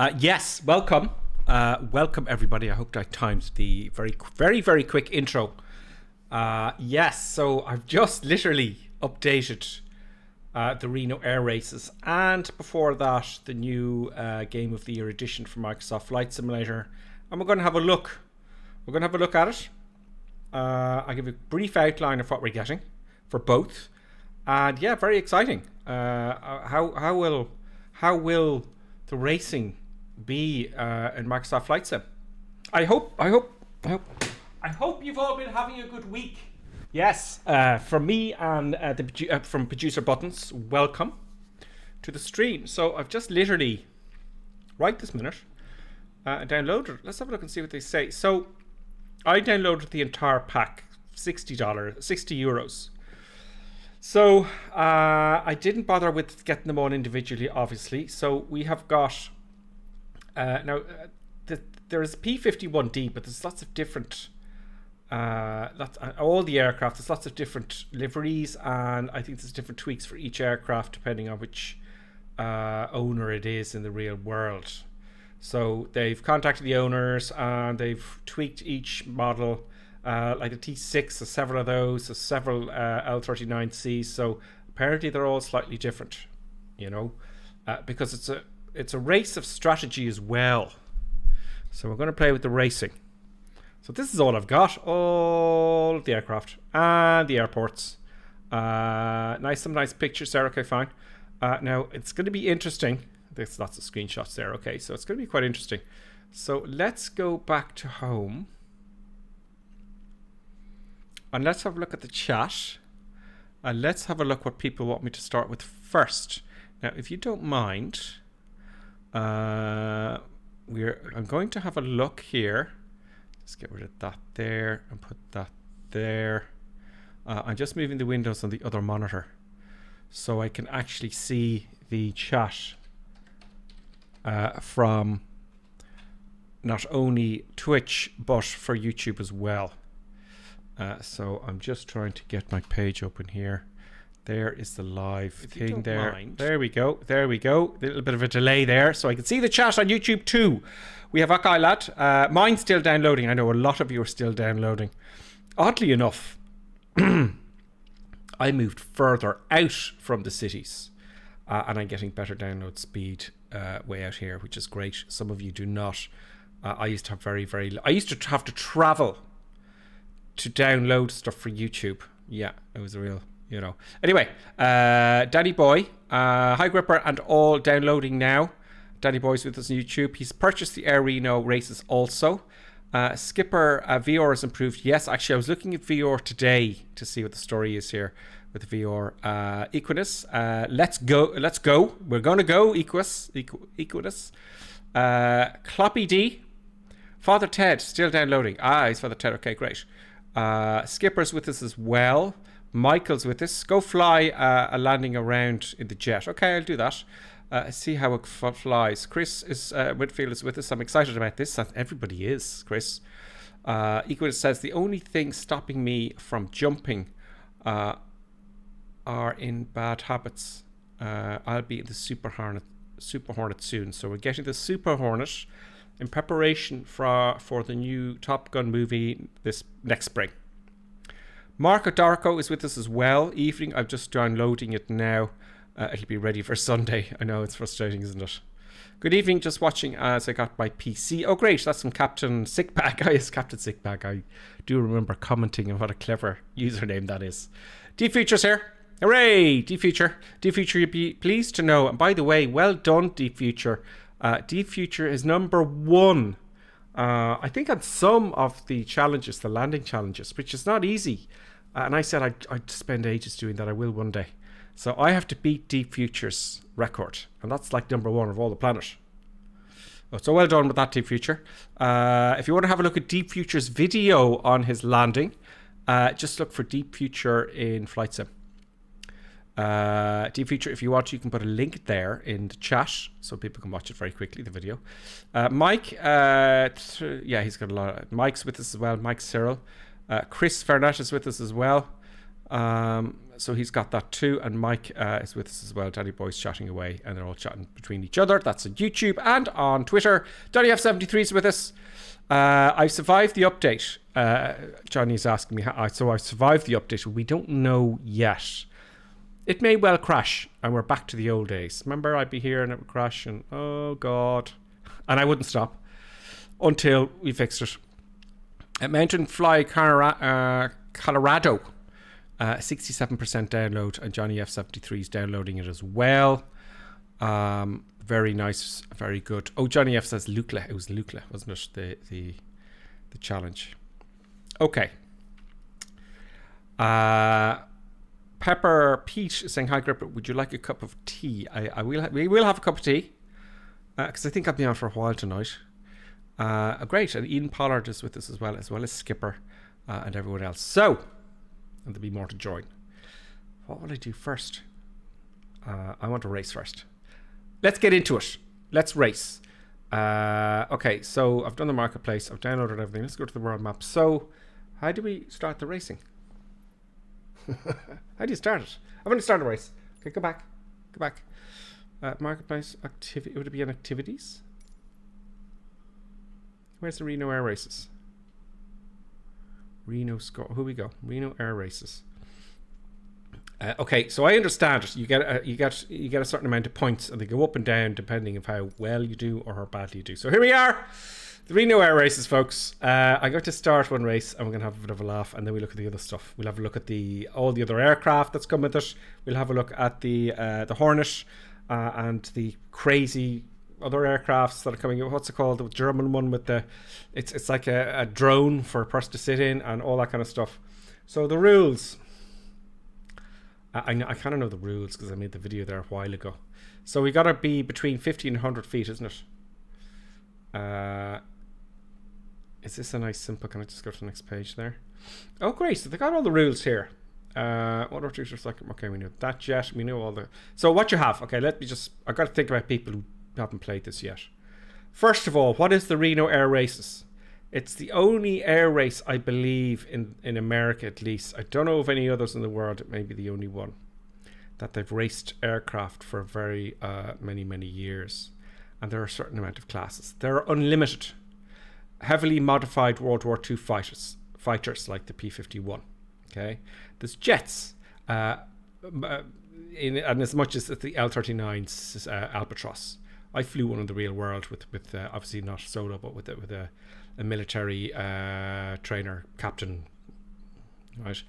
Yes, welcome. Welcome, everybody. I hope I timed the very quick intro. Yes, so I've just literally updated the Reno Air Races, and before that, the new Game of the Year edition for Microsoft Flight Simulator. And we're going to have a look. We're going to have a look at it. I'll give a brief outline of what we're getting for both. And yeah, very exciting. How will the racing be in Microsoft Flight Sim? I hope you've all been having a good week. Yes, from me and from producer Buttons, welcome to the stream. So I've just literally, right this minute, downloaded. Let's have a look and see what they say. So I downloaded the entire pack, €60. So I didn't bother with getting them all individually, obviously. So we have got now there's P51D, but there's lots of different all the aircraft. There's lots of different liveries, and I think there's different tweaks for each aircraft depending on which owner it is in the real world. So they've contacted the owners and they've tweaked each model. Like the T6, there's several of those, there's several L39Cs. So apparently they're all slightly different, because it's a race of strategy as well. So we're going to play with the racing. So this is all I've got, all of the aircraft and the airports. Some nice pictures there. Okay, fine. Now it's going to be interesting. There's lots of screenshots there. Okay, so it's going to be quite interesting. So let's go back to home. And let's have a look at the chat. And let's have a look what people want me to start with first. Now, if you don't mind, I'm going to have a look here. Let's get rid of that there and put that there. I'm just moving the windows on the other monitor so I can actually see the chat from not only Twitch but for YouTube as well. So I'm just trying to get my page open here. There is the live thing there. There we go. A little bit of a delay there, so I can see the chat on YouTube too. We have Akailat. Mine's still downloading. I know a lot of you are still downloading. Oddly enough, I moved further out from the cities, and I'm getting better download speed way out here, which is great. Some of you do not. I used to have I used to have to travel to download stuff for YouTube. Yeah, it was a real, Anyway, Danny Boy, hi Gripper and all downloading now. Danny Boy's with us on YouTube. He's purchased the Air Reno races also. Skipper, VR has improved. Yes, actually I was looking at VR today to see what the story is here with the VR. Equinus, let's go. We're going to go, Equinus. Cloppy D. Father Ted, still downloading. He's Father Ted. Okay, great. Skipper's with us as well. Michael's with us. Go fly a landing around in the jet. Okay, I'll do that. See how it flies. Chris is Whitfield is with us. I'm excited about this. Everybody is, Chris. Equus says the only thing stopping me from jumping are in bad habits. I'll be in the Super Hornet soon. So we're getting the Super Hornet in preparation for the new Top Gun movie this next spring. Marco Darko is with us as well. Evening, I'm just downloading it now. It'll be ready for Sunday. I know it's frustrating, isn't it? Good evening, just watching as I got my PC. Oh great, that's from Captain Sickbag. Yes, Captain Sickbag. I do remember commenting on what a clever username that is. Deep Future's here. Hooray, Deep Future. Deep Future, you'd be pleased to know. And by the way, well done, Deep Future. Deep Future is number 1. I think on some of the challenges, the landing challenges, which is not easy. And I said I'd spend ages doing that. I will one day. So I have to beat Deep Future's record. And that's like number 1 of all the planet. So well done with that, Deep Future. If you want to have a look at Deep Future's video on his landing, just look for Deep Future in Flight Sim. Deep Future, if you want, you can put a link there in the chat so people can watch it very quickly, the video. Mike, he's got a lot. Mike's with us as well. Mike Cyril. Chris Fernet is with us as well. So he's got that too. And Mike is with us as well. Danny Boy's chatting away, and they're all chatting between each other. That's on YouTube and on Twitter. Johnny F73 is with us. I survived the update. Johnny's asking me so I survived the update. We don't know yet. It may well crash, and we're back to the old days. Remember, I'd be here and it would crash, and oh god, and I wouldn't stop until we fixed it. Mountain Fly Colorado, 67% download, and Johnny F73 is downloading it as well. Very nice, very good. Oh, Johnny F says Lukla. It was Lukla, wasn't it? The challenge. Okay. Pepper Pete is saying, hi Gripper, would you like a cup of tea? We will have a cup of tea, because I think I'll be on for a while tonight. Great, and Ian Pollard is with us as well as Skipper and everyone else. So, and there'll be more to join. What will I do first? I want to race first. Let's get into it. Let's race. Okay, so I've done the marketplace. I've downloaded everything. Let's go to the world map. So, how do we start the racing? How do you start it? I'm going to start a race. Okay, go back. Marketplace activity. Would it be on activities? Where's the Reno Air Races? Reno score. Here we go. Reno Air Races. Okay, so I understand it. You get a certain amount of points, and they go up and down depending of how well you do or how badly you do. So here we are, the Reno Air Races, folks. I'm going to start one race, and we're going to have a bit of a laugh, and then we look at the other stuff. We'll have a look at all the other aircraft that's come with it. We'll have a look at the Hornet and the crazy other aircrafts that are coming in. What's it called? The German one with it's like a drone for a person to sit in and all that kind of stuff. So the rules. I kind of know the rules because I made the video there a while ago. So we got to be between 50 and 100 feet, isn't it? Is this a nice simple? Can I just go to the next page there? Oh, great. So they got all the rules here. What are two seconds? Okay, we know that jet. We know all the. So what you have? Okay, let me just. I got to think about people who haven't played this yet. First of all, what is the Reno Air Races? It's the only air race, I believe, in America at least. I don't know of any others in the world. It may be the only one that they've raced aircraft for very many years. And there are a certain amount of classes. They're unlimited. Heavily modified World War II fighters like the P-51. Okay, there's jets, and as much as the L-39's Albatross. I flew one in the real world with obviously not solo, but with a military trainer captain, right?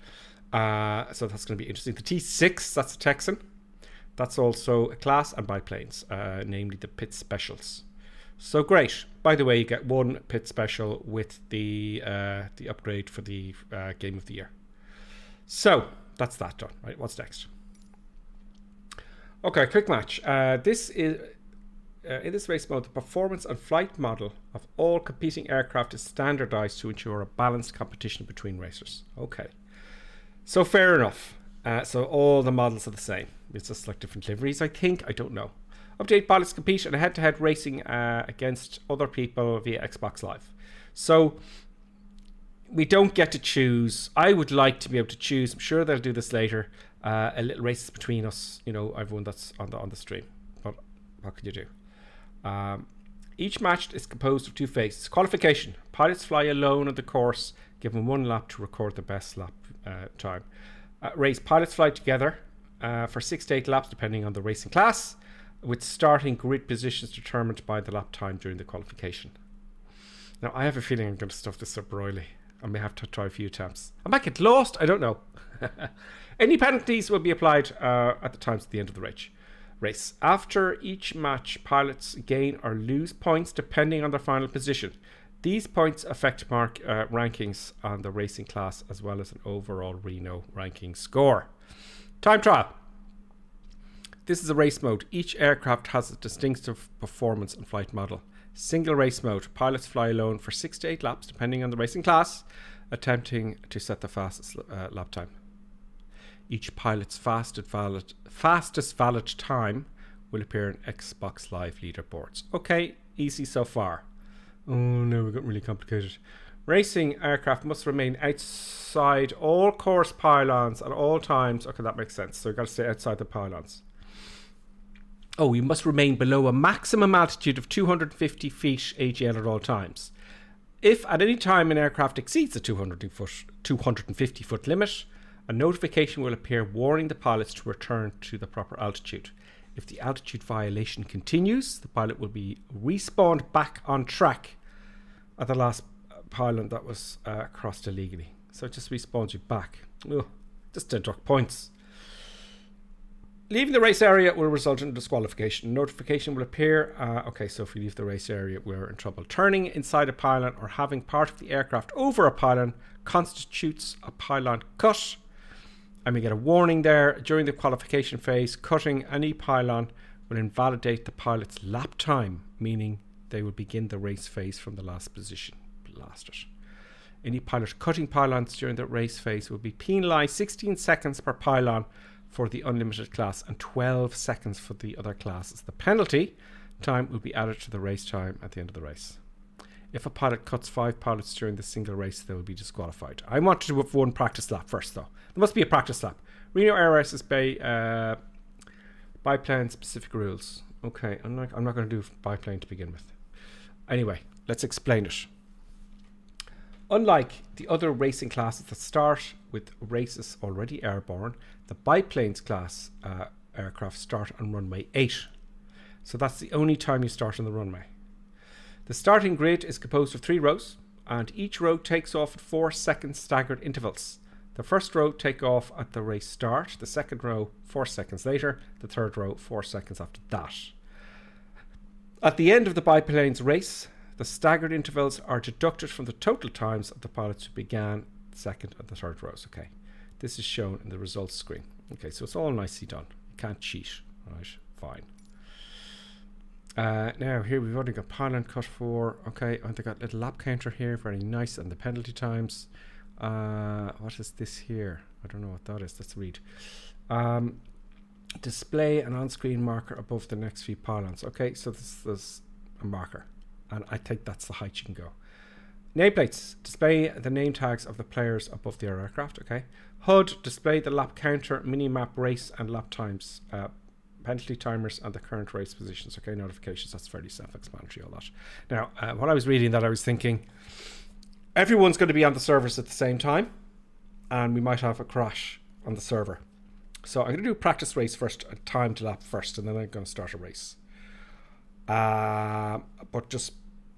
So that's going to be interesting. The T6, that's a Texan. That's also a class, and biplanes, namely the Pit Specials. So great. By the way, you get one Pit Special with the upgrade for the Game of the Year. So that's that done, right? What's next? Okay, quick match. This is in this race mode, the performance and flight model of all competing aircraft is standardized to ensure a balanced competition between racers. Okay, so fair enough. So all the models are the same. It's just like different liveries, I think. I don't know. Update: pilots compete in a head-to-head racing against other people via Xbox Live. So we don't get to choose. I would like to be able to choose. I'm sure they'll do this later. A little race between us, you know, everyone that's on the stream. But what can you do? Each match is composed of two phases. Qualification: pilots fly alone on the course, given one lap to record the best lap time. Race: pilots fly together for 6 to 8 laps, depending on the racing class, with starting grid positions determined by the lap time during the qualification. Now, I have a feeling I'm going to stuff this up royally. I may have to try a few attempts. I might get lost. I don't know. Any penalties will be applied at the times at the end of the race. After each match, pilots gain or lose points depending on their final position. These points affect rankings on the racing class as well as an overall Reno ranking score. Time trial. This is a race mode. Each aircraft has a distinctive performance and flight model. Single race mode. Pilots fly alone for 6 to 8 laps depending on the racing class, attempting to set the fastest lap time. Each pilot's fastest valid time will appear in Xbox Live leaderboards. Okay, easy so far. Oh no, we got really complicated. Racing aircraft must remain outside all course pylons at all times. Okay, that makes sense. So you've got to stay outside the pylons. Oh, you must remain below a maximum altitude of 250 feet AGL at all times. If at any time an aircraft exceeds the 250 foot limit, a notification will appear warning the pilots to return to the proper altitude. If the altitude violation continues, the pilot will be respawned back on track at the last pylon that was crossed illegally. So it just respawns you back. Ugh, just deduct points. Leaving the race area will result in disqualification. Notification will appear. Okay, so if we leave the race area, we're in trouble. Turning inside a pylon or having part of the aircraft over a pylon constitutes a pylon cut. And we get a warning there. During the qualification phase, cutting any pylon will invalidate the pilot's lap time, meaning they will begin the race phase from the last position. Blast it. Any pilot cutting pylons during the race phase will be penalised 16 seconds per pylon for the unlimited class and 12 seconds for the other classes. The penalty time will be added to the race time at the end of the race. If a pilot cuts 5 pilots during the single race, they will be disqualified. I want to do one practice lap first, though. There must be a practice lap. Reno Air Race is biplane specific rules. Okay, I'm not going to do biplane to begin with. Anyway, let's explain it. Unlike the other racing classes that start with races already airborne, the biplanes class aircraft start on runway 8. So that's the only time you start on the runway. The starting grid is composed of 3 rows, and each row takes off at 4-second staggered intervals. The first row take off at the race start, the second row 4 seconds later, the third row 4 seconds after that. At the end of the biplanes race, the staggered intervals are deducted from the total times of the pilots who began the second and the third rows. Okay, this is shown in the results screen. Okay, so it's all nicely done. You can't cheat. Right, fine. Now here we've already got pylon cut for. Okay, and they got a little lap counter here, very nice, and the penalty times. What is this here? I don't know what that is. Let's read. Display an on-screen marker above the next few pylons. Okay, so there's a marker, and I think that's the height you can go. Nameplates display the name tags of the players above their aircraft. Okay. HUD display the lap counter, mini-map race and lap times, penalty timers and the current race positions. Okay, notifications, that's fairly self-explanatory, all that. Now, when I was reading that, I was thinking everyone's going to be on the servers at the same time, and we might have a crash on the server. So I'm going to do a practice race first, a timed lap first, and then I'm going to start a race. But just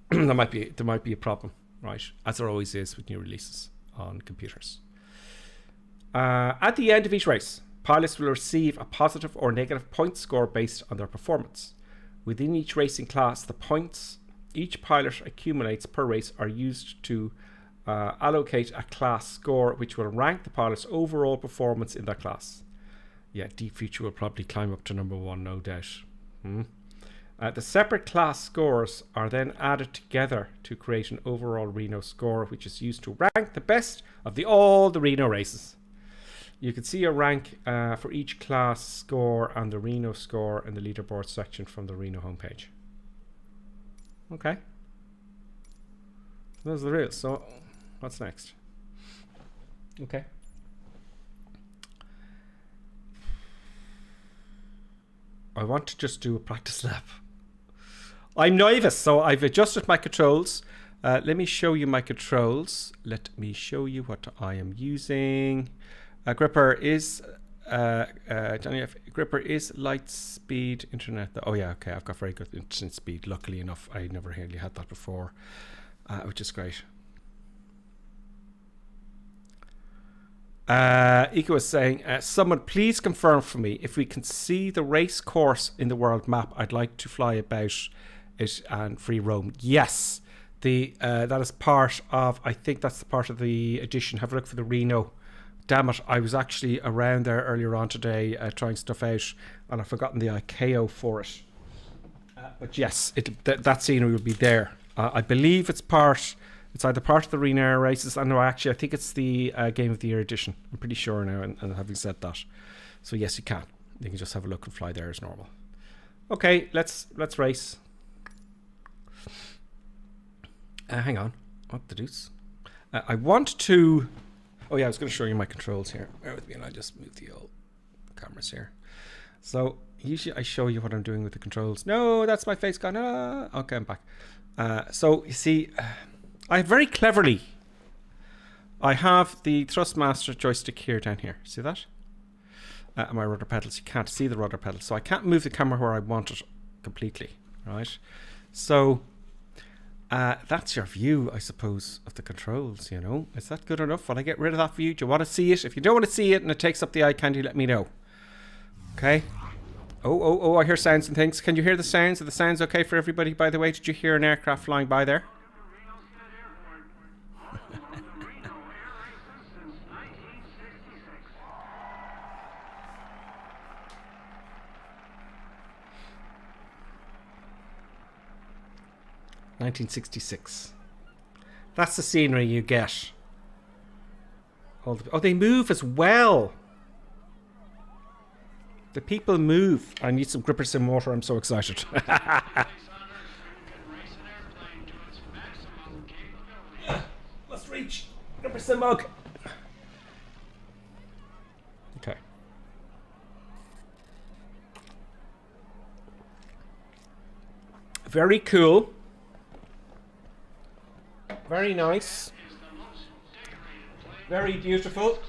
there might be a problem, right? As there always is with new releases on computers. At the end of each race, pilots will receive a positive or negative point score based on their performance. Within each racing class, the points each pilot accumulates per race are used to allocate a class score which will rank the pilot's overall performance in that class. Yeah, Deep Future will probably climb up to number 1, no doubt. The separate class scores are then added together to create an overall Reno score, which is used to rank the best of all the Reno races. You can see a rank for each class score and the Reno score in the leaderboard section from the Reno homepage. Okay. Those are the rules. So, what's next? Okay. I want to just do a practice lap. I'm nervous, so I've adjusted my controls. Let me show you my controls. Let me show you what I am using. Gripper is Gripper is light speed internet. Oh yeah, okay. I've got very good internet speed. Luckily enough, I never really had that before, which is great. Eco is saying, someone please confirm for me if we can see the race course in the world map. I'd like to fly about it and free roam. Yes, that is part of, I think that's the part of the edition. Have a look for the Reno. Damn it, I was actually around there earlier on today trying stuff out, and I've forgotten the ICAO for it. But yes, that scenery will be there. I believe it's either part of the Reno Air Races. I know, actually, I think it's the Game of the Year edition. I'm pretty sure now, and having said that. So yes, you can. You can just have a look and fly there as normal. Okay, let's race. Hang on. What the deuce? I want to... Oh yeah, I was going to show you my controls here. Bear with me and I'll just move the old cameras here. So usually I show you what I'm doing with the controls. No, that's my face gone. Okay, I'm back. So you see, I very cleverly, I have the Thrustmaster joystick here down here. See that? And my rudder pedals. You can't see the rudder pedals, so I can't move the camera where I want it completely, right? So that's your view, I suppose, of the controls, you know. Is that good enough? Will I get rid of that view? Do you want to see it? If you don't want to see it and it takes up the eye candy, let me know. Okay. Oh, I hear sounds and things. Can you hear the sounds? Are the sounds okay for everybody, by the way? Did you hear an aircraft flying by there? $1966. That's the scenery you get. Oh, they move as well. The people move. I need some gripper sim water. I'm so excited. Let's reach gripper sim mug. Okay. Very cool. Very nice. Very beautiful.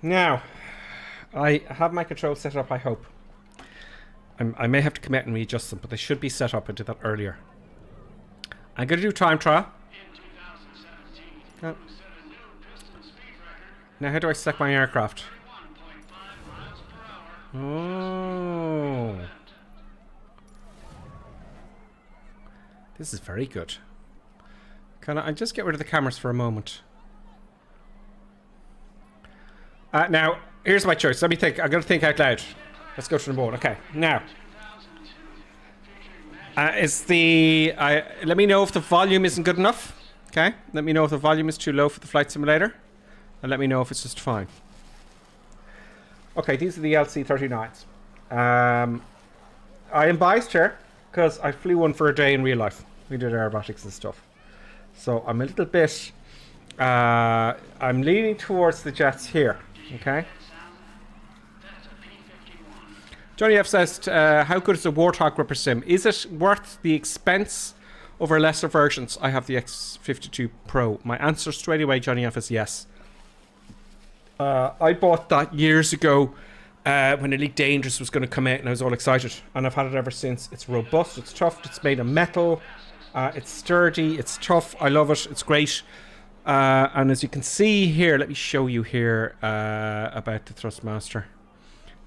Now, I have my controls set up, I hope. I may have to come out and readjust them, but they should be set up. I did that earlier. I'm going to do time trial. Oh. Now, how do I select my aircraft? Oh. This is very good. Can I just get rid of the cameras for a moment? Now, here's my choice. Let me think. I'm going to think out loud. Let's go to number one. Okay, now. Let me know if the volume isn't good enough. Okay, let me know if the volume is too low for the flight simulator. And let me know if it's just fine. Okay, these are the LC-39s. I am biased here because I flew one for a day in real life. We did aerobatics and stuff. So I'm a little bit... I'm leaning towards the jets here. Okay. Johnny F says, how good is the Warthog gripper sim? Is it worth the expense over lesser versions? I have the X52 Pro. My answer straight away, Johnny F, is yes. I bought that years ago when Elite Dangerous was going to come out, and I was all excited. And I've had it ever since. It's robust, it's tough, it's made of metal, it's sturdy, it's tough. I love it, it's great. And as you can see here, let me show you here about the Thrustmaster.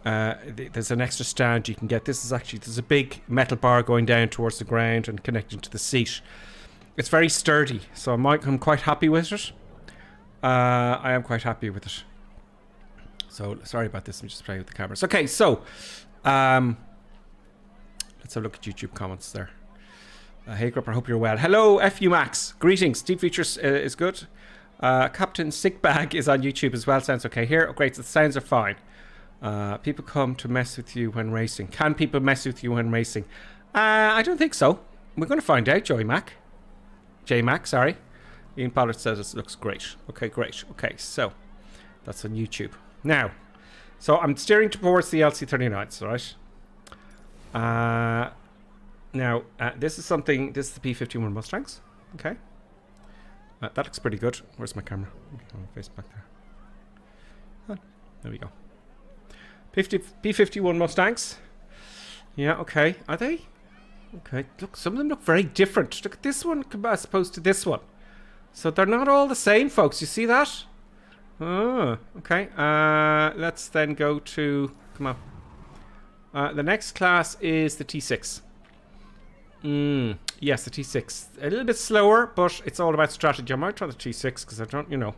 There's an extra stand you can get. This is actually, there's a big metal bar going down towards the ground and connecting to the seat. It's very sturdy, so I'm quite happy with it. I am quite happy with it. So sorry about this, I'm just playing with the cameras. Okay, so let's have a look at YouTube comments there. Hey Gripper, hope you're well. Hello, FU Max. Greetings. Deep Features is good. Captain Sickbag is on YouTube as well. Sounds okay here. Oh, great. The sounds are fine. People come to mess with you when racing. Can people mess with you when racing? I don't think so. We're going to find out, J-Mac, sorry. Ian Pollard says it looks great. Okay, great. Okay, so that's on YouTube. Now, so I'm steering towards the LC-39s, right? Now, this is the P-51 Mustangs. Okay. That looks pretty good. Where's my camera? Face back there. Oh, there we go. P-51 Mustangs. Yeah, okay. Are they? Okay. Look, some of them look very different. Look at this one as opposed to this one. So they're not all the same, folks. You see that? Oh, okay. Let's then go to... Come on. The next class is the T6. Yes, the T6. A little bit slower, but it's all about strategy. I might try the T6 because I don't know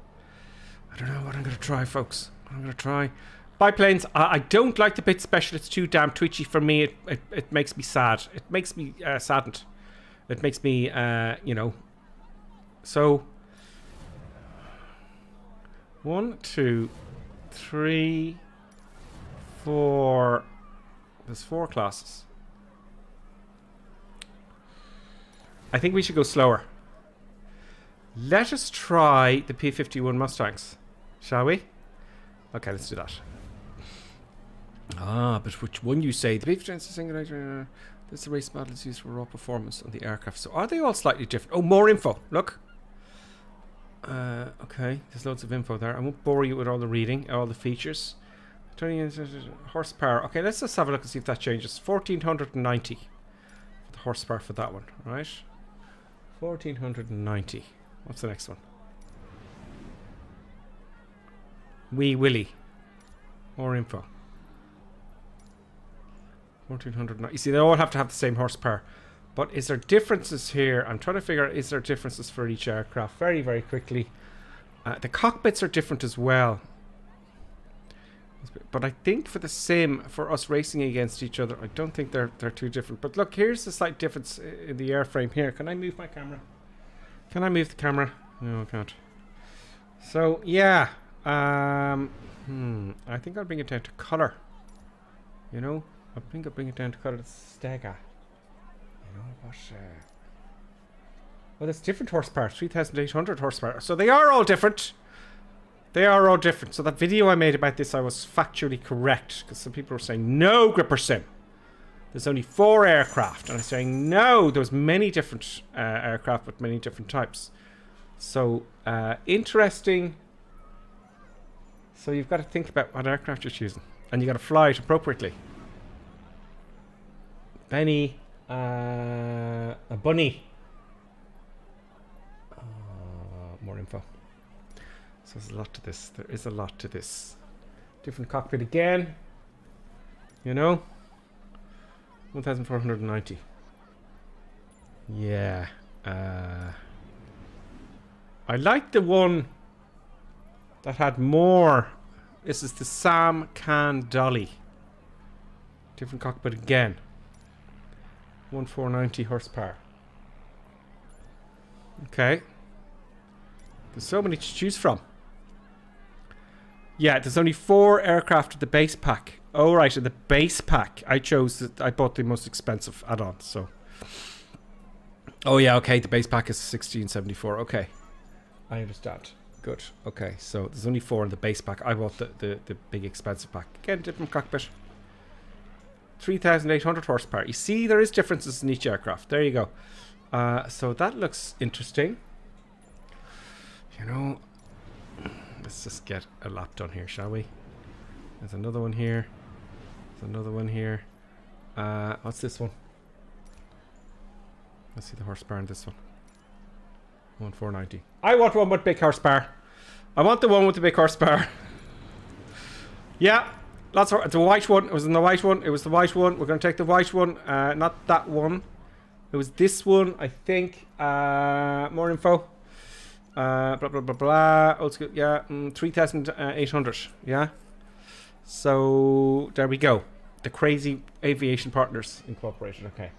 what I'm going to try, folks. I'm going to try. Biplanes, I don't like the bit special. It's too damn twitchy for me. It makes me sad. It makes me saddened. It makes me, you know. So, 1, 2, 3, 4. There's 4 classes. I think we should go slower. Let us try the P-51 Mustangs, shall we? Okay, let's do that. Ah, but which one you say? The P-51 is a single. This is the race models used for raw performance on the aircraft. So are they all slightly different? Oh, more info. Look. Okay, there's loads of info there. I won't bore you with all the reading, all the features. 20 horsepower. Okay, let's just have a look and see if that changes. 1490 for the horsepower for that one, right? 1490. What's the next one? Wee Willie. More info. 1490. You see, they all have to have the same horsepower. But is there differences here? I'm trying to figure out, is there differences for each aircraft? Very, very quickly. The cockpits are different as well. But I think for the sim, for us racing against each other, I don't think they're too different. But look, here's the slight difference in the airframe here. Can I move my camera? Can I move the camera? No, I can't. So, yeah. I think I'll bring it down to color. You know? I think I'll bring it down to color. Stega. You know what? Well, that's different horsepower. 3,800 horsepower. So they are all different. They are all different. So that video I made about this, I was factually correct. Because some people were saying, no, Gripper Sim. There's only 4 aircraft. And I'm saying, no, there's many different aircraft with many different types. So, interesting. So you've got to think about what aircraft you're choosing. And you got to fly it appropriately. Benny. A bunny. More info. So there's a lot to this. There is a lot to this. Different cockpit again. You know? 1490. Yeah. I like the one that had more. This is the Sam Can Dolly. Different cockpit again. 1490 horsepower. Okay. There's so many to choose from. Yeah, there's only 4 aircraft at the base pack. Oh, right, in the base pack. I bought the most expensive add-on, so. Oh, yeah, okay, the base pack is 1674. Okay. I understand. Good. Okay, so there's only 4 in the base pack. I bought the big expensive pack. Again, different cockpit. 3,800 horsepower. You see, there is differences in each aircraft. There you go. So that looks interesting. You know, let's just get a lap done here, shall we? There's another one here. There's another one here. What's this one? Let's see the horsepower in this one. 1490. I want one with big horsepower. I want the one with the big horsepower. Yeah. Lots of, it's a white one. It was in the white one. It was the white one. We're going to take the white one. Not that one. It was this one, I think. More info. Blah, blah, blah, blah. Old school. Yeah. 3,800. Yeah. So, there we go. The Crazy Aviation Partners Incorporated. Okay.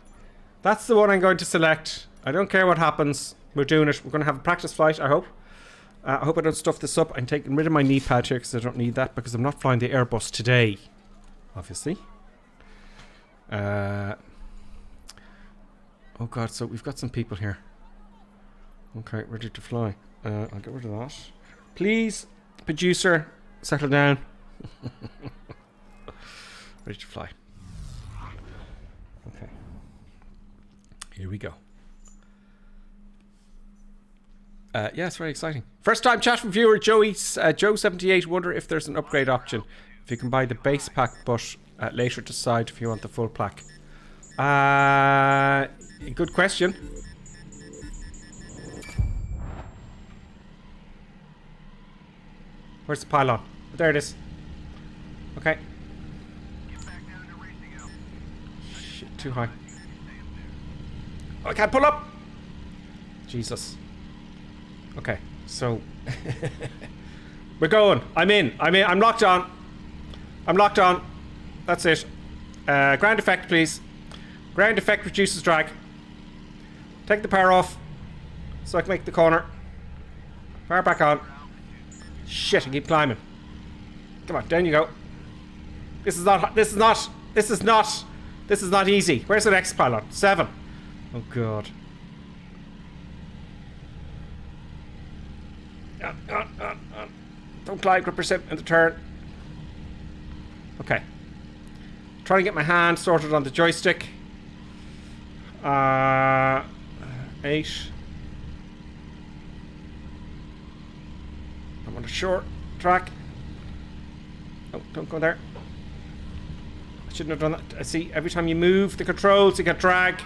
That's the one I'm going to select. I don't care what happens. We're doing it. We're going to have a practice flight, I hope. I hope I don't stuff this up. I'm taking rid of my knee pad here because I don't need that because I'm not flying the Airbus today. Obviously. Oh god, so we've got some people here. Okay, ready to fly. I'll get rid of that. Please, producer, settle down. Ready to fly. Okay. Here we go. Yeah, it's very exciting. First time chat from viewer Joe78. Wonder if there's an upgrade option. If you can buy the base pack, but later decide if you want the full pack. Good question. Where's the pylon? There it is. Okay. Shit, too high. Oh, I can't pull up. Jesus. Okay, so we're going. I'm in. I'm locked on. I'm locked on. That's it. Ground effect, please. Ground effect reduces drag. Take the power off so I can make the corner. Power back on. Shit, I keep climbing. Come on, down you go. This is not easy. Where's the next pylon? 7. Oh god. Don't glide, gripper sim, in the turn. Okay. Trying to get my hand sorted on the joystick. 8. I'm on a short track. Oh, don't go there. I shouldn't have done that. I see, every time you move the controls, you get drag.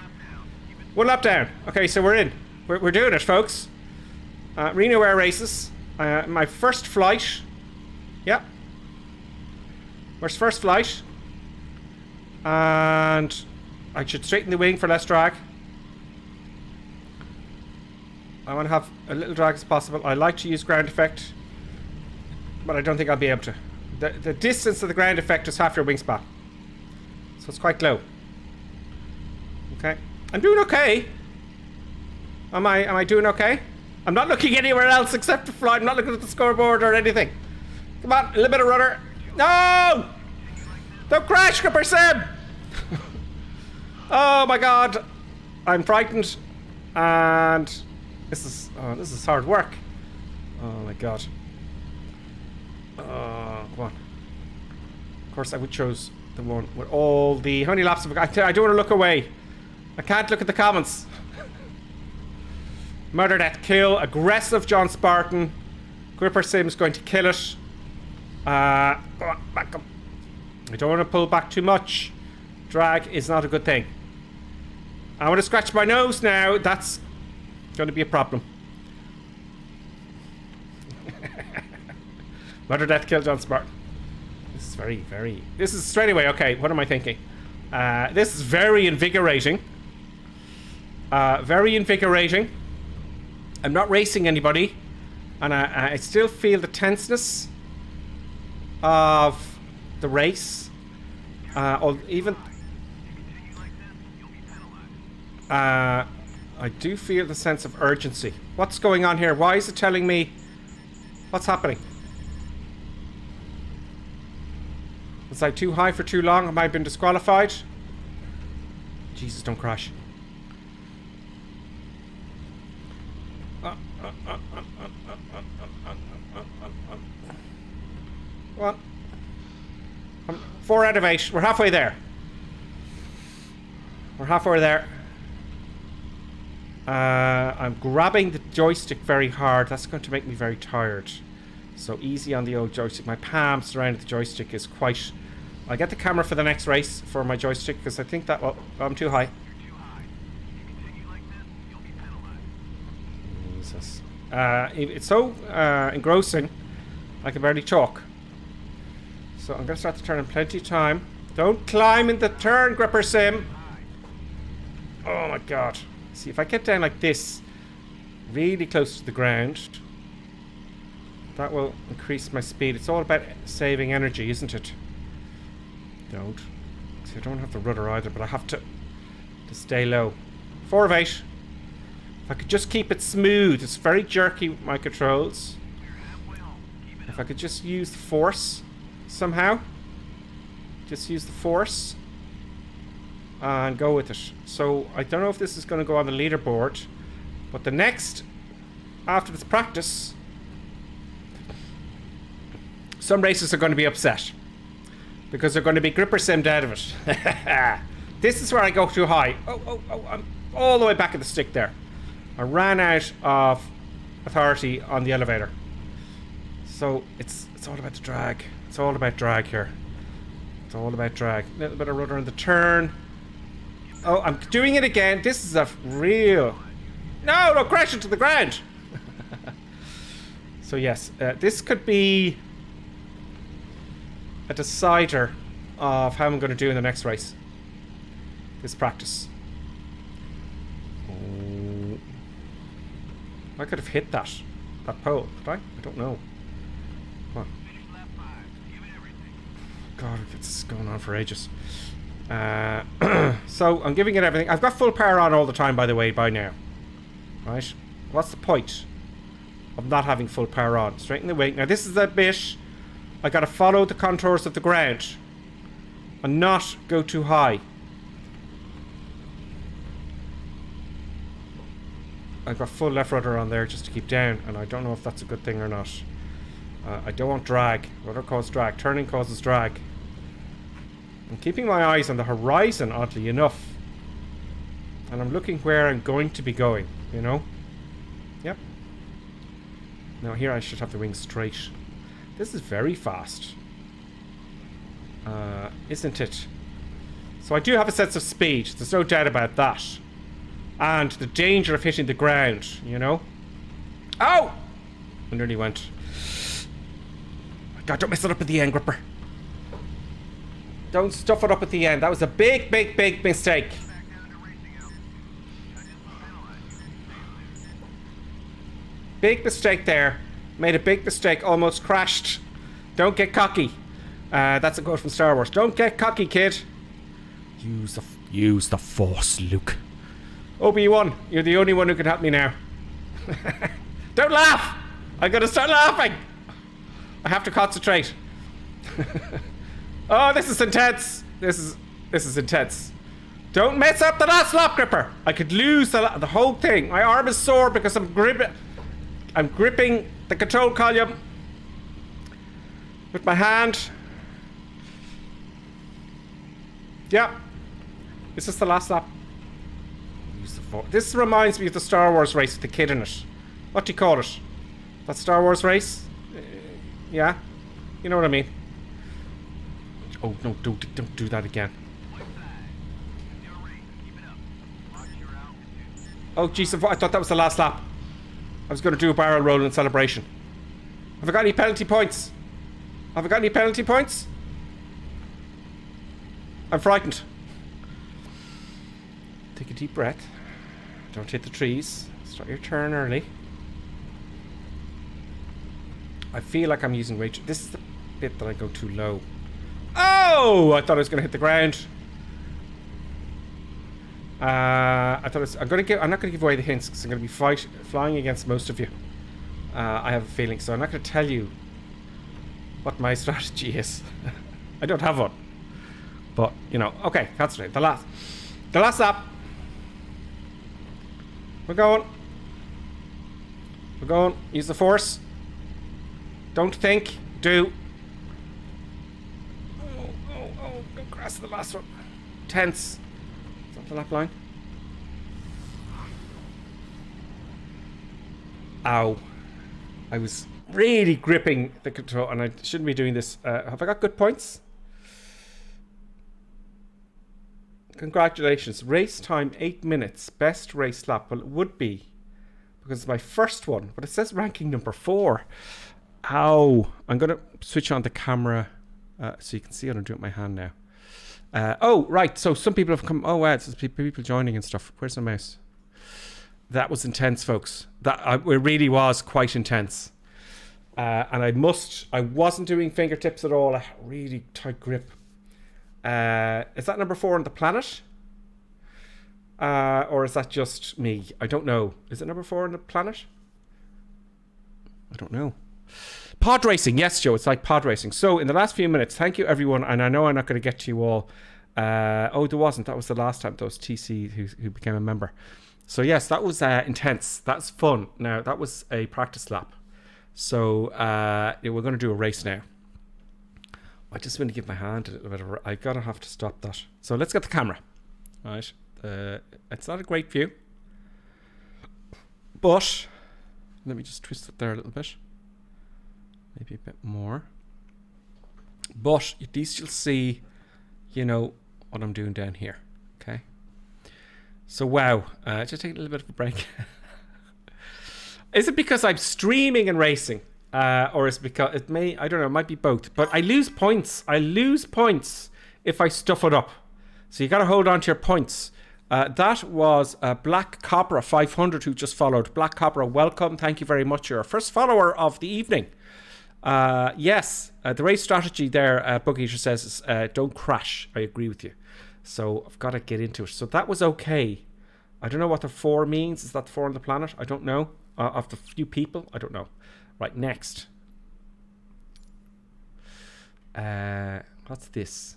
1 lap down. Okay, so we're in. We're doing it, folks. Reno Air Races. My first flight. Yep. Where's first flight? And I should straighten the wing for less drag. I want to have a little drag as possible. I like to use ground effect, but I don't think I'll be able to. The distance of the ground effect is half your wingspan, so it's quite low. Okay, I'm doing okay. Am I doing okay? I'm not looking anywhere else except to fly. I'm not looking at the scoreboard or anything. Come on, a little bit of rudder. No! Don't crash, gripper sim! Oh my god, I'm frightened, and this is hard work. Oh my god. Come on. Of course, I would choose the one with all the... How many laps have I got? I don't want to look away. I can't look at the comments. Murder, death, kill. Aggressive John Spartan. Gripper Sim's going to kill it. Go on, back up. I don't want to pull back too much. Drag is not a good thing. I want to scratch my nose now. That's going to be a problem. Murder, death, kill John Spartan. This is very... This is straight away. Okay, what am I thinking? This is very invigorating. Very invigorating. I'm not racing anybody, and I still feel the tenseness of the race. Or even I do feel the sense of urgency. What's going on here? Why is it telling me what's happening? Was I too high for too long? Have I been disqualified? Jesus, don't crash. What? 4 out of 8. We're halfway there. We're halfway there. I'm grabbing the joystick very hard. That's going to make me very tired. So easy on the old joystick. My palm surrounding the joystick is quite... I'll get the camera for the next race for my joystick, because I think that... Oh, I'm too high. Jesus. It's so engrossing, I can barely talk. So I'm going to start the turn in plenty of time. Don't climb in the turn, gripper sim. Oh my god. See, if I get down like this, really close to the ground, that will increase my speed. It's all about saving energy, isn't it? Don't. See, I don't have the rudder either, but I have to stay low. 4 of 8. If I could just keep it smooth. It's very jerky with my controls. If I could just use the force somehow. Just use the force and go with it. So I don't know if this is going to go on the leaderboard, but the next, after this practice, some races are going to be upset because they're going to be gripper simmed out of it. This is where I go too high. Oh, I'm all the way back at the stick there. I ran out of authority on the elevator. So it's all about the drag. It's all about drag here. It's all about drag. A little bit of rudder in the turn. Oh, I'm doing it again. This is a real... No, don't crash into the ground. So yes, this could be a decider of how I'm going to do in the next race. This practice. Oh. I could have hit that pole, could I? I don't know. Come on. God, it's going on for ages. So I'm giving it everything. I've got full power on all the time, by the way, by now. Right? What's the point of not having full power on? Straighten the wing. Now this is a bit... I gotta follow the contours of the ground and not go too high. I've got full left rudder on there just to keep down, and I don't know if that's a good thing or not. I don't want drag. Rudder causes drag. Turning causes drag. I'm keeping my eyes on the horizon, oddly enough. And I'm looking where I'm going to be going, you know? Yep. Now here I should have the wings straight. This is very fast. Isn't it? So I do have a sense of speed. There's no doubt about that. And the danger of hitting the ground, you know? Oh! I nearly went. God, don't mess it up at the end, Gripper. Don't stuff it up at the end. That was a big, big, big mistake. Big mistake there. Made a big mistake. Almost crashed. Don't get cocky. That's a quote from Star Wars. Don't get cocky, kid. Use the Force, Luke. Obi-Wan, you're the only one who can help me now. Don't laugh! I'm gonna start laughing! I have to concentrate. Oh, this is intense. This is intense. Don't mess up the last lap, Gripper. I could lose the whole thing. My arm is sore because I'm gripping the control column with my hand. Yeah. Is this the last lap? This reminds me of the Star Wars race with the kid in it. What do you call it? That Star Wars race? Yeah. You know what I mean. Oh, no, don't do that again. Oh, jeez, I thought that was the last lap. I was going to do a barrel roll in celebration. Have I got any penalty points? Have I got any penalty points? I'm frightened. Take a deep breath. Don't hit the trees. Start your turn early. I feel like I'm using weight. This is the bit that I go too low. Oh! I thought I was going to hit the ground. I thought I'm not going to give away the hints because I'm going to be flying against most of you. I have a feeling, so I'm not going to tell you what my strategy is. I don't have one. But, you know, okay, concentrate. The last lap. We're going. Use the Force. Don't think. Do. Oh. Don't cross the last one. Tense. Is that the lap line? Ow. I was really gripping the control and I shouldn't be doing this. Have I got good points? Congratulations. Race time 8 minutes. Best race lap. Well, it would be because it's my first one, but it says ranking number 4. Ow. I'm going to switch on the camera so you can see what I'm doing with my hand now. Oh, right. So some people have come. Oh, wow. There's people joining and stuff. Where's the mouse? That was intense, folks. It really was quite intense. And I wasn't doing fingertips at all. A really tight grip. Is that number 4 on the planet? Or is that just me? I don't know. Is it number 4 on the planet? I don't know. Pod racing. Yes, Joe. It's like pod racing. So in the last few minutes, thank you everyone. And I know I'm not going to get to you all. Oh, there wasn't. That was the last time. That was TC who became a member. So yes, that was intense. That's fun. Now, that was a practice lap. So we're going to do a race now. I just want to give my hand a little bit of... I gotta have to stop that. So let's get the camera. Right. It's not a great view. But... Let me just twist it there a little bit. Maybe a bit more. But at least you'll see, you know, what I'm doing down here. Okay. So wow. Just take a little bit of a break. Is it because I'm streaming and racing? Or is it because it may, I don't know, it might be both. But I lose points. I lose points if I stuff it up. So you got to hold on to your points. That was Black Copra 500 who just followed. Black Copra, welcome. Thank you very much. You're our first follower of the evening. Yes, the race strategy there, Bug Eater says, is, don't crash. I agree with you. So I've got to get into it. So that was okay. I don't know what the 4 means. Is that 4 on the planet? I don't know. Of the few people? I don't know. Right, next. What's this?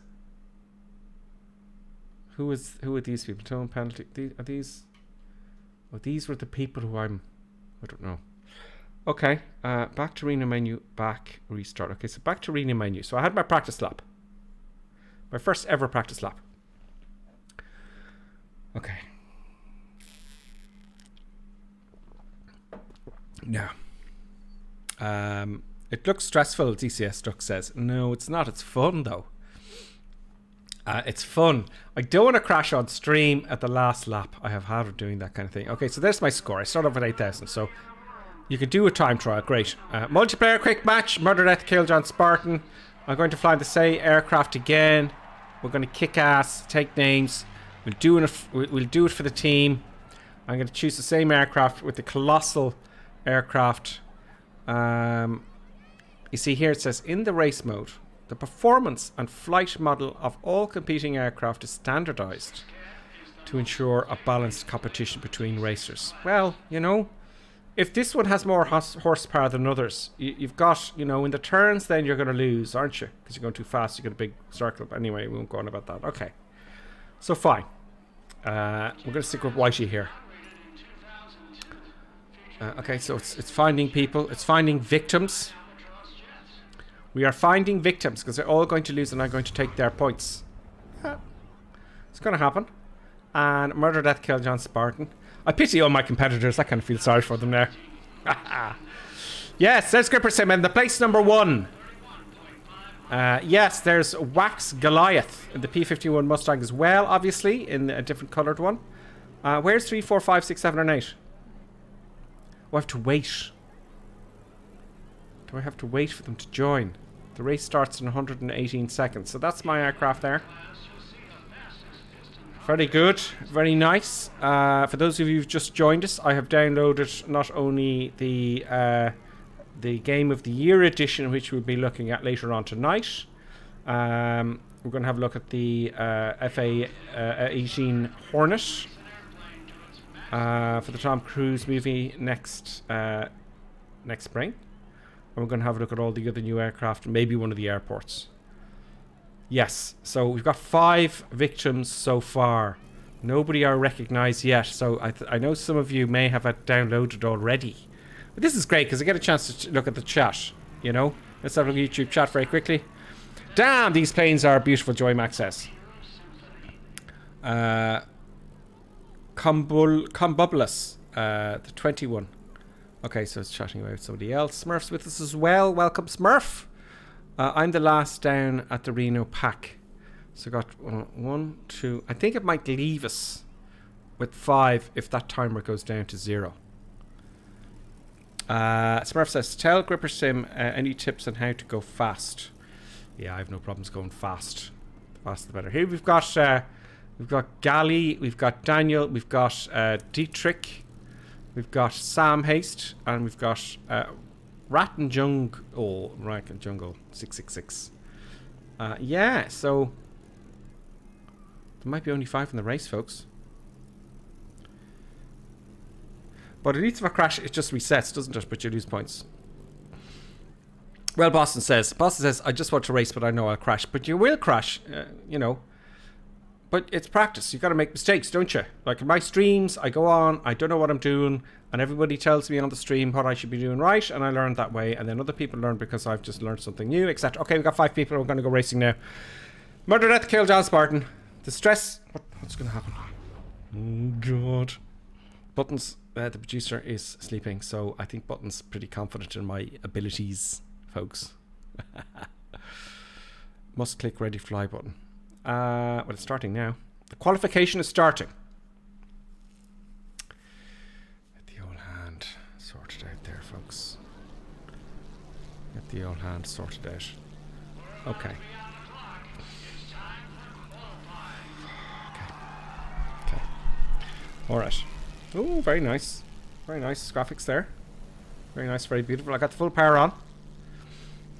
Who are these people? Tone penalty. Are these? Oh, these were the people who I don't know. Okay, back to Reno menu, back, restart. Okay, so back to Reno menu. So I had my practice lap. My first ever practice lap. Okay. Now. It looks stressful, DCS Duck says. No, it's not. It's fun, though. It's fun. I don't want to crash on stream at the last lap. I have had of doing that kind of thing. Okay, so there's my score. I start off with 8,000. So you could do a time trial. Great. Multiplayer quick match. Murder, death, kill John Spartan. I'm going to fly the Say aircraft again. We're going to kick ass, take names. We'll do it for the team. I'm going to choose the same aircraft with the colossal aircraft. You see here it says in the race mode, the performance and flight model of all competing aircraft is standardized to ensure a balanced competition between racers. Well, you know, if this one has more horsepower than others, you've got, you know, in the turns, then you're going to lose, aren't you? Because you're going too fast, you get a big circle. But anyway, we won't go on about that. Okay. So fine. We're going to stick with Whitey here. Okay, so it's finding people. It's finding victims. We are finding victims because they're all going to lose and I'm going to take their points. It's going to happen. And murder, death, kill John Spartan. I pity all my competitors. I kind of feel sorry for them there. Yes, there's Gripper Sim in the place number 1. Yes, there's Wax Goliath in the P51 Mustang as well, obviously, in a different coloured one. Where's 3, 4, 5, 6, 7 and 8? I have to wait. Do I have to wait for them to join? The race starts in 118 seconds. So that's my aircraft there. Very good. Very nice. For those of you who've just joined us, I have downloaded not only the Game of the Year edition, which we'll be looking at later on tonight. We're going to have a look at the FA-18 Hornet. For the Tom Cruise movie next spring. And we're going to have a look at all the other new aircraft, maybe one of the airports. Yes, so we've got 5 victims so far. Nobody are recognized yet, so I know some of you may have it downloaded already. But this is great because I get a chance to look at the chat, you know. Let's have a look at YouTube chat very quickly. Damn, these planes are beautiful, Joy Max says. Combubulus, the 21. Okay, so it's chatting away with somebody else. Smurf's with us as well. Welcome, Smurf. I'm the last down at the Reno pack. So got 1, 2. I think it might leave us with 5 if that timer goes down to 0. Smurf says, tell Gripper Sim any tips on how to go fast. Yeah, I have no problems going fast. The faster the better. Here we've got Gally, we've got Daniel, we've got Dietrich, we've got Sam Haste, and we've got Rat and Jungle 666. Yeah, so there might be only 5 in the race, folks. But at each of a crash, it just resets, doesn't it? But you lose points. Well, Boston says, I just want to race, but I know I'll crash. But you will crash, you know. But it's practice. You got to make mistakes, don't you? Like in my streams, I go on, I don't know what I'm doing, and everybody tells me on the stream what I should be doing right, and I learn that way, and then other people learn because I've just learned something new, etc. Okay, we've got 5 people. We're going to go racing now. Murder, death, kill John Spartan. The stress. What's going to happen? Oh, God. Buttons, the producer, is sleeping, so I think Button's pretty confident in my abilities, folks. Must click ready fly button. Well, it's starting now. The qualification is starting. Get the old hand sorted out there, folks. Get the old hand sorted out. Okay. Okay. All right. Oh, very nice. Very nice graphics there. Very nice, very beautiful. I got the full power on.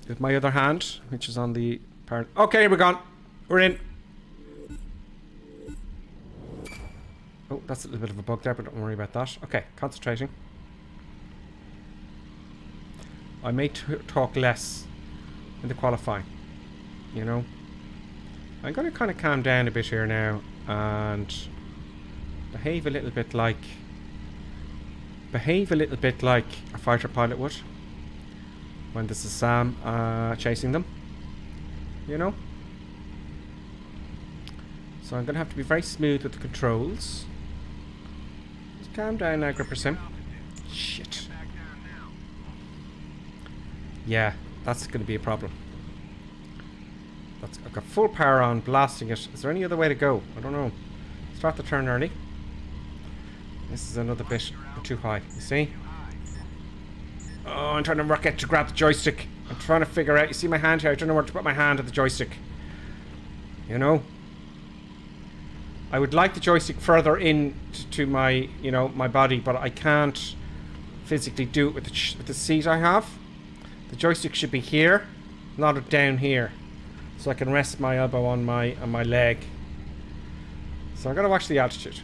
With my other hand, which is on the power. Okay, we're gone. We're in. Oh, that's a little bit of a bug there, but don't worry about that. Okay, concentrating. I may talk less in the qualifying, you know. I'm going to kind of calm down a bit here now and behave a little bit like behave a little bit like a fighter pilot would when this is Sam chasing them, you know. So I'm going to have to be very smooth with the controls. Just calm down now, Gripper Sim. Shit. Yeah, that's going to be a problem. I've got full power on, blasting it. Is there any other way to go? I don't know. Start the turn early. This is another bit too high, you see? Oh, I'm trying to work out to grab the joystick. I'm trying to figure out, you see my hand here? I don't know where to put my hand on the joystick. You know? I would like the joystick further in to my, you know, my body, but I can't physically do it with the seat I have. The joystick should be here, not down here, so I can rest my elbow on my leg. So I gotta watch the altitude.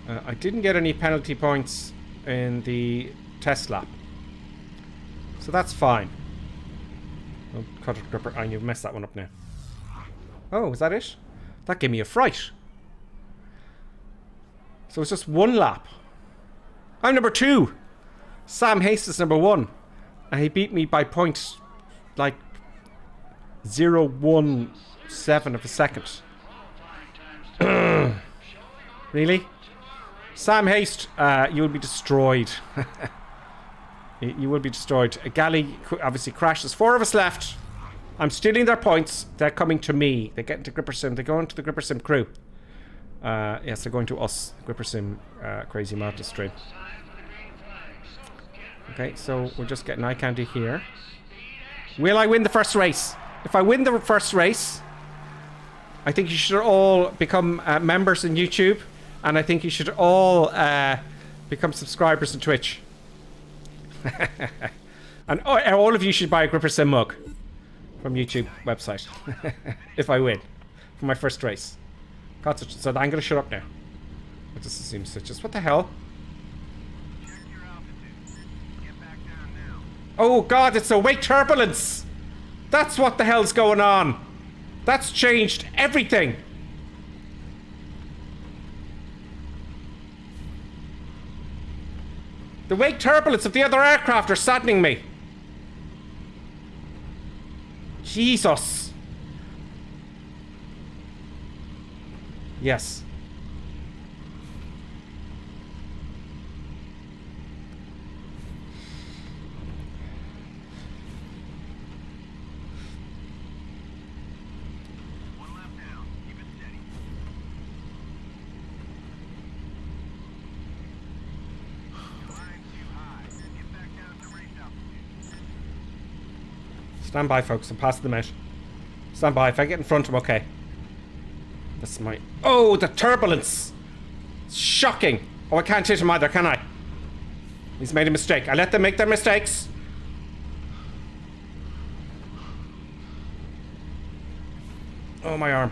I didn't get any penalty points in the test lap, so that's fine. Oh, cut it, Gripper. Oh, you've messed that one up now. Oh, is that it? That gave me a fright. So it's just one lap. I'm number 2. Sam Hayes is number 1. And he beat me by points like 0.17 of a second. Really? Sam Haste, you will be destroyed. You will be destroyed. A galley obviously crashes. 4 of us left. I'm stealing their points. They're coming to me. They get into Gripper Sim. They go into the Gripper Sim crew. Yes, they're going to us. Gripper Sim Crazy Madness stream. Okay, so we're just getting eye candy here. Will I win the first race? If I win the first race, I think you should all become members in YouTube. And I think you should all become subscribers on Twitch. And all of you should buy a Gripper Sim mug from YouTube website. If I win for my first race. So I'm going to shut up now. It just seems to just... What the hell? Oh god, it's a wake turbulence! That's what the hell's going on! That's changed everything! The wake turbulence of the other aircraft are saddening me. Jesus. Yes. One lap down. Keep it steady. Climb's too high. Get back down to race altitude. Stand by, folks. I'm passing them out. Stand by. If I get in front, I'm okay. That's my... Oh, the turbulence! It's shocking! Oh, I can't hit him either, can I? He's made a mistake. I let them make their mistakes. Oh, my arm.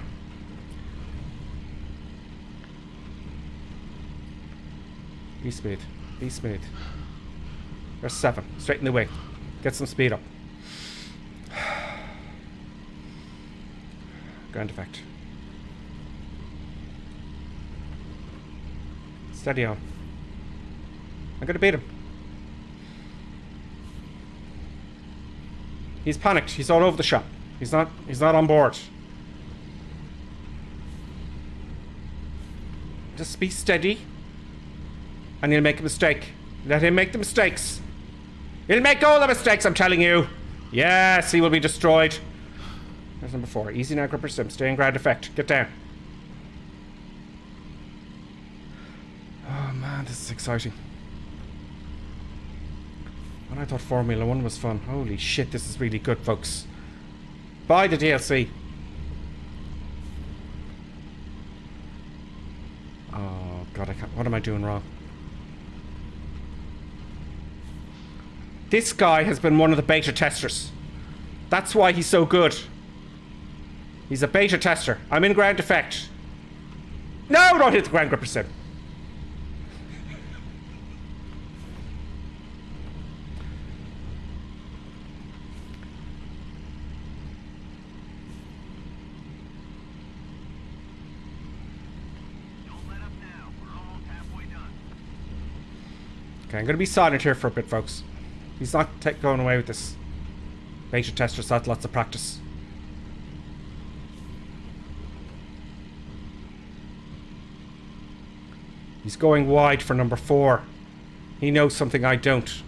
Be smooth. Be smooth. There's 7. Straighten the wing. Get some speed up. Ground effect. Steady on. I'm gonna beat him. He's panicked. He's all over the shop. He's not on board. Just be steady. And he'll make a mistake. Let him make the mistakes. He'll make all the mistakes, I'm telling you. Yes, he will be destroyed. There's number 4. Easy now, Gripper Sim. Stay in ground effect. Get down. Oh man, this is exciting. When I thought Formula 1 was fun. Holy shit, this is really good, folks. Buy the DLC. Oh god, I can't. What am I doing wrong? This guy has been one of the beta testers. That's why he's so good. He's a beta tester. I'm in ground effect. No, don't hit the ground, Gripper Sim. Don't let up now. We're almost halfway done. Okay, I'm going to be silent here for a bit, folks. He's not going away with this. Beta testers had lots of practice. He's going wide for number 4. He knows something I don't.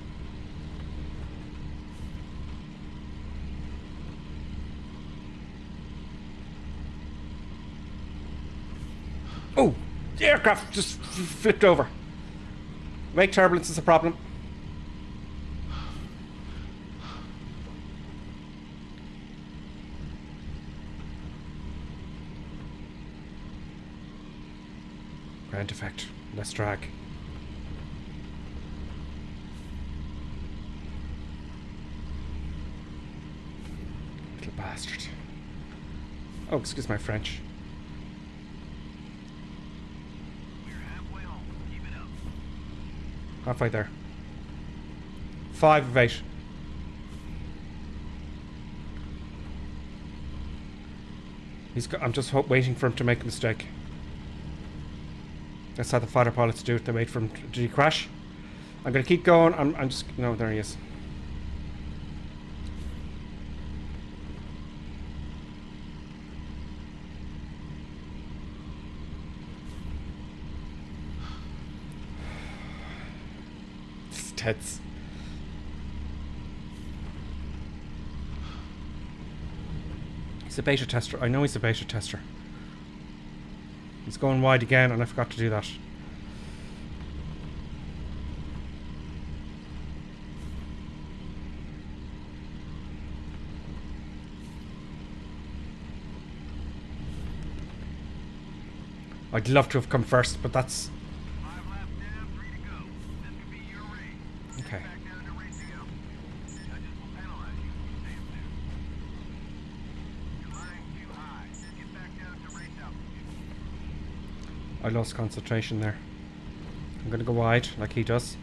Oh, the aircraft just flipped over. Wake turbulence is a problem. Ground effect. Less drag. Little bastard. Oh, excuse my French. We're halfway home. Keep it up. Halfway there. 5 of 8. I'm just waiting for him to make a mistake. That's how the fighter pilots do it. They wait for him. Did he crash? I'm going to keep going. I'm just... No, there he is. It's tense. He's a beta tester. I know he's a beta tester. He's going wide again, and I forgot to do that. I'd love to have come first, but that's... 5 laps down, 3 to go. This could be your race. Okay. Back down to racing altitude. Judges will penalize you if you stay up there. You're flying too high. Get back down to race altitude. I lost concentration there. I'm going to go wide, like he does.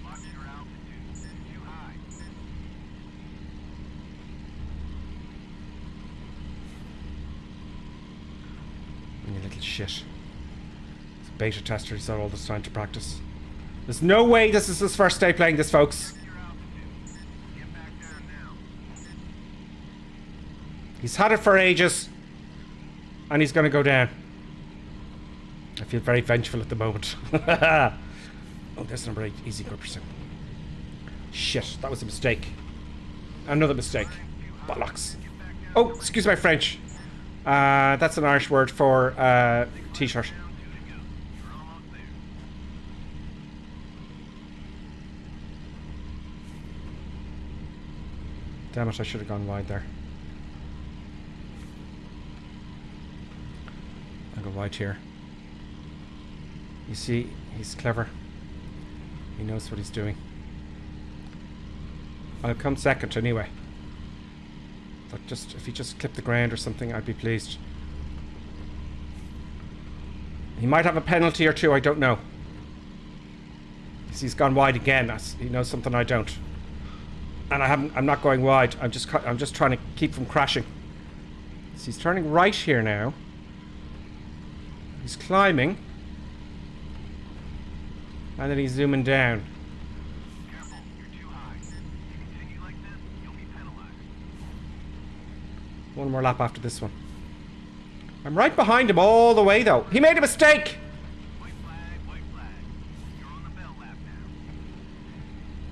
Watch your altitude. Too high. You little shit. He's a beta tester. He's had all this time to practice. There's no way this is his first day playing this, folks. Your altitude. Get back down now. He's had it for ages. And he's going to go down. I feel very vengeful at the moment. Oh, there's number 8. Easy grip pursuit. Shit, that was a mistake. Another mistake. Bollocks. Oh, excuse my French. That's an Irish word for t-shirt. Down 2 to go. You're almost there. Damn it, I should have gone wide there. I'll go wide here. You see, he's clever. He knows what he's doing. I'll come second anyway. But just if he just clipped the ground or something, I'd be pleased. He might have a penalty or two, I don't know. He's gone wide again. He knows something I don't. And I'm not going wide. I'm just trying to keep from crashing. So he's turning right here now. He's climbing. And then he's zooming down. Careful, you're too high. If you continue like this, you'll be penalized. One more lap after this one. I'm right behind him all the way, though. He made a mistake! White flag, white flag. You're on the bell lap now.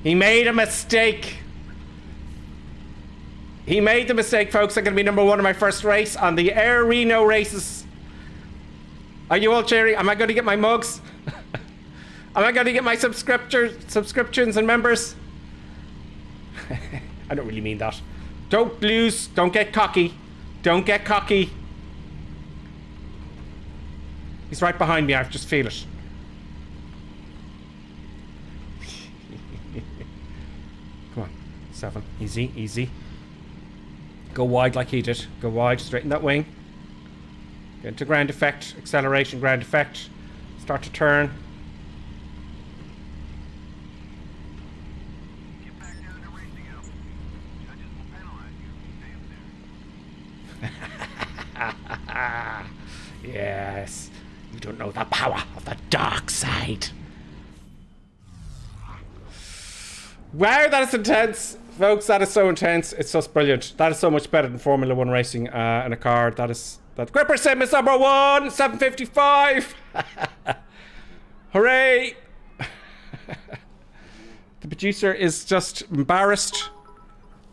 He made a mistake! He made the mistake, folks. I'm going to be number 1 in my first race on the Air Reno races. Are you all cheery? Am I going to get my mugs? Am I going to get my subscriptions and members? I don't really mean that. Don't lose. Don't get cocky. Don't get cocky. He's right behind me. I just feel it. Come on. 7. Easy, easy. Go wide like he did. Go wide. Straighten that wing. Get into ground effect. Acceleration, ground effect. Start to turn. Get back down to racing altitude. Judges will penalize you if you stay up there. Yes. You don't know the power of the dark side. Wow, that is intense. Folks, that is so intense. It's just brilliant. That is so much better than Formula 1 racing in a car. That Gripper Sim is number 1, 755. Hooray. The producer is just embarrassed.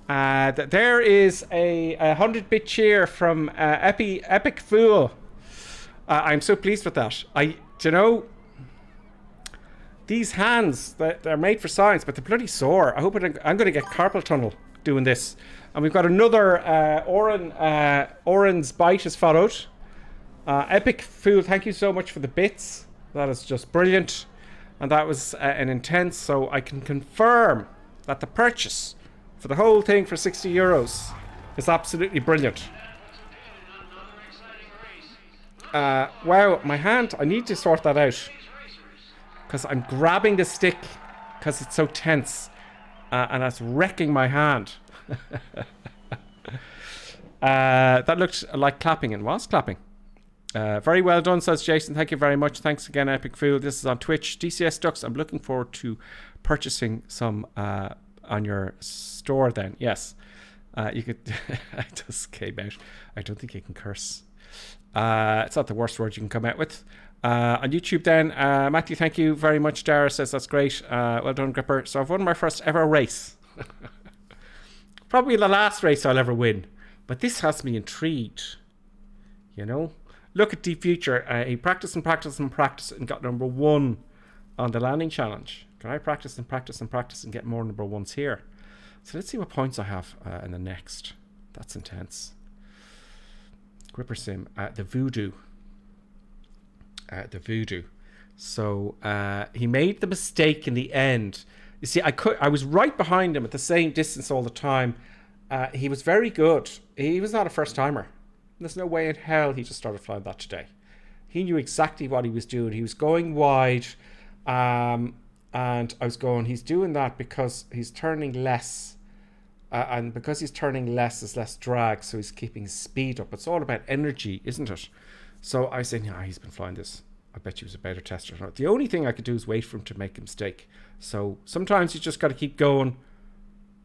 There is a 100-bit cheer from Epic Fool. I'm so pleased with that. Do you know, these hands, they're made for science, but they're bloody sore. I'm going to get carpal tunnel doing this. And we've got another Oren's bite has followed. Epic Fool, thank you so much for the bits. That is just brilliant. And that was an intense, so I can confirm that the purchase for the whole thing for €60 is absolutely brilliant. Wow, my hand, I need to sort that out. Because I'm grabbing the stick because it's so tense. And that's wrecking my hand. That looked like clapping and was clapping. Very well done, says Jason. Thank you very much. Thanks again, Epic Fool. This is on Twitch. DCS Ducks, I'm looking forward to purchasing some on your store then. Yes. You could... I just came out. I don't think you can curse. It's not the worst word you can come out with. On YouTube then, Matthew, thank you very much. Dara says that's great. Well done, Gripper. So I've won my first ever race. Probably the last race I'll ever win. But this has me intrigued. You know? Look at Deep Future. He practiced and got number 1 on the landing challenge. Can I practice and get more number 1s here? So let's see what points I have in the next. That's intense. Gripper Sim. The Voodoo. So he made the mistake in the end. You see, I was right behind him at the same distance all the time. He was very good. He was not a first timer. There's no way in hell he just started flying that today. He knew exactly what he was doing. He was going wide, and I was going, he's doing that because he's turning less, and because he's turning less, there's less drag, so he's keeping his speed up. It's all about energy, isn't it? So I said, yeah, he's been flying this. I bet he was a better tester. The only thing I could do is wait for him to make a mistake. So sometimes you just got to keep going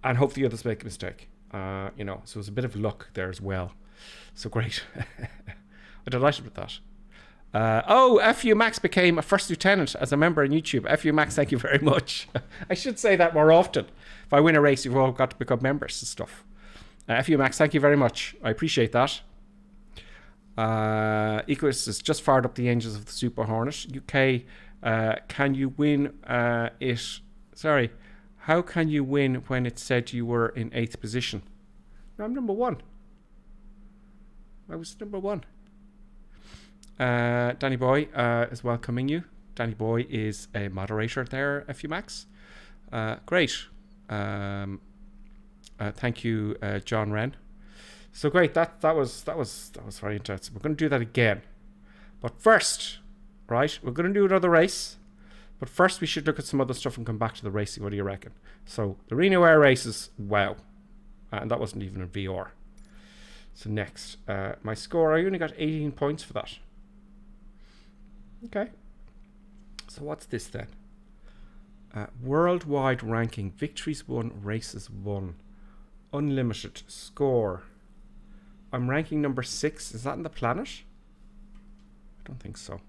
and hope the others make a mistake. So it was a bit of luck there as well. So great. I'm delighted with that. FU Max became a first lieutenant as a member on YouTube. FU Max, thank you very much. I should say that more often. If I win a race, you've all got to become members and stuff. FU Max, thank you very much. I appreciate that. Equus has just fired up the engines of the Super Hornet. UK, can you win it? Sorry, how can you win when it said you were in 8th position? No, I'm number 1. I was number 1. Danny Boy is welcoming you. Danny Boy is a moderator there, FU Max. Great. Thank you, John Wren. So great. That was very intense. We're going to do that again. But first, right, we're going to do another race. But first, we should look at some other stuff and come back to the racing. What do you reckon? So the Reno Air Race is wow, and that wasn't even a VR. So next, my score, I only got 18 points for that. Okay. So what's this then? Worldwide ranking, victories won, races won. Unlimited score. I'm ranking number 6. Is that in the planet? I don't think so.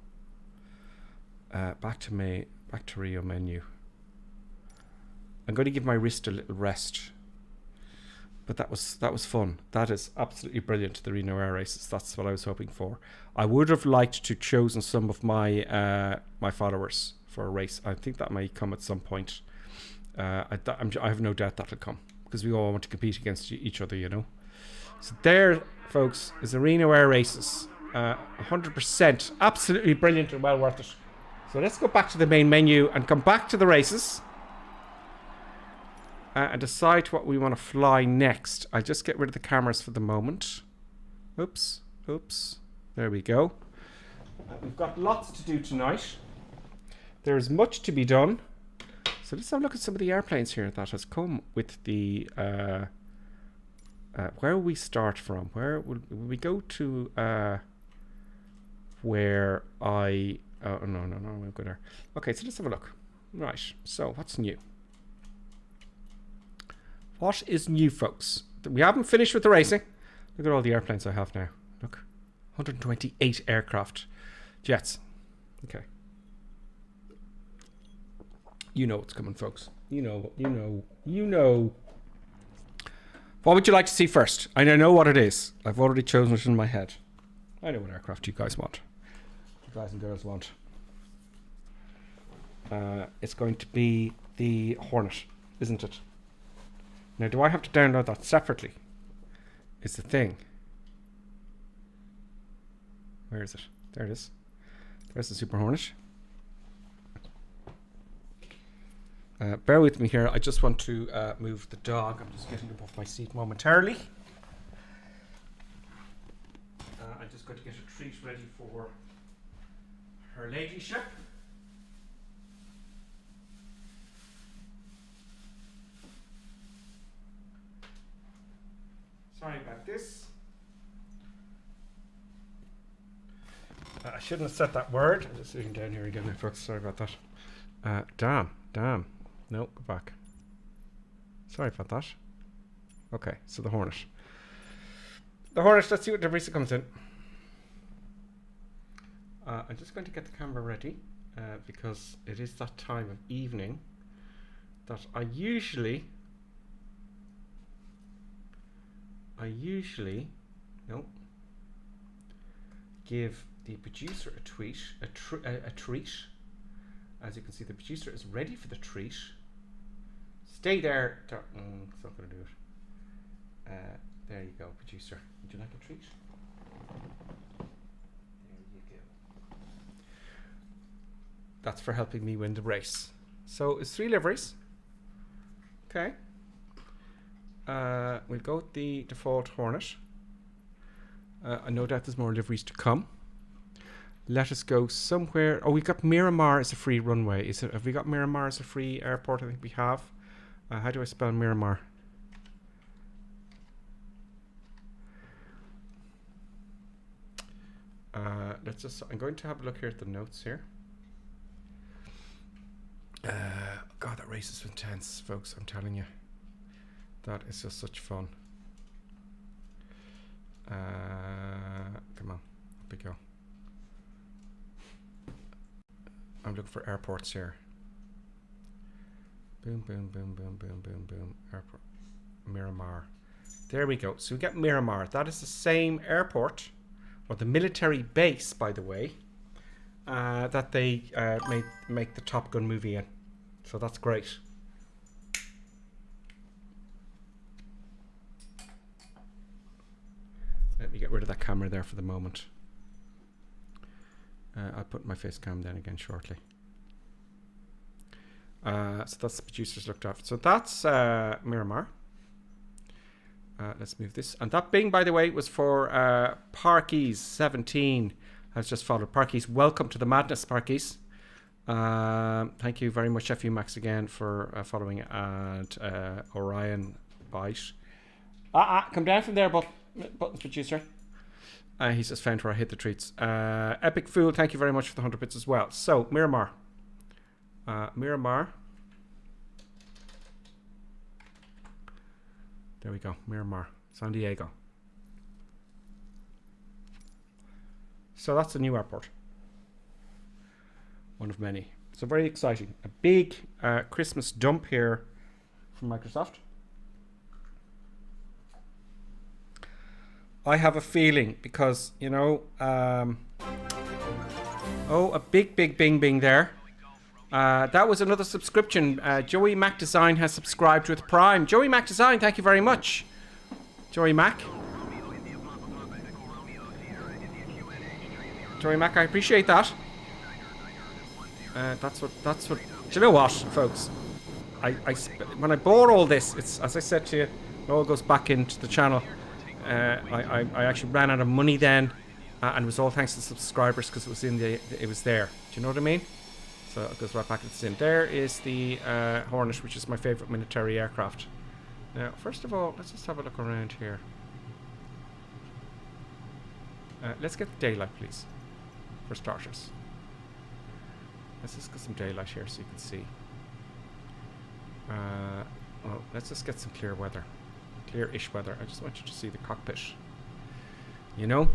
Back to Rio menu. I'm going to give my wrist a little rest. But that was fun. That is absolutely brilliant, the Reno Air Races. That's what I was hoping for. I would have liked to chosen some of my my followers for a race. I think that may come at some point. I have no doubt that'll come because we all want to compete against each other, you know. So there, folks, is the Reno Air Races. 100%, absolutely brilliant and well worth it. So let's go back to the main menu and come back to the races. And decide what we want to fly next. I'll just get rid of the cameras for the moment. Oops. There we go. We've got lots to do tonight. There's much to be done. So let's have a look at some of the airplanes here that has come with the... where will we start from? Where will we go to... where I... Oh, no, we'll go there. Okay, so let's have a look. Right, so what's new? What is new, folks? We haven't finished with the racing. Look at all the airplanes I have now. Look, 128 aircraft. Jets. Okay. You know what's coming, folks. You know. What would you like to see first? I know what it is. I've already chosen it in my head. I know what aircraft you guys want. You guys and girls want. It's going to be the Hornet, isn't it? Now, do I have to download that separately? Is the thing. Where is it? There it is. There's the Super Hornet. Bear with me here. I just want to move the dog. I'm just getting up off my seat momentarily. I'm just going to get a treat ready for her ladyship. Sorry about this. I shouldn't have said that word. I'm just sitting down here again, folks. Sorry about that. Damn. No, go back. Sorry about that. Okay, so the Hornet. The Hornet, let's see what Debrisa comes in. I'm just going to get the camera ready because it is that time of evening that I usually give the producer a treat. As you can see, the producer is ready for the treat. Stay there. It's not going to do it. There you go, producer. Would you like a treat? There you go. That's for helping me win the race. So it's 3 liveries. Okay. We'll go with the default Hornet. I know that there's more liveries to come. Let us go somewhere. Oh, we've got Miramar as a free runway. Have we got Miramar as a free airport? I think we have. How do I spell Miramar? I'm going to have a look here at the notes here. God, that race is intense, folks. I'm telling you. That is just such fun. Come on, up we go. I'm looking for airports here. Boom. Airport. Miramar. There we go. So we get Miramar. That is the same airport, or the military base, by the way, that they make the Top Gun movie in. So that's great. Let me get rid of that camera there for the moment. I'll put my face cam down again shortly. So that's the producers looked after. So that's Miramar. Let's move this. And that Bing, by the way, was for Parkies17. Has just followed. Parkies, welcome to the madness, Parkies. Thank you very much, FU Max, again for following. And Orion Bite. Come down from there, buttons producer. He's just found where I hit the treats. Epic Fool, thank you very much for the 100 bits as well. So, Miramar. Miramar. There we go. Miramar. San Diego. So that's a new airport. One of many. So very exciting. A big Christmas dump here from Microsoft. I have a feeling because, you know, a big bing there. That was another subscription. Joey Mac Design has subscribed with Prime. Joey Mac Design, thank you very much. Joey Mac. Joey Mac, I appreciate that. That's what. Do you know what, folks? When I bought all this, it's, as I said to you, it all goes back into the channel. I actually ran out of money then, and it was all thanks to the subscribers because it was there. Do you know what I mean? So it goes right back into the sin. There is the Hornet, which is my favorite military aircraft. Now, first of all, let's just have a look around here. Let's get the daylight, please. for starters. Let's just get some daylight here so you can see. Well, let's just get some clear weather. Clear-ish weather. I just want you to see the cockpit. You know?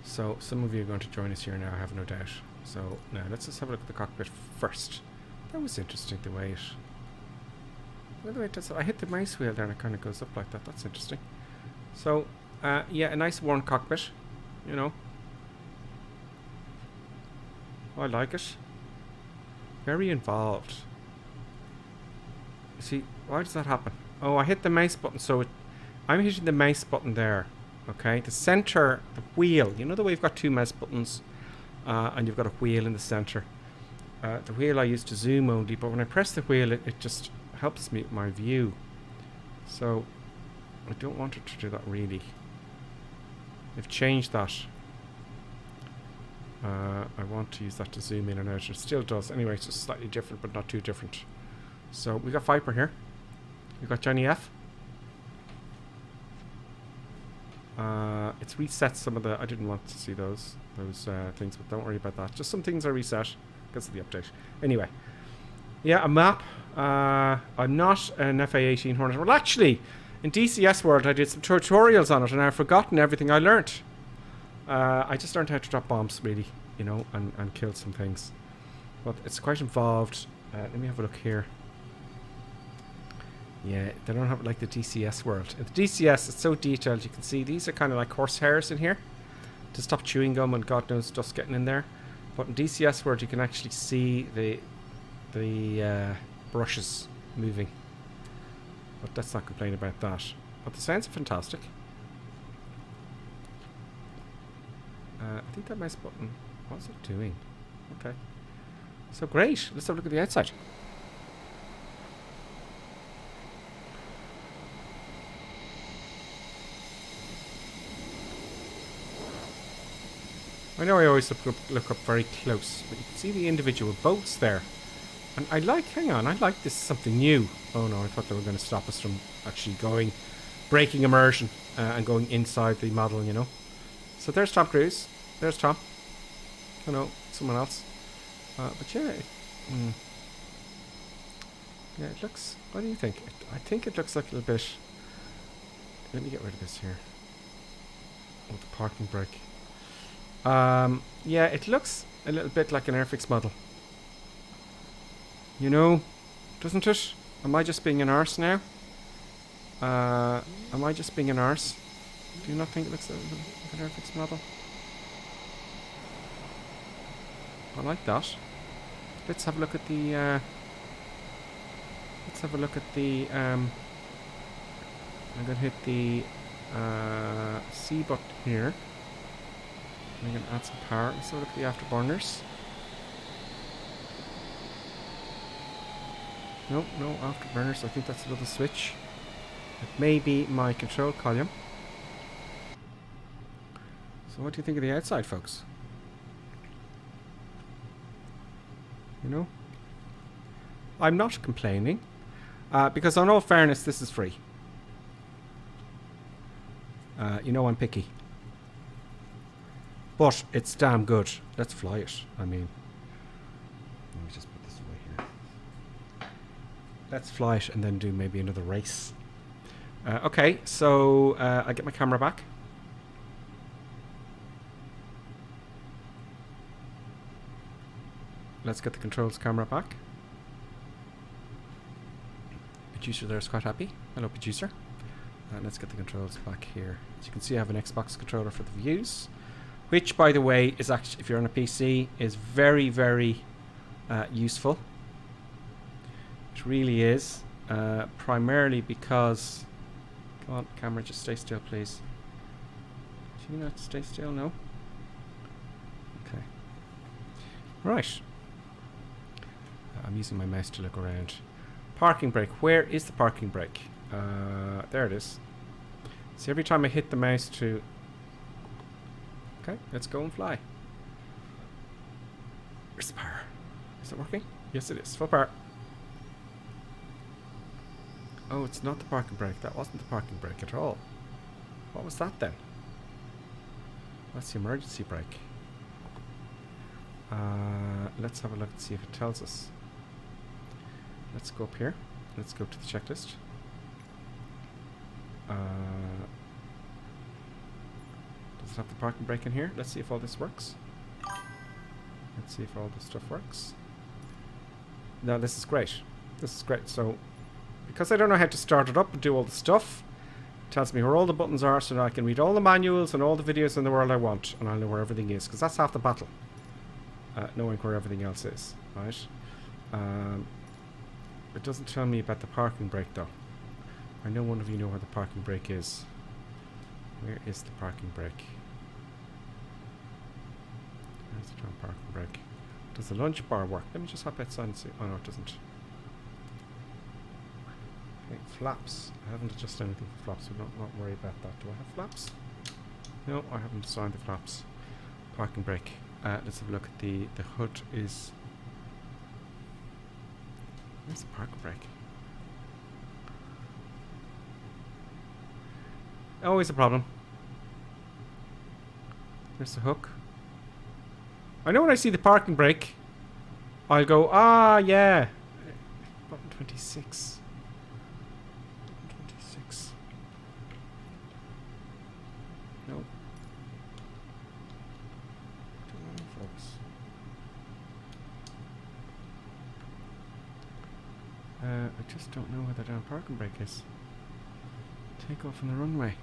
So, some of you are going to join us here now, I have no doubt. So, now, let's just have a look at the cockpit first. That was interesting, the way it does. I hit the mouse wheel there and it kind of goes up like that. That's interesting. So, yeah, a nice worn cockpit. You know? I like it. Very involved. See, why does that happen? Oh, I hit the mouse button, so I'm hitting the mouse button there. Okay, the center, the wheel. You know the way you've got two mouse buttons, and you've got a wheel in the center. The wheel I use to zoom only, but when I press the wheel, it just helps me with my view. So I don't want it to do that really. They've changed that. I want to use that to zoom in and out. It still does. Anyway, it's just slightly different, but not too different. So we got Viper here. We got Johnny F. It's reset some of the... I didn't want to see those things, but don't worry about that. Just some things are reset because of the update. Anyway. Yeah, a map. I'm not an FA-18 Hornet. Well, actually, in DCS World, I did some tutorials on it, and I've forgotten everything I learnt. I just learned how to drop bombs, really, you know, and kill some things. But it's quite involved. Let me have a look here. Yeah, they don't have it like the DCS World. In the DCS, it's so detailed. You can see these are kind of like horsehairs in here to stop chewing gum and God knows dust getting in there. But in DCS World, you can actually see the brushes moving. But let's not complain about that. But the sounds are fantastic. I think that mouse button, what's it doing? Okay. So great. Let's have a look at the outside. I know I always look up very close, but you can see the individual boats there. And I like, hang on, I like this something new. Oh no, I thought they were going to stop us from actually breaking immersion and going inside the model, you know. So there's Tom Cruise. There's Tom. Oh no, someone else. But yeah, yeah, it looks, what do you think? I think it looks like a little bit, let me get rid of this here. Oh, the parking brake. Yeah, it looks a little bit like an Airfix model. You know, doesn't it? Am I just being an arse now? Am I just being an arse? Do you not think it looks like an Airfix model? I like that. Let's have a look at the I'm gonna hit the C button here. I'm going to add some power. Let's have a look at the afterburners. No, no afterburners. I think that's another switch. It may be my control column. So what do you think of the outside, folks? You know? I'm not complaining. Because in all fairness, this is free. You know I'm picky. But it's damn good. Let's fly it. I mean, let me just put this away here. Let's fly it and then do maybe another race. Okay, so I get my camera back. Let's get the controls camera back. Producer there is quite happy. Hello, producer. Let's get the controls back here. As you can see, I have an Xbox controller for the views. Which, by the way, is actually, if you're on a PC, is very, very useful. It really is. Primarily because... Come on, camera, just stay still, please. Do you not stay still? No? Okay. Right. I'm using my mouse to look around. Parking brake. Where is the parking brake? There it is. See, every time I hit the mouse to... Okay, let's go and fly. Where's the power? Is it working? Yes, it is. Full power. Oh, it's not the parking brake. That wasn't the parking brake at all. What was that then? That's the emergency brake. Let's have a look and see if it tells us. Let's go up here. Let's go to the checklist. Does it have the parking brake in here? Let's see if all this works. Let's see if all this stuff works. No, this is great. This is great. So, because I don't know how to start it up and do all the stuff, it tells me where all the buttons are so that I can read all the manuals and all the videos in the world I want, and I'll know where everything is, because that's half the battle. Knowing where everything else is, right? It doesn't tell me about the parking brake though. I know one of you know where the parking brake is. Where is the parking brake? Where's the darn parking brake? Does the lunch bar work? Let me just hop outside and see. Oh no, it doesn't. Okay, flaps. I haven't adjusted anything for flaps, so not worry about that. Do I have flaps? No, I haven't assigned the flaps. Parking brake. Let's have a look at the hood is... Where's the parking brake? Always a problem. There's the hook. I know when I see the parking brake, I'll go, ah, yeah. Button 26. Button 26. No. Don't know, folks. I just don't know where the damn parking brake is. Take off on the runway.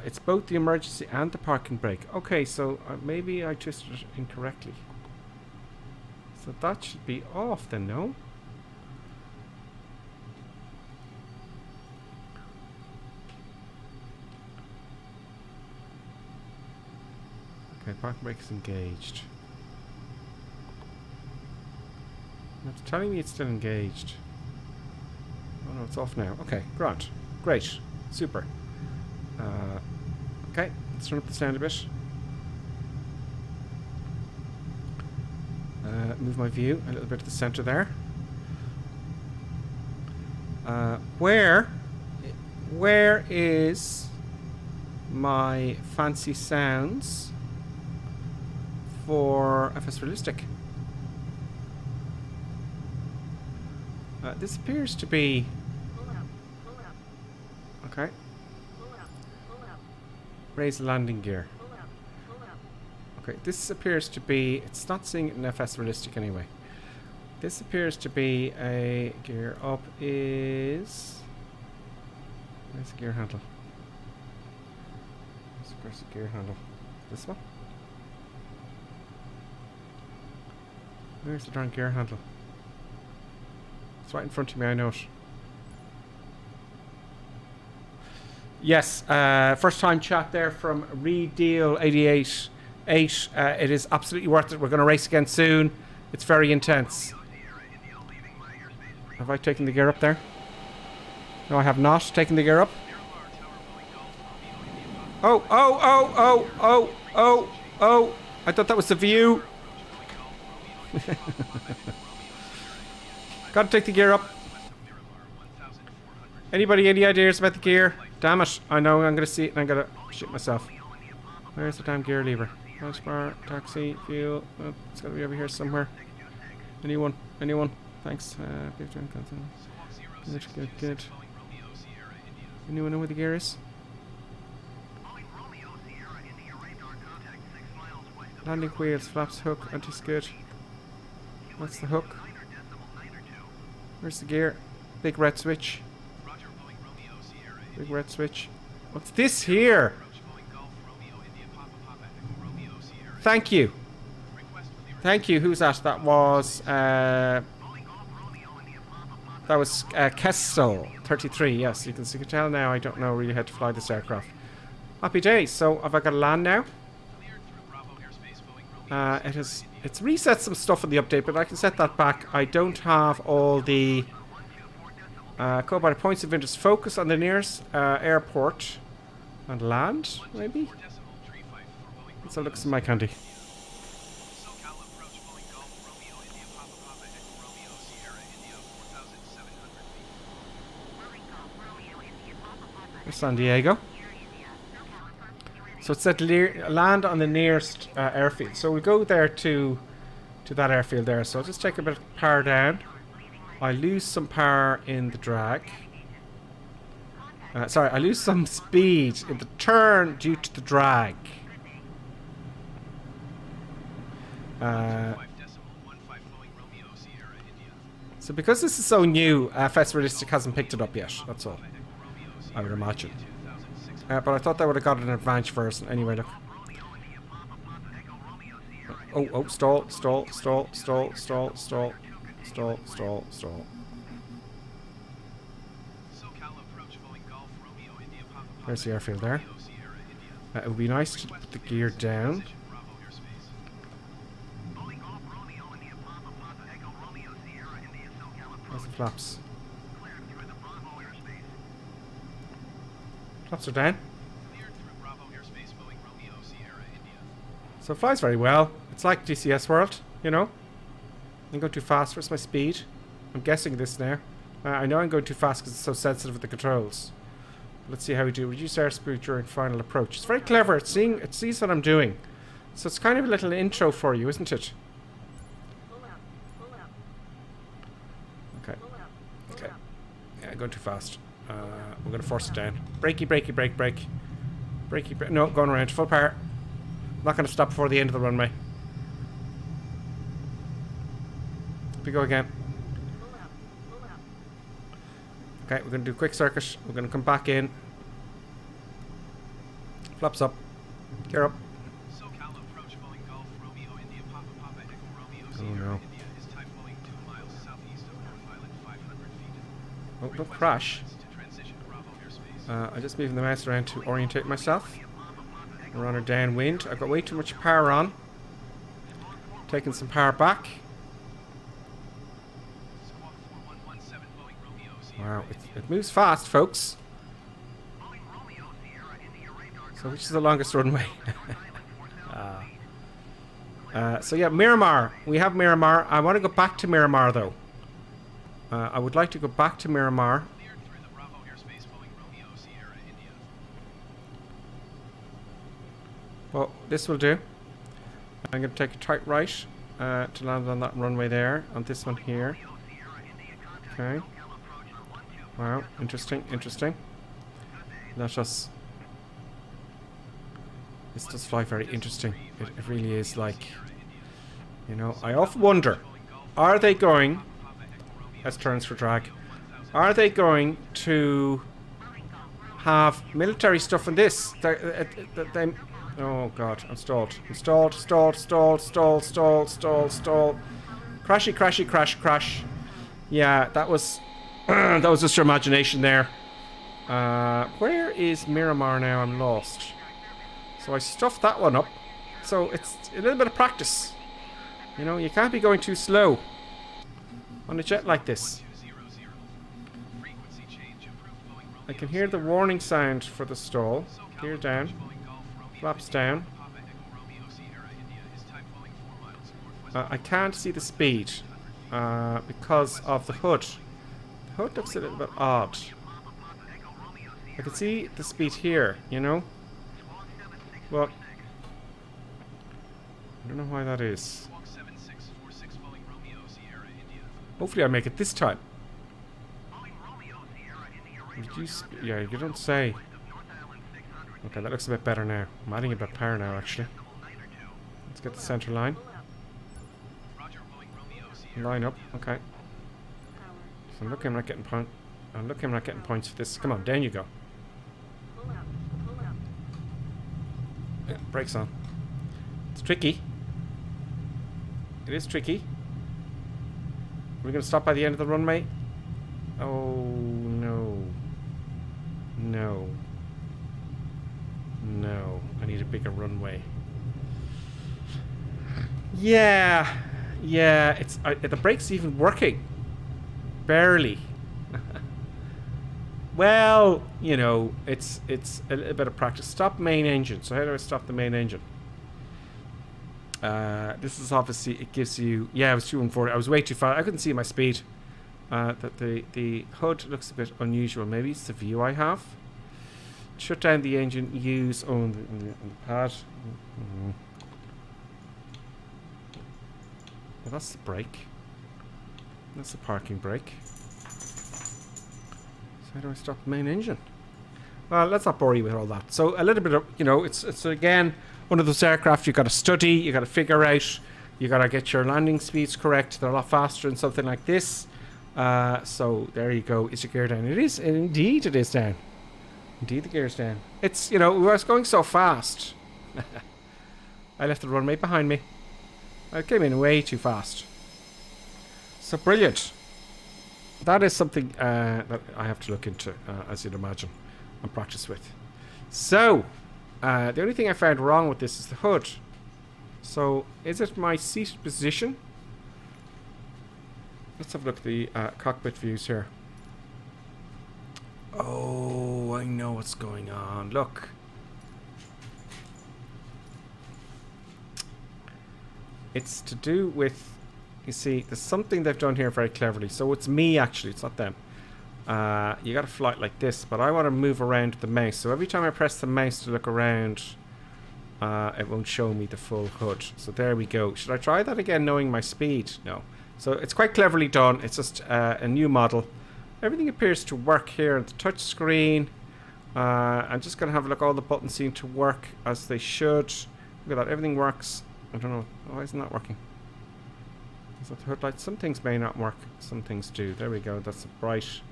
It's both the emergency and the parking brake. Okay, so maybe I twisted it incorrectly. So that should be off then, no? Okay, parking brake is engaged. It's telling me it's still engaged. Oh no, it's off now. Okay, grand. Great. Super. Okay, let's turn up the sound a bit. Move my view a little bit to the center there. Where is my fancy sounds for FS Realistic? This appears to be... Okay. Raise the landing gear. Okay, this appears to be... It's not seeing it in FS Realistic anyway. This appears to be a gear up is... Where's the gear handle? Where's the gear handle? This one? Where's the darn gear handle? It's right in front of me, I know it. Yes, first time chat there from ReDeal88. It is absolutely worth it. We're going to race again soon. It's very intense. Have I taken the gear up there? No, I have not taken the gear up. Oh, oh, oh, oh, oh, oh, oh. I thought that was the view. Gotta take the gear up. Anybody any ideas about the gear? Damn it. I know I'm gonna see it and I'm gonna shit myself. Where's the damn gear lever? House bar, taxi, fuel. Oh, it's gotta be over here somewhere. Anyone? Anyone? Thanks. Good. Anyone know where the gear is? Landing wheels, flaps, hook, anti-skid. That's the hook. Where's the gear? Big red switch. Big red switch. What's this here? Thank you. Thank you. Who's that? That was Kessel 33. Yes, you can tell now. I don't know really how to fly this aircraft. Happy days. So have I got to land now? It's reset some stuff in the update, but I can set that back. I don't have all the go by the points of interest. Focus on the nearest airport and land, maybe? Let's have a look at some my candy. There's San Diego. So it said land on the nearest airfield. So we'll go there to that airfield there. So I'll just take a bit of power down. I lose some power in the drag. Sorry, I lose some speed in the turn due to the drag. So because this is so new, FS Realistic hasn't picked it up yet. That's all, I would imagine. But I thought they would have got an advantage first. Anyway, look. Oh, stall. There's the airfield there. It would be nice to put the gear down. Where's the flaps? Flaps are down. So it flies very well. It's like DCS World, you know. I'm going too fast. Where's my speed? I'm guessing this now. I know I'm going too fast because it's so sensitive with the controls. Let's see how we do. Reduce airspeed during final approach. It's very clever. It sees what I'm doing. So it's kind of a little intro for you, isn't it? Okay. Okay. Yeah, going too fast. We're going to force it down. Brakey, brakey, brake, brake. Brakey, brake. No, going around. Full power. I'm not going to stop before the end of the runway. Up we go again. Okay, we're going to do a quick circuit. We're going to come back in. Flaps up. Gear up. Oh no. Oh, don't crash. I'm just moving the mouse around to orientate myself. We're on a downwind. I've got way too much power on. Taking some power back. Wow, it moves fast, folks. So which is the longest runway? So yeah, Miramar. We have Miramar. I want to go back to Miramar though. I would like to go back to Miramar. Well, this will do. I'm going to take a tight right to land on that runway there, on this one here. Okay. Wow, interesting, interesting. Let us... This does fly very interesting. It really is like... You know, I often wonder, are they going... As turns for drag. Are they going to have military stuff in this? Oh god, I'm stalled. I'm stalled. Crashy, crashy, crash, crash. Yeah, that was... that was just your imagination there. Where is Miramar now? I'm lost. So I stuffed that one up. So it's a little bit of practice. You know, you can't be going too slow on a jet like this. I can hear the warning sound for the stall. Gear down. Flaps down. I can't see the speed because of the hood. The hood looks a little bit odd. I can see the speed here, you know? Well, I don't know why that is. Hopefully I make it this time. Yeah, you don't say. Okay, that looks a bit better now. I'm adding a bit of power now, actually. Let's get the center line. Line up, okay. So I'm looking, I'm not getting points for this. Come on, down you go. Yeah, brakes on. It's tricky. It is tricky. We're going to stop by the end of the runway. Oh, no. No. No. I need a bigger runway. Yeah. Yeah, it's the brake's even working. Barely. Well, you know, it's a little bit of practice. Stop main engine. So how do I stop the main engine? This is obviously, it gives you... Yeah, I was 240. I was way too far. I couldn't see my speed. That the HUD looks a bit unusual. Maybe it's the view I have. Shut down the engine. Use on the pad. Well, that's the brake. That's the parking brake. So how do I stop the main engine? Well, let's not bore you with all that. So a little bit of, you know, it's again one of those aircraft you got to study, you got to figure out, you got to get your landing speeds correct. They're a lot faster than something like this. So there you go. Is your gear down? It is. Indeed, it is down. Indeed, the gear's down. It's, you know, I was going so fast. I left the runway behind me. I came in way too fast. So brilliant. That is something that I have to look into, as you'd imagine, and practice with. So, the only thing I found wrong with this is the hood. So, is it my seated position? Let's have a look at the cockpit views here. Oh, I know what's going on. Look. It's to do with, you see, there's something they've done here very cleverly. So it's me, actually. It's not them. You got to fly it like this, but I want to move around with the mouse. So every time I press the mouse to look around, it won't show me the full hood. So there we go. Should I try that again, knowing my speed? No. So it's quite cleverly done. It's just a new model. Everything appears to work here on the touch screen. I'm just going to have a look. All the buttons seem to work as they should. Look at that. Everything works. I don't know. Why isn't that working? Is that the hood light? Some things may not work. Some things do. There we go. That's bright.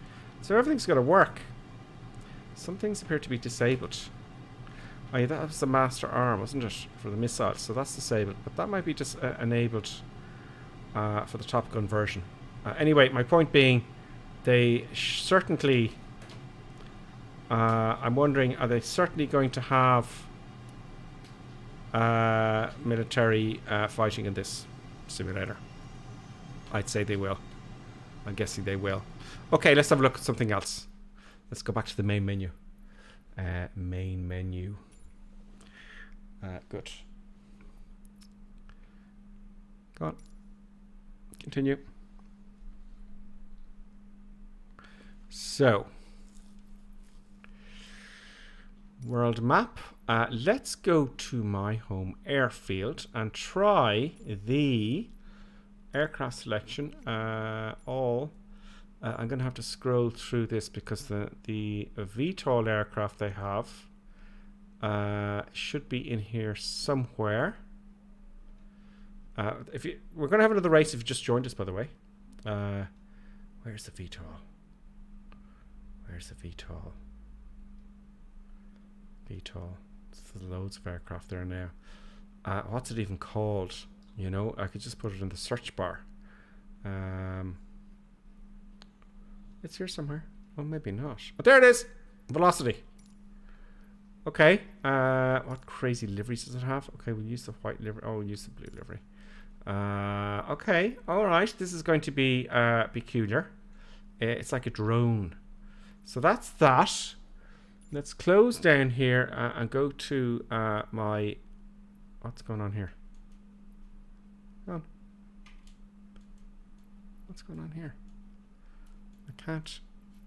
So everything's going to work. Some things appear to be disabled. Oh yeah, that was the master arm, wasn't it? For the missile. So that's disabled. But that might be just enabled for the Top Gun version. Anyway, my point being, they certainly... I'm wondering, are they certainly going to have military fighting in this simulator? I'd say they will. I'm guessing they will. Okay, let's have a look at something else. Let's go back to the main menu. Main menu. Good. Go on. Continue. So, world map. Let's go to my home airfield and try the aircraft selection. All. I'm going to have to scroll through this because the VTOL aircraft they have should be in here somewhere. We're going to have another race if you just joined us, by the way. Where's the VTOL? Where's the VTOL? VTOL. There's loads of aircraft there now. What's it even called? You know, I could just put it in the search bar. It's here somewhere. Well, maybe not. But there it is! Velocity. Okay. What crazy liveries does it have? Okay, we'll use the white livery. Oh, we'll use the blue livery. Okay. Alright. This is going to be peculiar. It's like a drone. So that's that. Let's close down here and go to my... What's going on here? Come on. What's going on here? I can't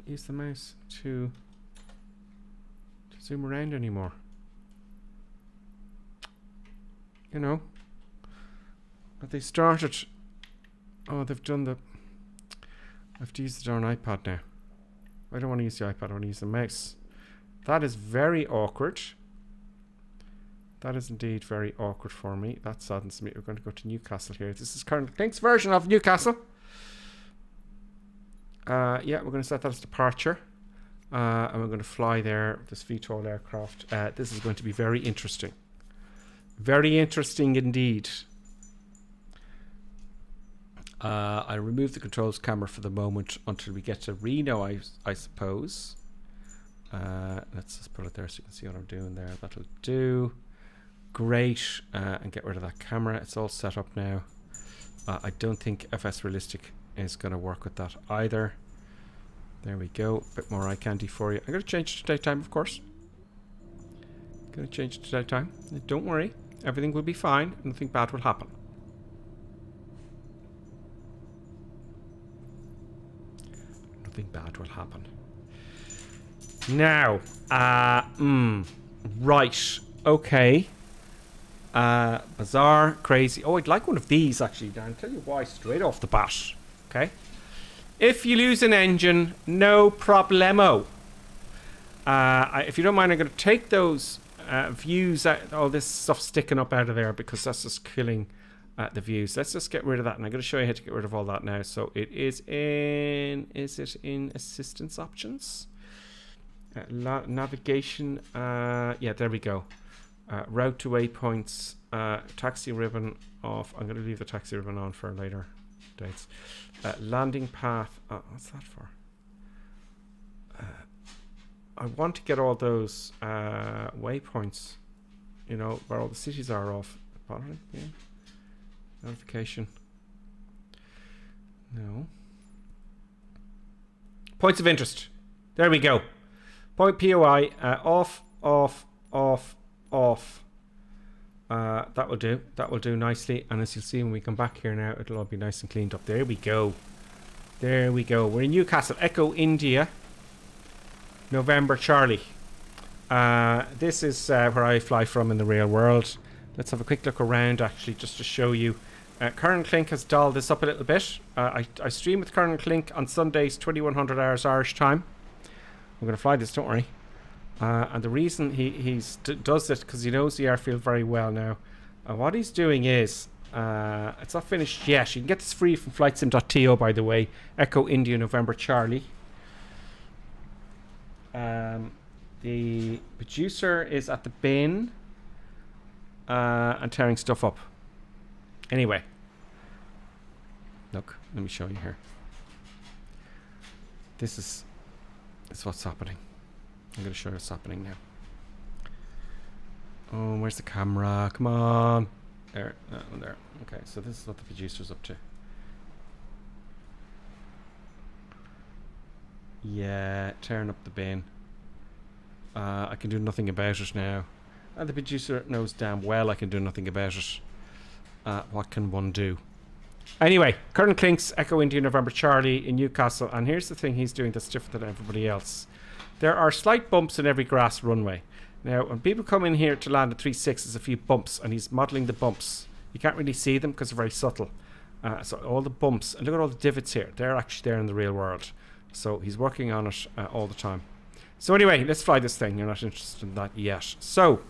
use the mouse to zoom around anymore. You know. But they started... Oh, they've done the... I have to use the darn iPad now. I don't want to use the iPad, I want to use the mouse. That is very awkward. That is indeed very awkward for me. That saddens me. We're going to go to Newcastle here. This is Colonel Clink's version of Newcastle. Yeah, we're going to set that as departure. And we're going to fly there with this VTOL aircraft. This is going to be very interesting. Very interesting indeed. I remove the controls camera for the moment until we get to Reno, I suppose. Let's just put it there so you can see what I'm doing there. That'll do. Great. And get rid of that camera. It's all set up now. I don't think FS Realistic is going to work with that either. There we go. A bit more eye candy for you. I'm going to change it to daytime, of course. Going to change it to daytime. Don't worry. Everything will be fine. Nothing bad will happen. Nothing bad will happen. Now, right, okay. Bizarre, crazy. Oh, I'd like one of these actually. I'll tell you why straight off the bat. Okay. If you lose an engine, no problemo. If you don't mind, I'm going to take those views, all this stuff sticking up out of there because that's just killing the views. Let's just get rid of that, and I'm going to show you how to get rid of all that now. So it is in. Is it in assistance options? Navigation. Yeah, there we go. Route to waypoints. Taxi ribbon off. I'm going to leave the taxi ribbon on for later dates. Landing path. What's that for? I want to get all those waypoints, you know, where all the cities are off. Yeah. Notification. No. Points of interest. There we go. Point POI. Off, off, off, off. That will do. That will do nicely. And as you'll see when we come back here now, it'll all be nice and cleaned up. There we go. There we go. We're in Newcastle. Echo India. November Charlie. This is where I fly from in the real world. Let's have a quick look around actually just to show you. Colonel Clink has dolled this up a little bit. I stream with Colonel Clink on Sundays, 2100 hours Irish time. I'm going to fly this, don't worry. And the reason he does it because he knows the airfield very well now. What he's doing is, it's not finished yet. You can get this free from flightsim.to, by the way. Echo India November Charlie. The producer is at the bin and tearing stuff up. Anyway, look, let me show you here. This is what's happening. I'm going to show you what's happening now. Oh, where's the camera? Come on. There, that one there. Okay, so this is what the producer's up to. Yeah, tearing up the bin. I can do nothing about it now. And the producer knows damn well I can do nothing about it. What can one do? Anyway, Colonel Clink's Echo India November Charlie in Newcastle. And here's the thing he's doing that's different than everybody else. There are slight bumps in every grass runway. Now, when people come in here to land at 3.6, there's a few bumps, and he's modelling the bumps. You can't really see them because they're very subtle. So all the bumps, and look at all the divots here. They're actually there in the real world. So he's working on it all the time. So anyway, let's fly this thing. You're not interested in that yet. So,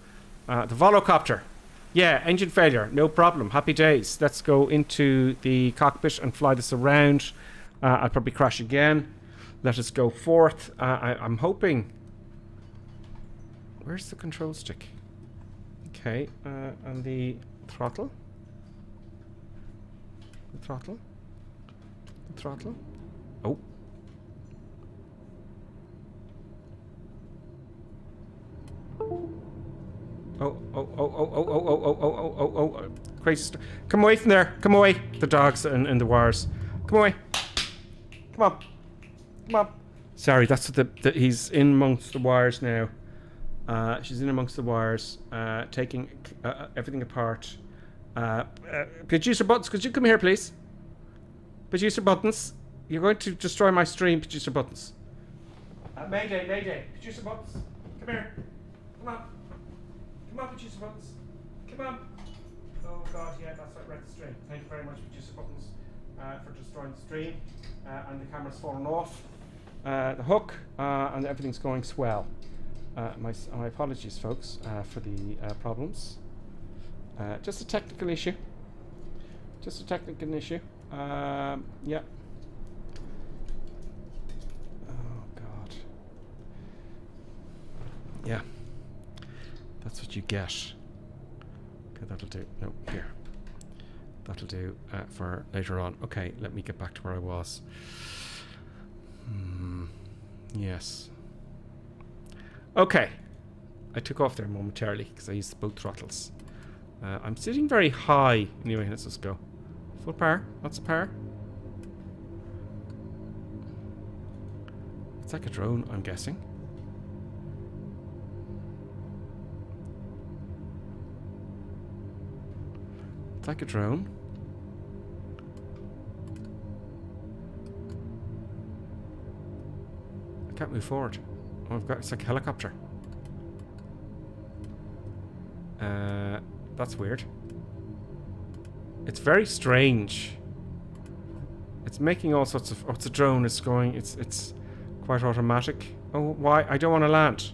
the Volocopter. Yeah, engine failure. No problem. Happy days. Let's go into the cockpit and fly this around. I'll probably crash again. Let us go forth. I'm hoping... Where's the control stick? Okay, and the throttle. The throttle. The throttle. Oh. Oh. Crazy. Come away from there. Come away. The dogs and the wires. Come away. Come on. Come on. Sorry, that's what he's in amongst the wires now. She's in amongst the wires, taking everything apart. Producer Buttons, could you come here, please? Producer Buttons, you're going to destroy my stream, Producer Buttons. Mayday. Producer Buttons, come here. Come on. Come on, Producer Buttons. Come on. Oh, God, yeah, that's right, wrecked the stream. Thank you very much, Producer Buttons, for destroying the stream. And the camera's fallen off. The hook, and everything's going swell. My apologies, folks, for the problems. Just a technical issue. Yeah. Oh, God. Yeah. That's what you get. Okay, that'll do. No, here. That'll do for later on. Okay, let me get back to where I was. Yes. Okay. I took off there momentarily because I used both throttles. I'm sitting very high. Anyway, let's just go. Full power. Lots of power. It's like a drone, I'm guessing. It's like a drone. I can't move forward. Oh, I've got, it's like a helicopter. That's weird. It's very strange. It's making all sorts of... Oh, it's a drone. It's going... It's quite automatic. Oh, why? I don't want to land.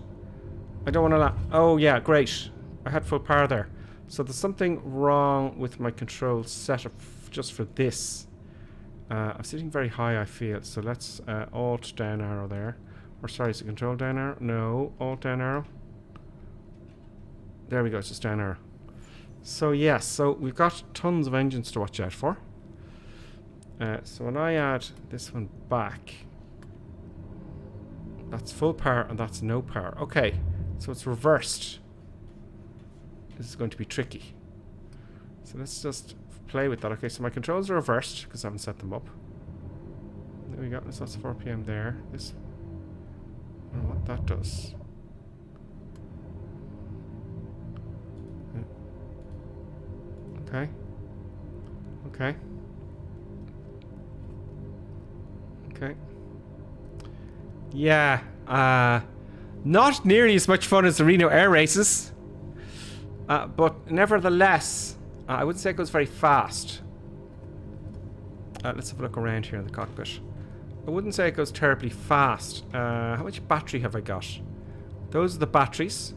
I don't want to land. Oh, yeah, great. I had full power there. So there's something wrong with my control setup just for this. I'm sitting very high, I feel. So let's Alt down arrow there. Or sorry, is it control down arrow? No, Alt down arrow. There we go, it's just down arrow. So yes, so we've got tons of engines to watch out for. So when I add this one back, that's full power and that's no power. Okay, so it's reversed. This is going to be tricky. So let's just play with that. Okay, so my controls are reversed because I haven't set them up. There we go. So that's 4 p.m. there. This, I don't know what that does. Okay. Okay. Okay. Yeah. Not nearly as much fun as the Reno Air Races. But nevertheless, I wouldn't say it goes very fast. Let's have a look around here in the cockpit. I wouldn't say it goes terribly fast. How much battery have I got? Those are the batteries.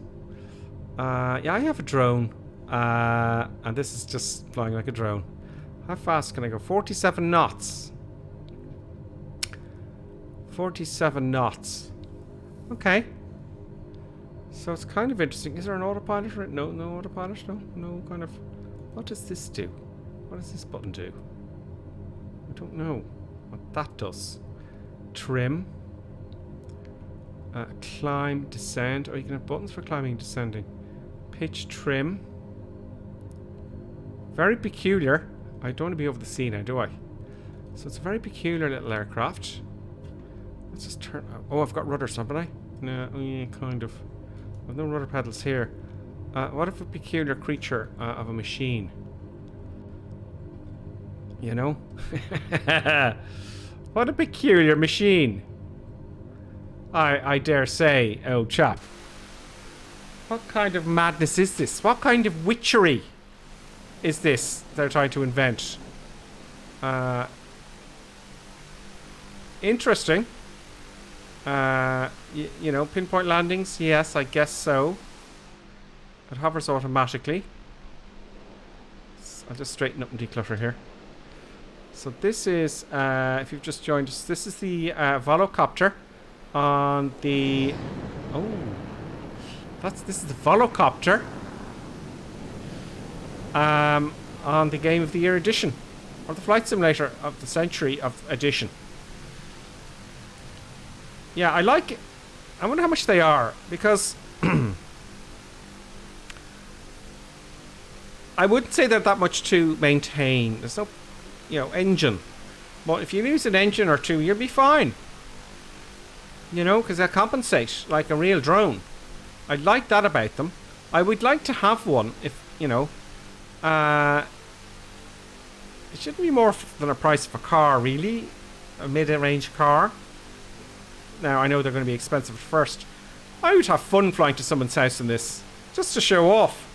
Yeah, I have a drone. And this is just flying like a drone. How fast can I go? 47 knots. 47 knots. Okay. So it's kind of interesting. Is there an autopilot? No, no autopilot. No kind of... What does this do? What does this button do? I don't know what that does. Trim. Climb, descend. Oh, you can have buttons for climbing and descending. Pitch, trim. Very peculiar. I don't want to be over the sea now, do I? So it's a very peculiar little aircraft. Let's just turn... Oh, I've got rudders, haven't I? No, yeah, kind of. I've no rudder pedals here. What if a peculiar creature of a machine? You know? What a peculiar machine. I dare say, old chap. What kind of madness is this? What kind of witchery is this they're trying to invent? Interesting. You know, pinpoint landings, yes, I guess so. It hovers automatically. I'll just straighten up and declutter here. So this is, if you've just joined us, this is the volocopter on the... Oh, this is the volocopter on the Game of the Year edition, or the Flight Simulator of the Century of edition. Yeah, I like it. I wonder how much they are, because I wouldn't say they're that much to maintain. There's no, you know, engine. But if you use an engine or two, you'll be fine. You know, because they'll compensate like a real drone. I like that about them. I would like to have one if, you know, it shouldn't be more than a price of a car, really. A mid-range car. Now, I know they're going to be expensive at first. I would have fun flying to someone's house in this. Just to show off.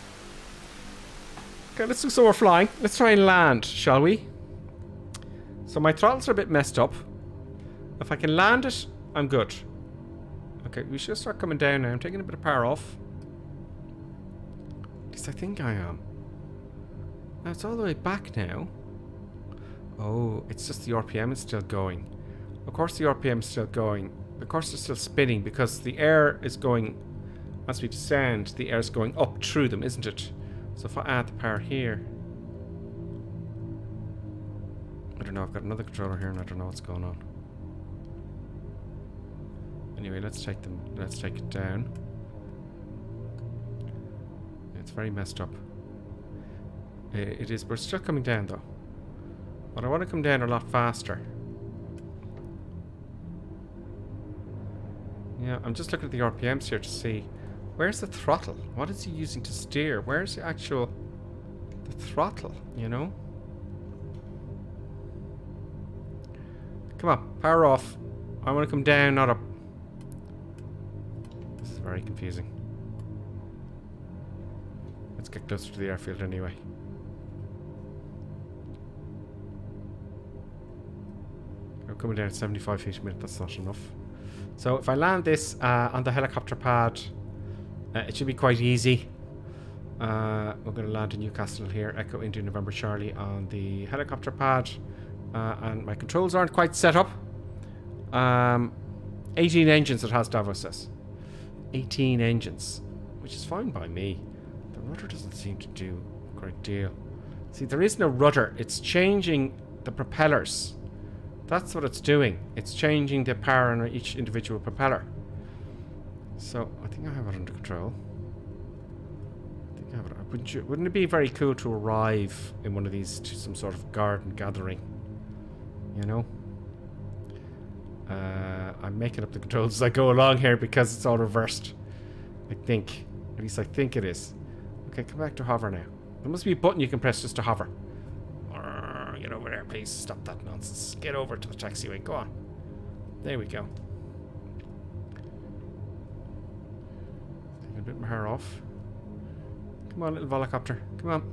Okay, let's do some more flying. Let's try and land, shall we? So my throttles are a bit messed up. If I can land it, I'm good. Okay, we should start coming down now. I'm taking a bit of power off. At least I think I am. Now it's all the way back now. Oh, it's just the RPM is still going. Of course the RPM is still going. Of course it's still spinning because the air is going... As we descend, the air is going up through them, isn't it? So if I add the power here... I don't know, I've got another controller here and I don't know what's going on. Anyway, let's take it down. It's very messed up. It is, but it's still coming down though. But I want to come down a lot faster. Yeah, I'm just looking at the RPMs here to see where's the throttle? What is he using to steer? Where's the actual throttle, you know? Come on, power off. I want to come down, not up. very confusing. Let's get closer to the airfield anyway. We're coming down at 75 feet a minute. That's not enough. So if I land this on the helicopter pad, it should be quite easy. We're going to land in Newcastle here. Echo India November Charlie on the helicopter pad. And my controls aren't quite set up. 18 engines it has, Davos says. 18 engines, which is fine by me. The rudder doesn't seem to do a great deal. See, there is no rudder. It's changing the propellers. That's what it's doing. It's changing the power on each individual propeller. So, I think I have it under control. I think I have it. Wouldn't it be very cool to arrive in one of these to some sort of garden gathering? You know? I'm making up the controls as I go along here because it's all reversed. I think. At least I think it is. Okay, come back to hover now. There must be a button you can press just to hover. Get over there, please. Stop that nonsense. Get over to the taxiway. Go on. There we go. Taking a bit of my hair off. Come on, little volocopter. Come on.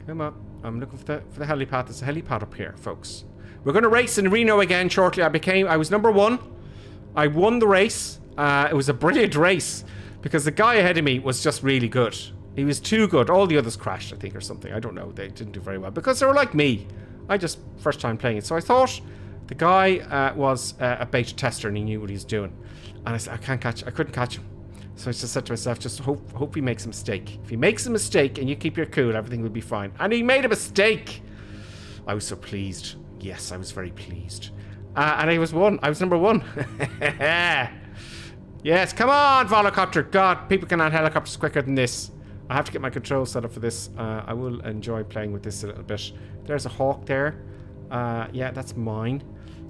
Come on. I'm looking for the helipad. There's a helipad up here, folks. We're going to race in Reno again shortly. I was number 1. I won the race. It was a brilliant race because the guy ahead of me was just really good. He was too good. All the others crashed, I think, or something. I don't know. They didn't do very well because they were like me. I just first time playing it. So I thought the guy was a beta tester and he knew what he was doing. And I said, I couldn't catch him. So I just said to myself, just hope he makes a mistake. If he makes a mistake and you keep your cool, everything will be fine. And he made a mistake. I was so pleased. Yes, I was very pleased. And I was number 1. Yes, come on, volocopter. God, people can land helicopters quicker than this. I have to get my controls set up for this. I will enjoy playing with this a little bit. There's a hawk there. Yeah, that's mine.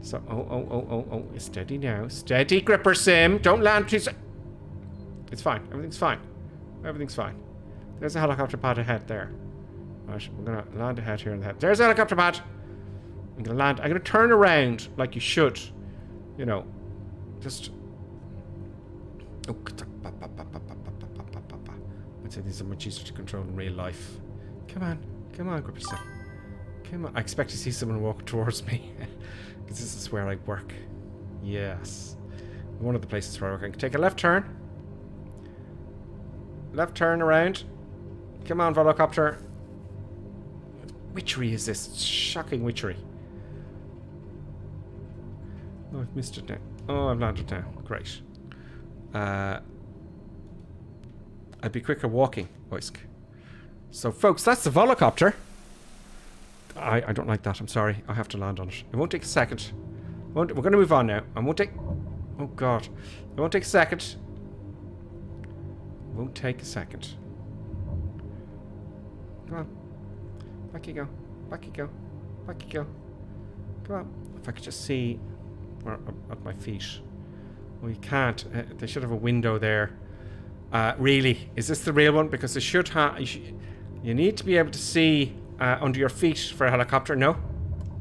So, oh. Steady now. Steady, gripper sim. Don't land too... It's fine. Everything's fine. Everything's fine. There's a helicopter pad ahead there. Right, we're going to land ahead here in the head. There's a helicopter pad. I'm going to land. I'm going to turn around like you should. You know. Just... Oh, I'd say these are much easier to control in real life. Come on, grip yourself. Come on. I expect to see someone walk towards me. Because this is where I work. Yes. One of the places where I work. I can take a left turn. Left turn around. Come on, volocopter. Witchery is this? It's shocking witchery. Oh, I've missed it now. Oh, I've landed now. Great. I'd be quicker walking, Oisk. So, folks, that's the volocopter. I don't like that. I'm sorry. I have to land on it. It won't take a second. We're going to move on now. I won't take... Oh, God. It won't take a second. It won't take a second. Come on. Back you go. Back you go. Back you go. Come on. If I could just see... Where, at my feet. Well, you can't. They should have a window there. Really? Is this the real one? Because they should have... You need to be able to see under your feet for a helicopter. No?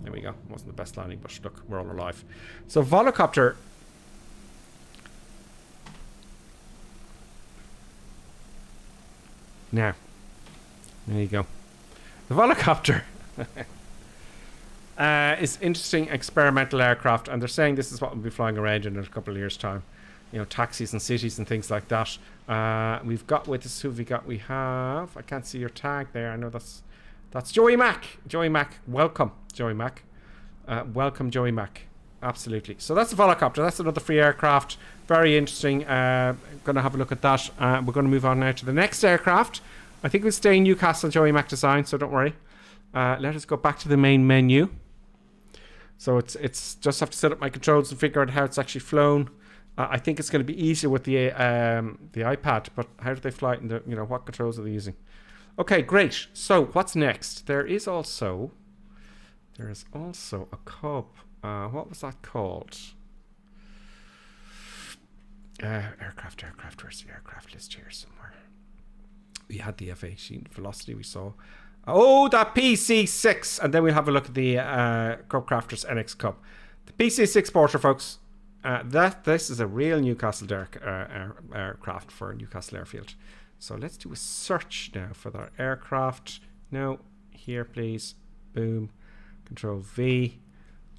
There we go. Wasn't the best landing, but look, we're all alive. So, volocopter... Now. There you go. The volocopter is interesting experimental aircraft, and they're saying this is what we'll be flying around in a couple of years' time. You know, taxis and cities and things like that. We've got with us, who have we got? We have... I can't see your tag there. I know that's Joey Mack. Joey Mack. Welcome, Joey Mack. Welcome, Joey Mack. Absolutely. So that's a volocopter. That's another free aircraft. Very interesting. Going to have a look at that. We're going to move on now to the next aircraft. I think we'll stay in Newcastle, Joey Mack design, so don't worry. Let us go back to the main menu. So it's just have to set up my controls and figure out how it's actually flown. I think it's going to be easier with the iPad, but how do they fly it? And what controls are they using? Okay, great. So what's next? There is also a Cub. What was that called? Aircraft. Where's the aircraft list here somewhere? We had the F-18 Velocity we saw. Oh, that PC-6. And then we'll have a look at the Cub Crafters NX Cub. The PC-6 Porter, folks. This is a real Newcastle aircraft for Newcastle Airfield. So let's do a search now for that aircraft. No, here please. Boom. Control V.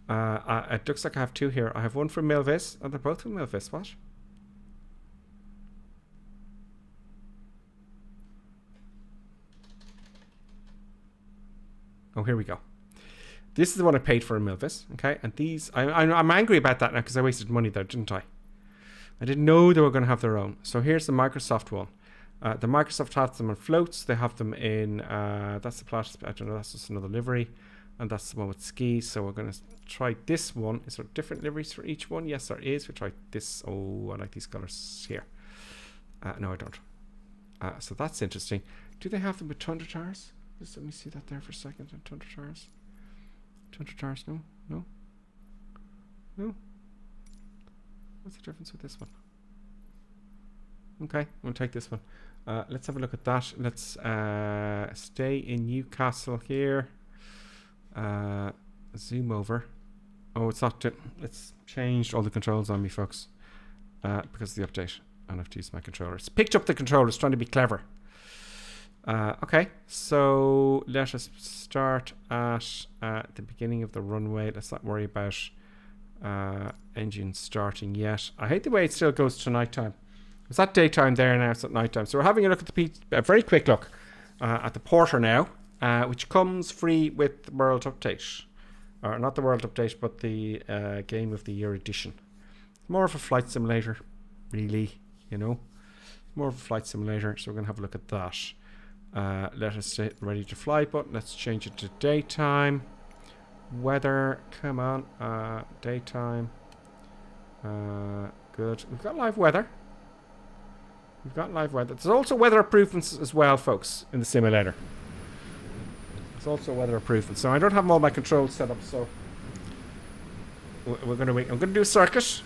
It looks like I have two here. I have one from Milvis. Oh, they're both from Milvis. What? Oh, here we go. This is the one I paid for in Milvis. Okay, and these... I'm angry about that now because I wasted money there, didn't I? I didn't know they were going to have their own. So here's the Microsoft one. The Microsoft has them on floats. They have them in... that's the plastic... I don't know. That's just another livery. And that's the one with skis. So we're going to try this one. Is there different liveries for each one? Yes, there is. We'll try this. Oh, I like these colors here. No, I don't. So that's interesting. Do they have them with Tundra tires? Just let me see that there for a second. Tundra tires. Tundra tires, no? No? No? What's the difference with this one? Okay, we'll take this one. Let's have a look at that. Let's stay in Newcastle here. Zoom over. Oh, it's not. It's changed all the controls on me, folks. Because of the update. I don't have to use my controller. It's picked up the controller. It's trying to be clever. Okay, so let us start at the beginning of the runway. Let's not worry about engine starting yet. I hate the way it still goes to nighttime. It's at daytime there, now it's at nighttime. So we're having a look at a very quick look at the Porter now, which comes free with the World Update. Or not the World Update, but the Game of the Year edition. More of a flight simulator, really, you know. More of a flight simulator, so we're going to have a look at that. Let us hit ready to fly button. Let's change it to daytime. Weather, come on. Daytime. Good. We've got live weather. We've got live weather. There's also weather improvements as well, folks, in the simulator. There's also weather improvements. So I don't have all my controls set up, so we're going to wait. I'm going to do a circuit.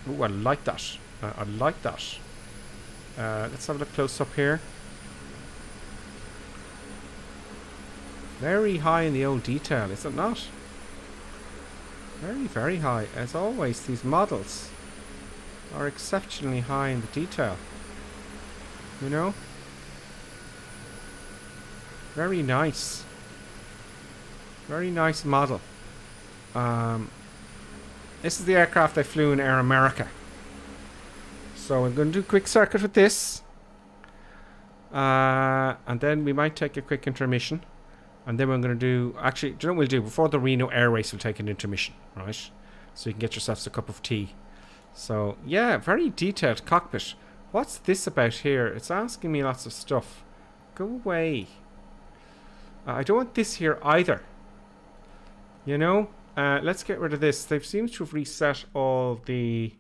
Oh, I like that. I like that. Let's have a look close up here. Very high in the old detail, is it not? Very, very high. As always, these models are exceptionally high in the detail. You know? Very nice. Very nice model. This is the aircraft I flew in Air America. So I'm going to do a quick circuit with this. And then we might take a quick intermission. And then we're going to do... Actually, do you know what we'll do? Before the Reno Air Race, we'll take an intermission, right? So you can get yourselves a cup of tea. So, yeah, very detailed cockpit. What's this about here? It's asking me lots of stuff. Go away. I don't want this here either. You know? Let's get rid of this. They seem to have reset all the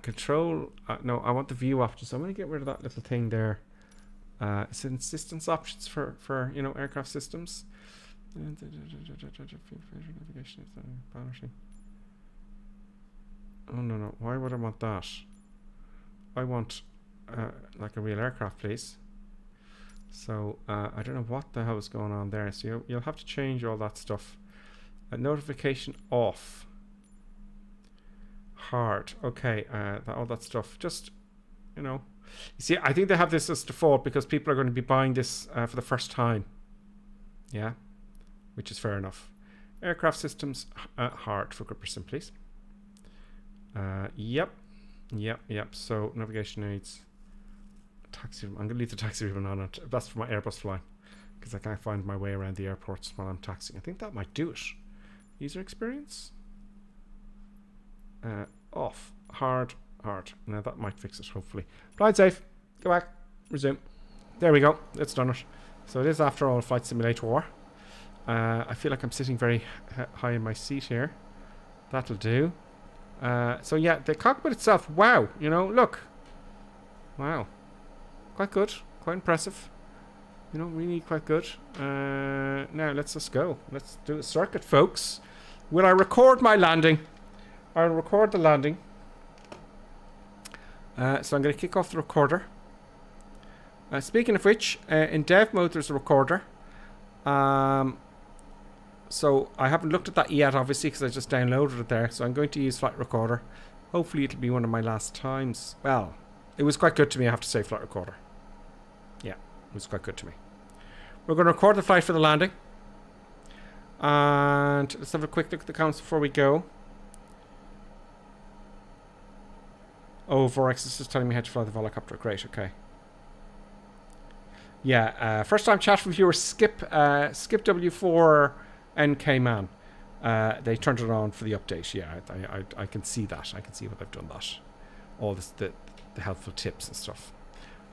control... no, I want the view options. So I'm going to get rid of that little thing there. It's assistance options for you know, aircraft systems. Oh no, why would I want that? I want like a real aircraft, please. So I don't know what the hell is going on there. So you'll have to change all that stuff. Notification off. Hard. Okay, all that stuff. Just, you know. You see, I think they have this as default because people are going to be buying this for the first time. Yeah, which is fair enough. Aircraft systems, hard for gripper please. Yep. So navigation aids, taxi room. I'm going to leave the taxi room on it. That's for my Airbus flying because I can't find my way around the airports while I'm taxiing. I think that might do it. User experience, off, hard. Now that might fix it, hopefully. Flight safe. Go back. Resume. There we go. It's done it. So it is, after all, a flight simulator. I feel like I'm sitting very high in my seat here. That'll do. So yeah, the cockpit itself, wow. You know, look. Wow. Quite good. Quite impressive. You know, really quite good. Now, let's just go. Let's do a circuit, folks. Will I record my landing? I'll record the landing. So I'm going to kick off the recorder. Speaking of which, in dev mode there's a recorder. So I haven't looked at that yet, obviously, because I just downloaded it there. So I'm going to use Flight Recorder. Hopefully it'll be one of my last times. Well, it was quite good to me, I have to say, flight recorder. Yeah, it was quite good to me. We're going to record the flight for the landing. And let's have a quick look at the comments before we go. Oh, Vorex is just telling me how to fly the helicopter. Great, okay. Yeah, first time chat from viewer Skip W4 NK Man. They turned it on for the update. Yeah, I can see that. I can see what they've done that. All this, the helpful tips and stuff.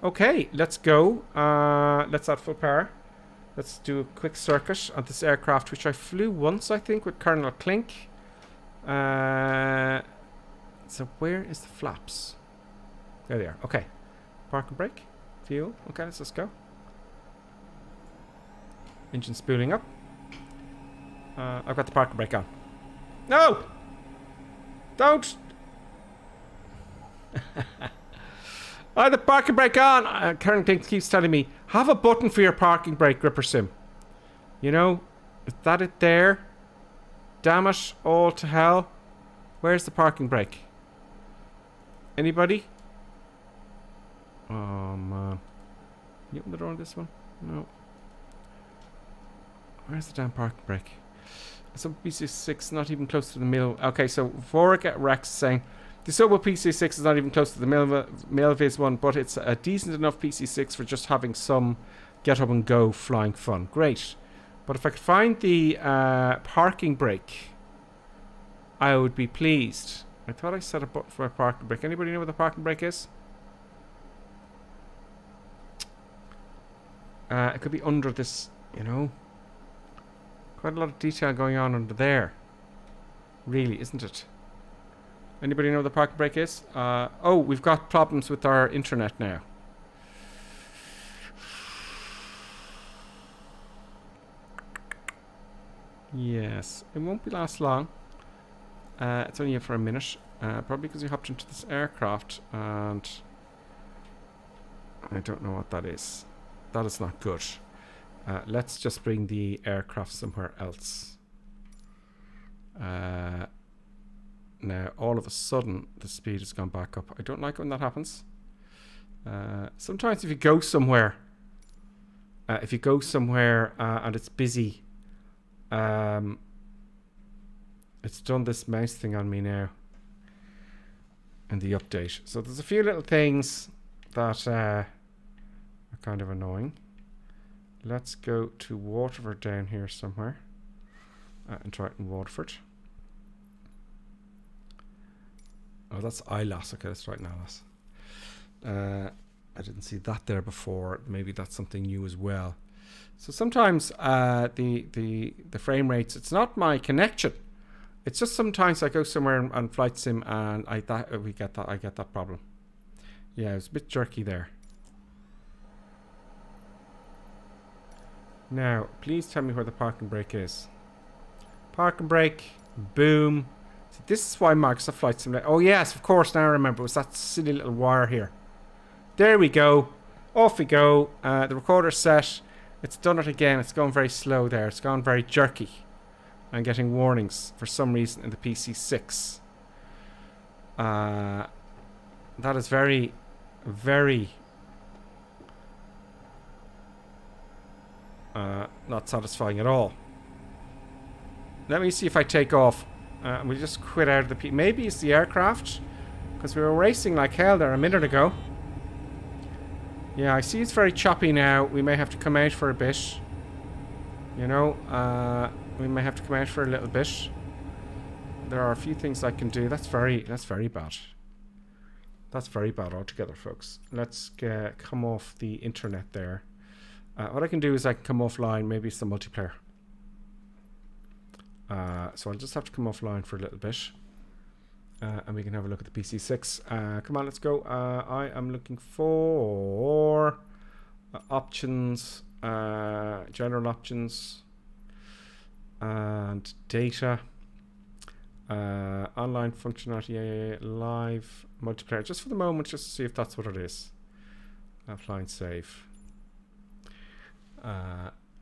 Okay, let's go. Let's add full power. Let's do a quick circuit on this aircraft, which I flew once, I think, with Colonel Klink. So where is the flaps? There they are. Okay. Park and brake. Fuel. Okay, let's just go. Engine spooling up. I've got the park and brake on. No! Don't! I have the parking brake on! Karen keeps telling me, have a button for your parking brake, Gripper Sim. You know, is that it there? Damn it, all to hell. Where's the parking brake? Anybody? Oh, man. You open the door on this one? No. Where's the damn parking brake? So PC6 not even close to the mill. Okay, so Vorik at Rex saying the Sobo PC6 is not even close to the Milviz one, but it's a decent enough PC6 for just having some get up and go flying fun. Great. But if I could find the parking brake, I would be pleased. I thought I set a button for my parking brake. Anybody know where the parking brake is? It could be under this, you know. Quite a lot of detail going on under there. Really, isn't it? Anybody know where the parking brake is? Oh, we've got problems with our internet now. Yes, it won't be last long. It's only here for a minute. Probably because you hopped into this aircraft and I don't know what that is. That is not good. Let's just bring the aircraft somewhere else. Now, all of a sudden, the speed has gone back up. I don't like when that happens. Sometimes if you go somewhere, and it's busy, it's done this mouse thing on me now in the update. So there's a few little things that are kind of annoying. Let's go to Waterford down here somewhere and try it in Waterford. Oh, that's ILAS. Okay, that's right, ILAS. I didn't see that there before. Maybe that's something new as well. So sometimes the frame rates, it's not my connection. It's just sometimes I go somewhere on flight sim and I get that problem. Yeah, it was a bit jerky there. Now, please tell me where the parking brake is. Parking brake, boom. See, this is why Microsoft Flight Simulator. Oh yes, of course. Now I remember. It was that silly little wire here. There we go. Off we go. The recorder's set. It's done it again. It's going very slow there. It's gone very jerky. I'm getting warnings for some reason in the PC6. That is very, very not satisfying at all. Let me see if I take off. We just quit out of the maybe it's the aircraft, because we were racing like hell there a minute ago. Yeah, I see it's very choppy now. We may have to come out for a bit. You know, we may have to come out for a little bit. There are a few things I can do. That's very bad. That's very bad altogether, folks. Let's come off the internet there. What I can do is I can come offline. Maybe it's the multiplayer. So I'll just have to come offline for a little bit. And we can have a look at the PC6. Come on, let's go. I am looking for options, general options, and data, online functionality, live, multiplayer. Just for the moment, just to see if that's what it is. Flying safe.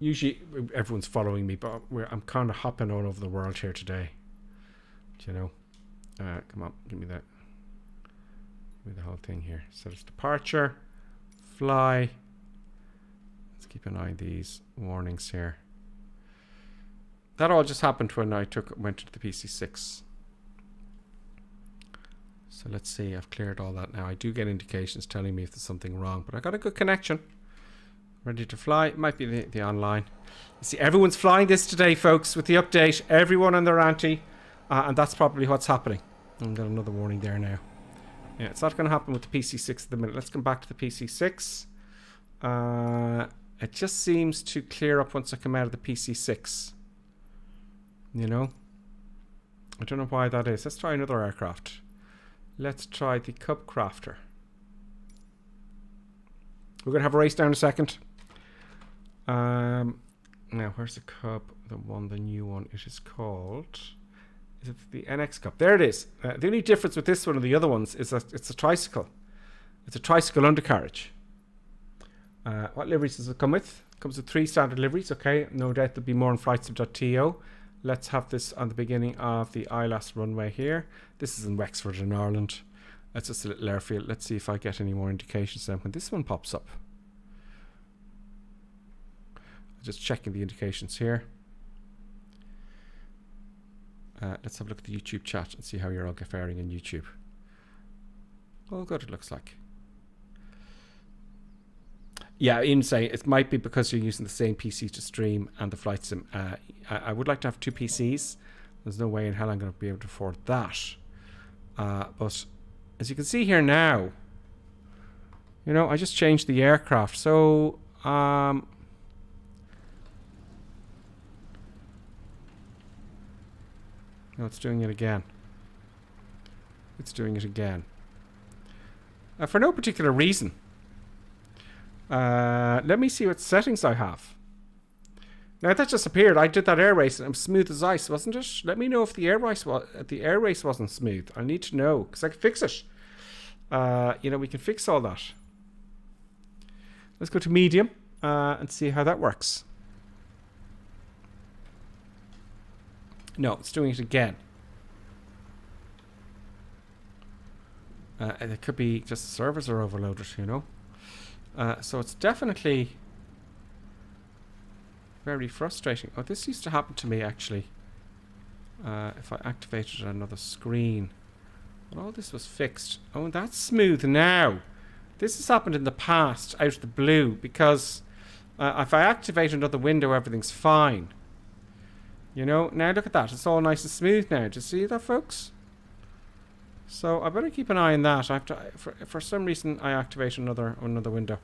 Usually everyone's following me, but I'm kind of hopping all over the world here today. Do you know? Come on, give me that. with the whole thing here. So it's departure, fly. Let's keep an eye on these warnings here. That all just happened when I went to the PC6. So let's see, I've cleared all that now. I do get indications telling me if there's something wrong, but I got a good connection. Ready to fly. It might be the online. You see, everyone's flying this today, folks, with the update. Everyone on their anti. And that's probably what's happening. I've got another warning there now. Yeah, it's not going to happen with the PC6 at the minute. Let's come back to the PC6. It just seems to clear up once I come out of the PC6. You know? I don't know why that is. Let's try another aircraft. Let's try the Cub Crafter. We're going to have a race down in a second. Now, where's the Cub? The new one. It is called... Is it the NX Cup? There it is. The only difference with this one and the other ones is that it's a tricycle. It's a tricycle undercarriage. What liveries does it come with? It comes with 3 standard liveries. Okay, no doubt there'll be more on flightsim.to. Let's have this on the beginning of the ILAS runway here. This is in Wexford in Ireland. That's just a little airfield. Let's see if I get any more indications then when this one pops up. Just checking the indications here. Let's have a look at the YouTube chat and see how you're all faring in YouTube. Oh, good, it looks like. Yeah, Ian saying it might be because you're using the same PC to stream and the flight sim. I would like to have 2 PCs. There's no way in hell I'm going to be able to afford that. But as you can see here now, you know, I just changed the aircraft. So, no, it's doing it again. It's doing it again. For no particular reason. Let me see what settings I have. Now that just appeared. I did that air race and it was smooth as ice, wasn't it? Let me know if the air race wasn't smooth. I need to know because I can fix it. You know, we can fix all that. Let's go to medium and see how that works. No, it's doing it again. And it could be just the servers are overloaded, you know. So it's definitely very frustrating. Oh, this used to happen to me actually. If I activated another screen. Well, all this was fixed. Oh, that's smooth now. This has happened in the past out of the blue because if I activate another window, everything's fine. You know, now look at that. It's all nice and smooth now. Do you see that, folks? So I better keep an eye on that. I have to, for some reason, I activate another window.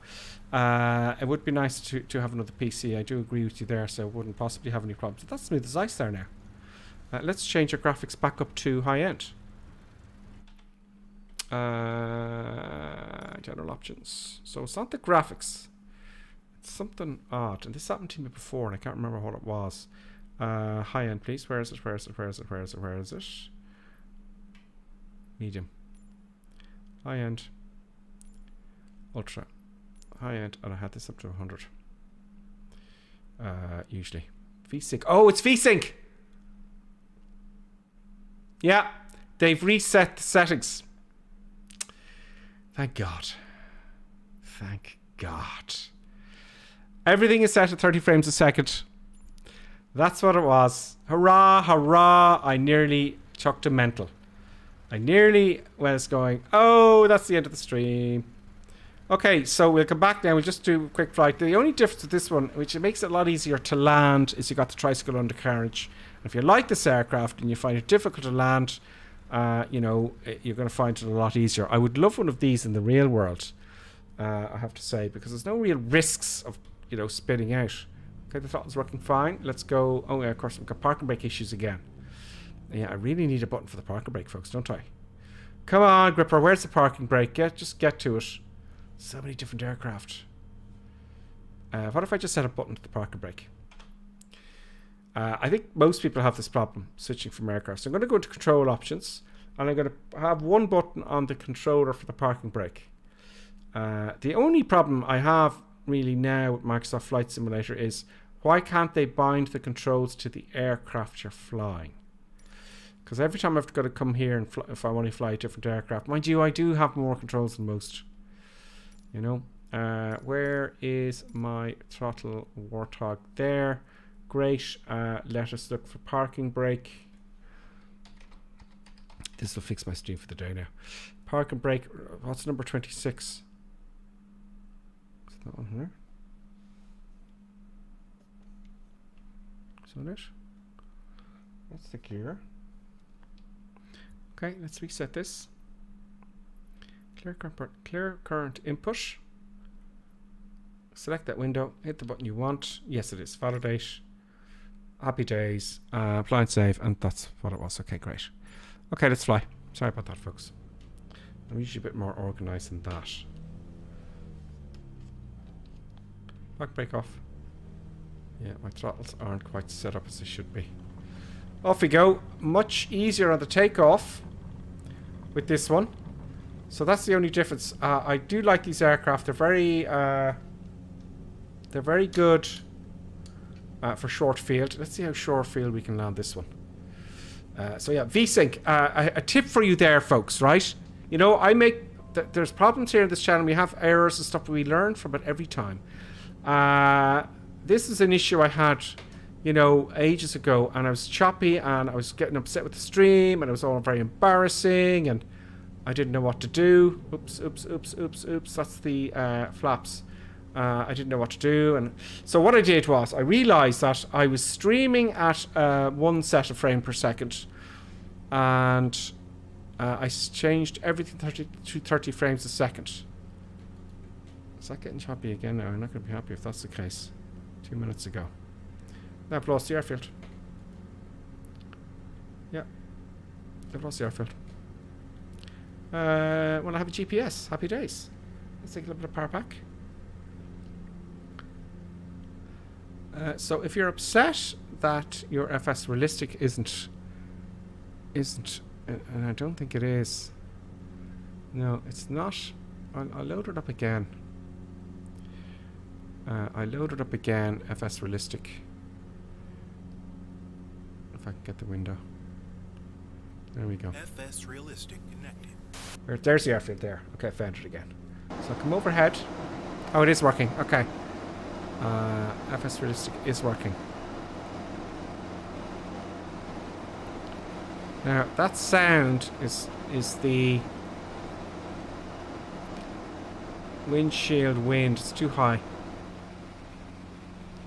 It would be nice to have another PC. I do agree with you there, so I wouldn't possibly have any problems. But that's smooth as ice there now. Let's change our graphics back up to high end. General options. So it's not the graphics. It's something odd. And this happened to me before, and I can't remember what it was. High end, please. Where is it? Where is it? Where is it? Where is it? Where is it? Medium. High end. Ultra. High end. And I had this up to 100. Usually. VSync. Oh, it's VSync! Yeah. They've reset the settings. Thank God. Thank God. Everything is set at 30 frames a second. That's what it was. Hurrah, hurrah. I nearly chucked a mental. I nearly was going, oh, that's the end of the stream. Okay, so we'll come back now. We'll just do a quick flight. The only difference with this one, which it makes it a lot easier to land, is you got the tricycle undercarriage. And if you like this aircraft and you find it difficult to land, you know, you're going to find it a lot easier. I would love one of these in the real world, I have to say, because there's no real risks of, you know, spinning out. Okay, the throttle's working fine. Let's go. Oh, yeah, of course, we've got parking brake issues again. Yeah, I really need a button for the parking brake, folks, don't I? Come on, Gripper, where's the parking brake? Just get to it. So many different aircraft. What if I just set a button to the parking brake? I think most people have this problem, switching from aircraft. So I'm going to go into control options, and I'm going to have one button on the controller for the parking brake. The only problem I have really now with Microsoft Flight Simulator is why can't they bind the controls to the aircraft you're flying? Because every time I've got to come here and if I want to fly a different aircraft. Mind you, I do have more controls than most. You know. Where is my throttle Warthog? There. Great. Let us look for parking brake. This will fix my stream for the day now. Parking brake. What's number 26? Is that one here? Is that it? That's the gear. Okay, let's reset this. Clear current input. Select that window. Hit the button you want. Yes, it is. Validate. Happy days. Apply and save. And that's what it was. Okay, great. Okay, let's fly. Sorry about that, folks. I'm usually a bit more organized than that. Back brake off. Yeah, my throttles aren't quite set up as they should be. Off we go. Much easier on the takeoff with this one. So that's the only difference. I do like these aircraft. They're very good for short field. Let's see how short field we can land this one. So yeah, VSync. A tip for you there, folks, right? You know, there's problems here in this channel. We have errors and stuff, but we learn from it every time. This is an issue I had, you know, ages ago, and I was choppy, and I was getting upset with the stream, and it was all very embarrassing, and I didn't know what to do. Oops. That's the flaps. I didn't know what to do, and so what I did was I realized that I was streaming at 1 set of frame per second, and I changed everything to 30 frames a second. Is that getting choppy again now? I'm not going to be happy if that's the case. 2 minutes ago. Now I've lost the airfield. Yeah, I've lost the airfield. When I have a GPS, happy days. Let's take a little bit of power back. So if you're upset that your FS realistic isn't, and I don't think it is. No, it's not. I'll load it up again. I loaded up again, FS realistic. If I can get the window. There we go. FS realistic connected. There's the airfield there. Okay, I found it again. So come overhead. Oh, it is working. Okay. FS realistic is working. Now that sound is the windshield wind. It's too high.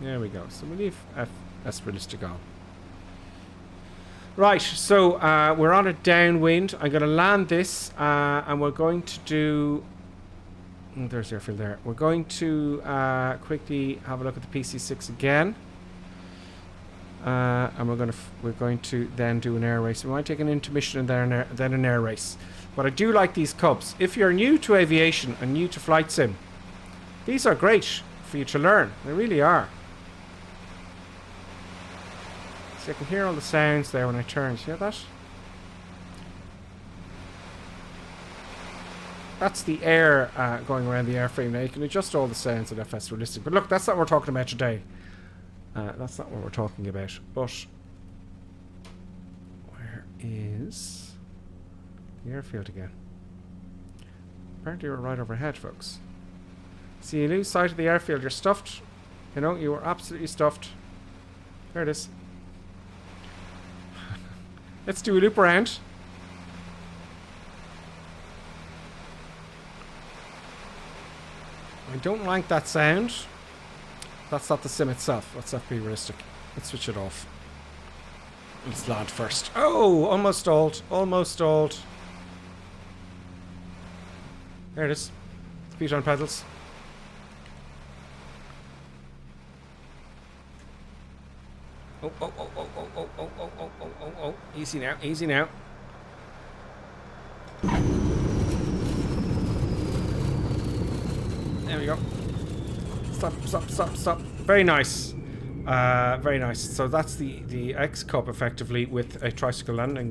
There we go. So we leave FS realistic on. Right, so we're on a downwind. I'm going to land this, and we're going to do. Oh, there's the airfield there. We're going to quickly have a look at the PC6 again, and we're going to then do an air race. We might take an intermission and then an air race. But I do like these Cubs. If you're new to aviation and new to flight sim, these are great for you to learn. They really are. So I can hear all the sounds there when I turn. See that? That's the air going around the airframe. Now you can adjust all the sounds at FS realistic. But look, that's not what we're talking about today. That's not what we're talking about. But where is the airfield again? Apparently we're right overhead, folks. See, you lose sight of the airfield. You're stuffed. You know, you are absolutely stuffed. There it is. Let's do a loop around. I don't like that sound. That's not the sim itself. Let's not be realistic. Let's switch it off. Let's land first. Oh, almost stalled. Almost stalled. There it is. Feet on pedals. Oh. Easy now, easy now. There we go. Stop. Very nice. Very nice. So that's the X-Cup effectively with a tricycle landing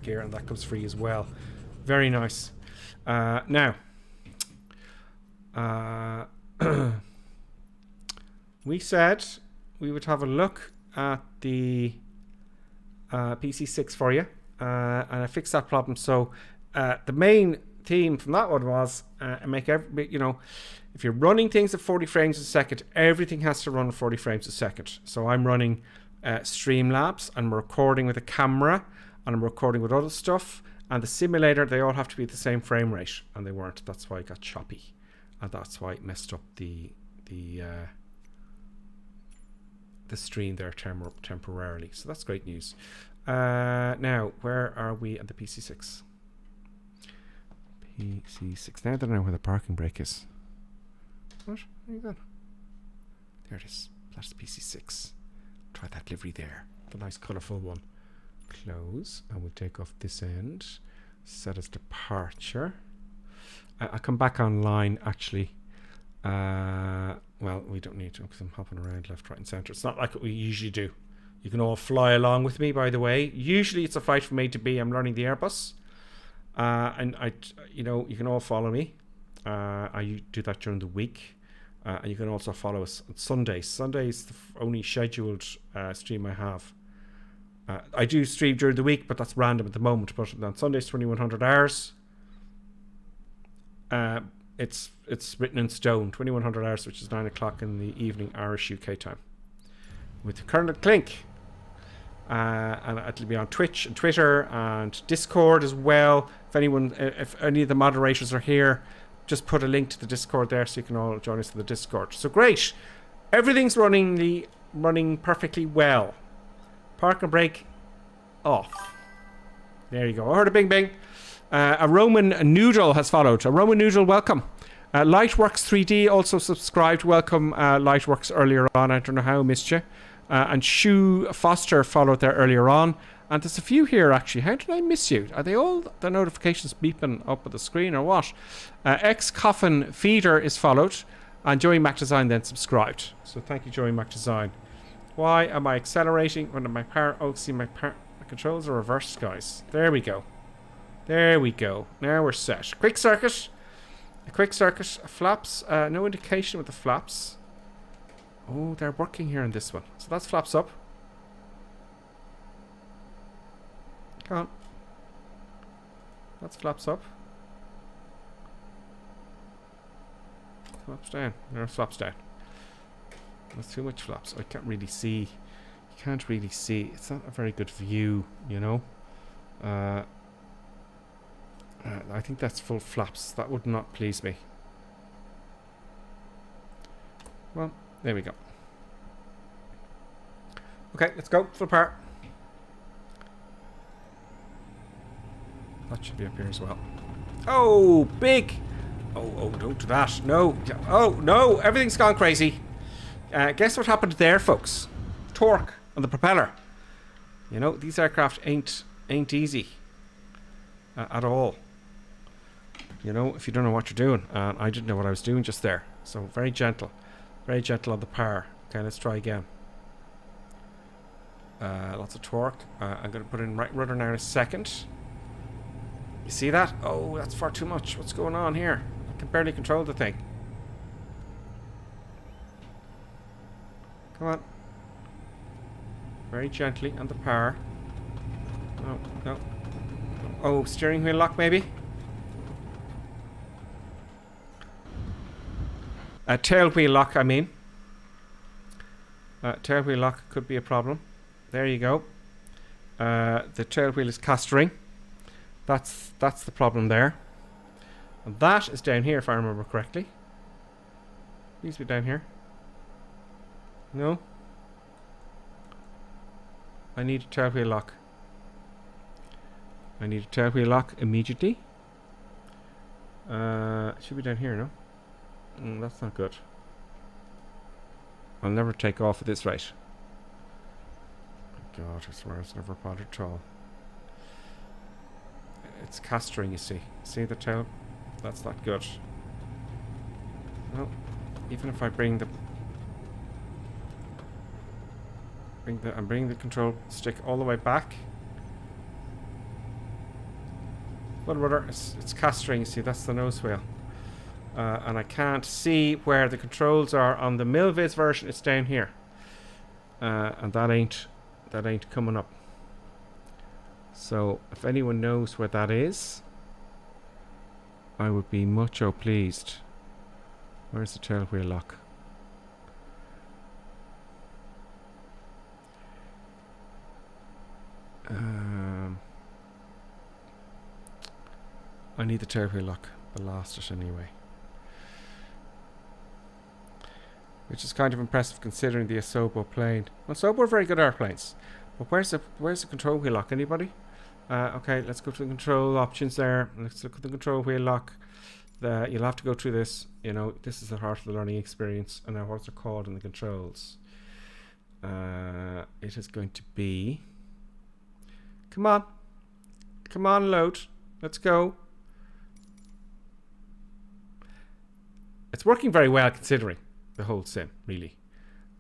gear, and that comes free as well. Very nice. Now, we said we would have a look at the PC6 for you. and I fixed that problem. So the main theme from that one was make every, you know, if you're running things at 40 frames a second, everything has to run at 40 frames a second. So I'm running Streamlabs, and I'm recording with a camera, and I'm recording with other stuff, and the simulator, they all have to be at the same frame rate, and they weren't. That's why it got choppy, and that's why it messed up the stream there temporarily. So that's great news. Now, where are we at the PC6? PC6. Now I don't know where the parking brake is. What? Where are you going? There it is. That's the PC6. Try that livery there. The nice colourful one. Close. And we'll take off this end. Set as departure. I'll come back online actually. Well, we don't need to because I'm hopping around left, right and centre. It's not like what we usually do. You can all fly along with me, by the way. Usually it's a flight from A to B. I'm learning the Airbus. And you know, you can all follow me. I do that during the week. And you can also follow us on Sundays. Sunday is the only scheduled stream I have. I do stream during the week, but that's random at the moment. But on Sundays, 2100 hours. It's written in stone, 2100 hours, which is 9 o'clock in the evening, Irish UK time. With Colonel Clink. And it'll be on Twitch and Twitter and Discord as well. If any of the moderators are here, just put a link to the Discord there so you can all join us in the Discord. So great. Everything's running perfectly well. Park and brake off. There you go. I heard a bing bing. A Roman Noodle has followed. A Roman Noodle, welcome. Lightworks 3D also subscribed. Welcome, Lightworks, earlier on. I don't know how I missed you. And Shu Foster followed there earlier on. And there's a few here, actually. How did I miss you? Are they all the notifications beeping up at the screen or what? Coffin Feeder is followed. And Joey MacDesign then subscribed. So thank you, Joey MacDesign. Why am I accelerating when my power... Oh, see, my controls are reversed, guys. There we go. There we go. Now we're set. Quick circuit. A quick circuit. Flaps. No indication with the flaps. Oh, they're working here in this one. So that's flaps up. Come on. That's flaps up. Flaps down. There's flaps down. That's too much flaps. I can't really see. You can't really see. It's not a very good view, you know. I think that's full flaps. That would not please me. Well, there we go. Okay, let's go. Full power. That should be up here as well. Oh, big. Oh, don't do that. No. Oh, no. Everything's gone crazy. Guess what happened there, folks? Torque on the propeller. You know, these aircraft ain't easy at all. You know, if you don't know what you're doing. I didn't know what I was doing just there. So very gentle. Very gentle on the power. Okay, let's try again. Lots of torque. I'm going to put in right rudder now in a second. You see that? Oh, that's far too much. What's going on here? I can barely control the thing. Come on. Very gently on the power. No, no. Oh, steering wheel lock maybe? Tail wheel lock, I mean. Tail wheel lock could be a problem. There you go. The tail wheel is castering. That's the problem there. And that is down here, if I remember correctly. Needs to be down here. No. I need a tail wheel lock. I need a tail wheel lock immediately. It should be down here, no? That's not good. I'll never take off at this rate. God, I swear it's never bothered at all. It's castering, you see. See the tail? That's not good. Well, even if I bring the I'm bringing the control stick all the way back. But rudder, it's castering, you see, that's the nose wheel. And I can't see where the controls are on the Milviz version. It's down here. And that ain't coming up. So if anyone knows where that is, I would be much pleased. Where's the tail wheel lock? I need the tail wheel lock. I lost it anyway. Which is kind of impressive considering the Asobo plane. Well, Asobo are very good airplanes. But where's the control wheel lock? Anybody? Okay, let's go to the control options there. Let's look at the control wheel lock. You'll have to go through this. You know, this is the heart of the learning experience. And now what's it called in the controls? It is going to be... Come on. Come on, load. Let's go. It's working very well considering the whole sim, really.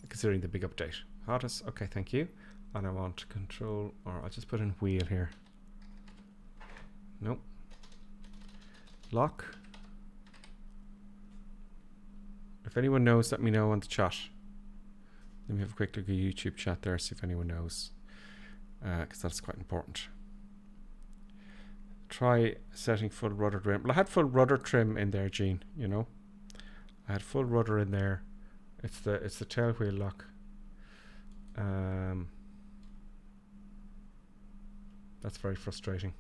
Considering the big update. Hottest. Okay, thank you. And I want control, or I'll just put in wheel here. Nope. Lock. If anyone knows, let me know on the chat. Let me have a quick look at YouTube chat there, see if anyone knows. Because that's quite important. Try setting full rudder trim. Well, I had full rudder trim in there, Gene, you know. I had full rudder in there. It's the tail wheel lock. That's very frustrating.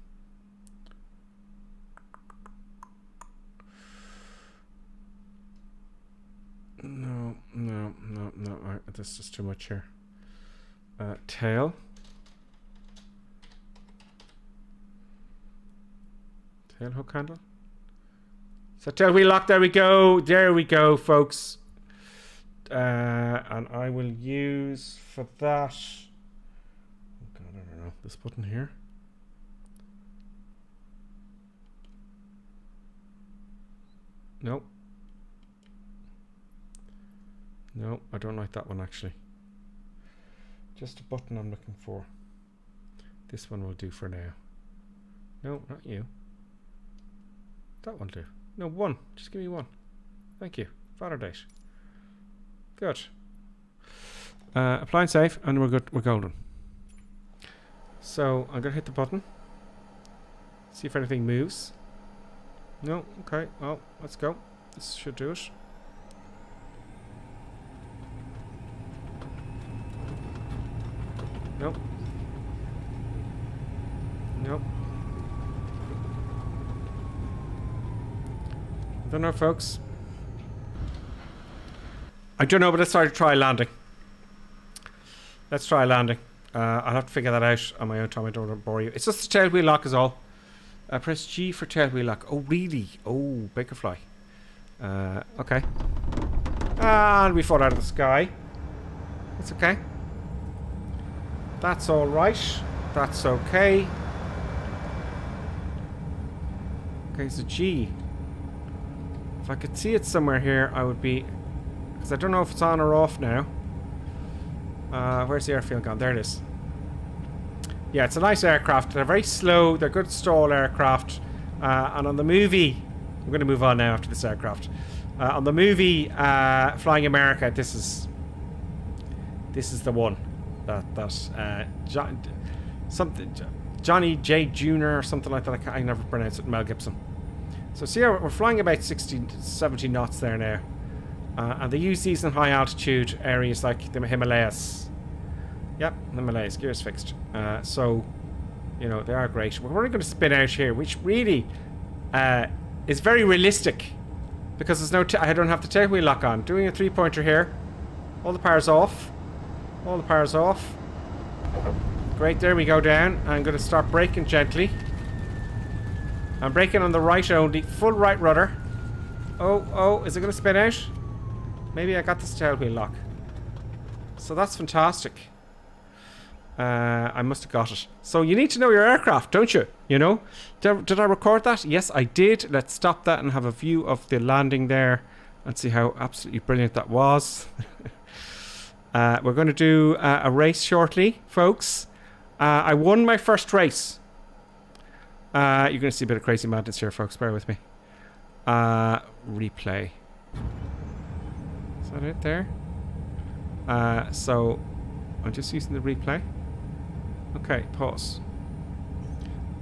No. That's just too much here. Tail. Tail hook handle. So tail wheel lock. There we go. There we go, folks. And I will use for that. Oh God, I don't know this button here. Nope. No, I don't like that one actually. Just a button I'm looking for. This one will do for now. No, not you. That one do. No, one. Just give me one. Thank you. Validate. Good. Apply and save, and we're good. We're golden. So I'm gonna hit the button. See if anything moves. No. Okay. Well, let's go. This should do it. Nope. Nope. I don't know, folks. I don't know, but let's try landing. Let's try landing. I'll have to figure that out on my own time. I don't want to bore you. It's just the tail wheel lock is all. Press G for tail wheel lock. Oh, really? Oh, Bakerfly. Okay. And we fall out of the sky. It's okay. That's all right. That's okay. Okay, so G. If I could see it somewhere here, I would be... Because I don't know if it's on or off now. Where's the airfield gone? There it is. Yeah, it's a nice aircraft. They're very slow. They're good stall aircraft. And on the movie... I'm going to move on now after this aircraft. On the movie Flying America, this is the one. Johnny J. Jr. or something like that. I never pronounce it. Mel Gibson. So see how we're flying about 60, 70 knots there now. And they use these in high altitude areas like the Himalayas. Yep, the Himalayas. Gears fixed. So, you know, they are great. We're only going to spin out here, which really is very realistic. Because there's no... I don't have the tail wheel lock on. Doing a three-pointer here. All the power's off. All the power's off. Great, there we go down. I'm going to start braking gently. I'm braking on the right only. Full right rudder. Oh, is it going to spin out? Maybe I got this tail wheel lock. So that's fantastic. I must have got it. So you need to know your aircraft, don't you? You know? Did I record that? Yes, I did. Let's stop that and have a view of the landing there and see how absolutely brilliant that was. We're going to do a race shortly, folks. I won my first race. You're going to see a bit of crazy madness here, folks. Bear with me. Replay. Is that it there? So I'm just using the replay. Okay, pause.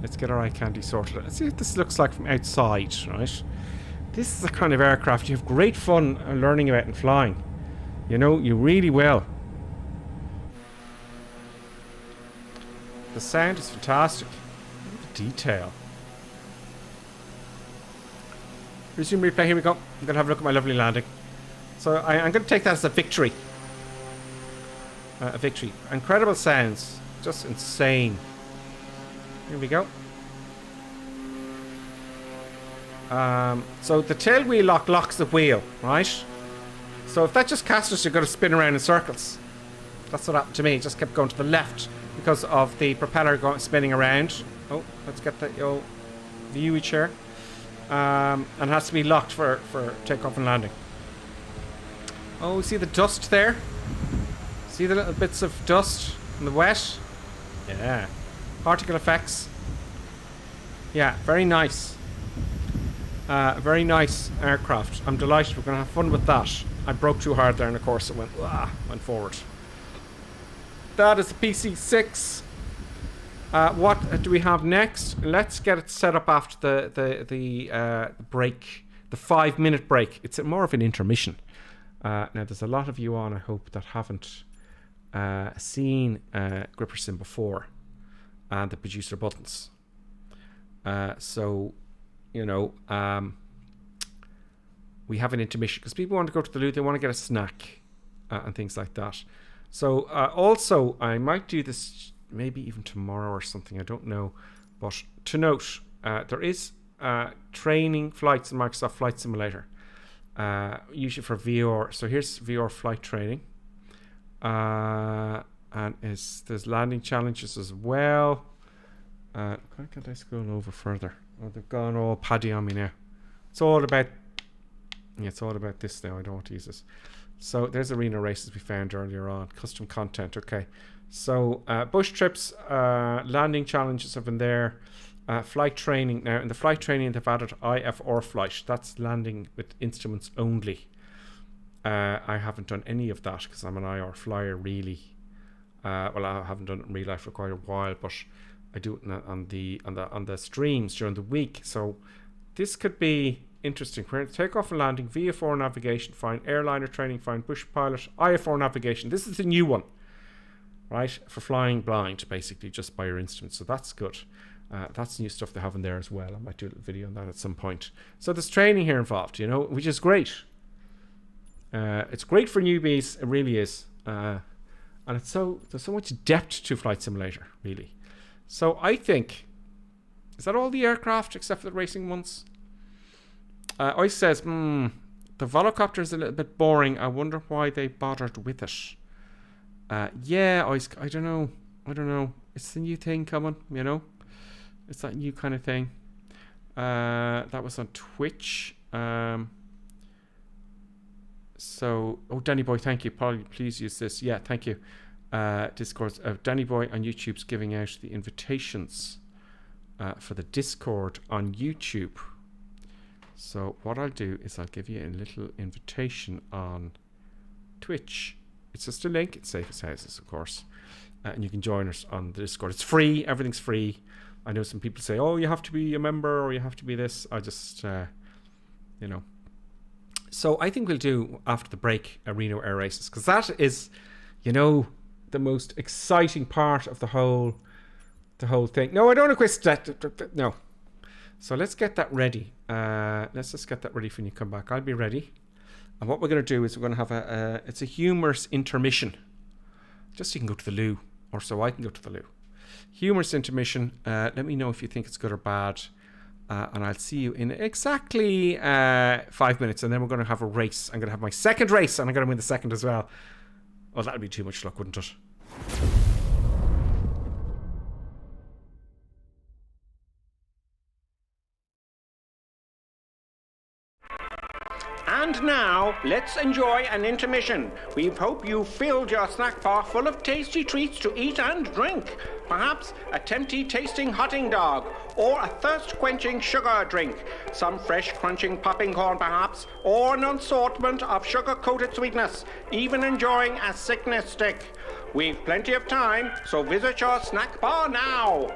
Let's get our eye candy sorted. Let's see what this looks like from outside, right? This is the kind of aircraft you have great fun learning about and flying. You know, you really will. The sound is fantastic. The detail. Resume replay, here we go. I'm going to have a look at my lovely landing. So I'm going to take that as a victory. A victory. Incredible sounds. Just insane. Here we go. So the tail wheel lock locks the wheel, right? So if that just cast us, you're going to spin around in circles. That's what happened to me. It just kept going to the left because of the propeller spinning around. Oh, let's get that view here. And it has to be locked for takeoff and landing. Oh, see the dust there? See the little bits of dust in the wet? Yeah. Particle effects. Yeah, very nice. Very nice aircraft. I'm delighted. We're going to have fun with that. I broke too hard there and of course it went forward. That is the PC-6. What do we have next? Let's get it set up after the break. The 5-minute break. It's more of an intermission. Now there's a lot of you on, I hope, that haven't seen Gripperson before. And the producer buttons. So, you know, we have an intermission because people want to go to the loo, they want to get a snack and things like that. So, also, I might do this maybe even tomorrow or something, I don't know. But to note, there is training flights in Microsoft Flight Simulator, usually for VR. So here's VR flight training. And there's landing challenges as well. Can't I scroll over further? Oh, they've gone all paddy on me now. It's all about this now. I don't want to use this. So there's the Reno races we found earlier on. Custom content. Okay. So bush trips, landing challenges have been there. Flight training. Now in the flight training they've added IFR flight. That's landing with instruments only. I haven't done any of that because I'm an IR flyer really. Well, I haven't done it in real life for quite a while, but I do it on the streams during the week. So this could be interesting. We're going to take off and landing, VFR navigation, fine, airliner training, fine, bush pilot, IFR navigation. This is the new one, right? For flying blind, basically, just by your instruments. So that's good. That's new stuff they have in there as well. I might do a little video on that at some point. So there's training here involved, you know, which is great. It's great for newbies. It really is. And there's so much depth to Flight Simulator, really. So I think, is that all the aircraft except for the racing ones? Ice says, the volocopter is a little bit boring. I wonder why they bothered with it. Yeah, Ice, I don't know. It's the new thing coming, you know. It's that new kind of thing. That was on Twitch. So, Danny Boy, thank you. Please use this. Yeah, thank you. Discord. Danny Boy on YouTube's giving out the invitations for the Discord on YouTube. So what I'll do is I'll give you a little invitation on Twitch. It's just a link. It's safe as houses, of course. And you can join us on the Discord. It's free. Everything's free. I know some people say, oh, you have to be a member or you have to be this. I just, you know. So I think we'll do, after the break, a Reno Air Races. Because that is, you know, the most exciting part of the whole thing. No, I don't want to quit that. No. So let's get that ready. Let's just get that ready for when you come back. I'll be ready. And what we're going to do is we're going to have it's a humorous intermission. Just so you can go to the loo. Or so I can go to the loo. Humorous intermission. Let me know if you think it's good or bad. And I'll see you in exactly 5 minutes. And then we're going to have a race. I'm going to have my second race. And I'm going to win the second as well. Oh, that would be too much luck, wouldn't it? And now, let's enjoy an intermission. We hope you filled your snack bar full of tasty treats to eat and drink. Perhaps a tempting tasting hotting dog, or a thirst-quenching sugar drink. Some fresh crunching popping corn perhaps, or an assortment of sugar-coated sweetness. Even enjoying a sickness stick. We've plenty of time, so visit your snack bar now.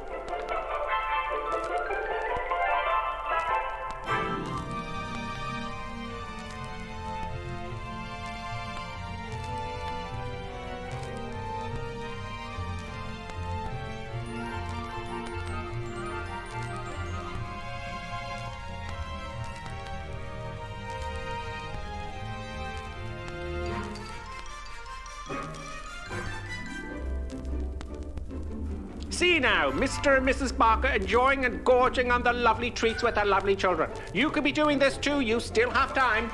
See now, Mr. and Mrs. Barker enjoying and gorging on the lovely treats with their lovely children. You could be doing this too, you still have time.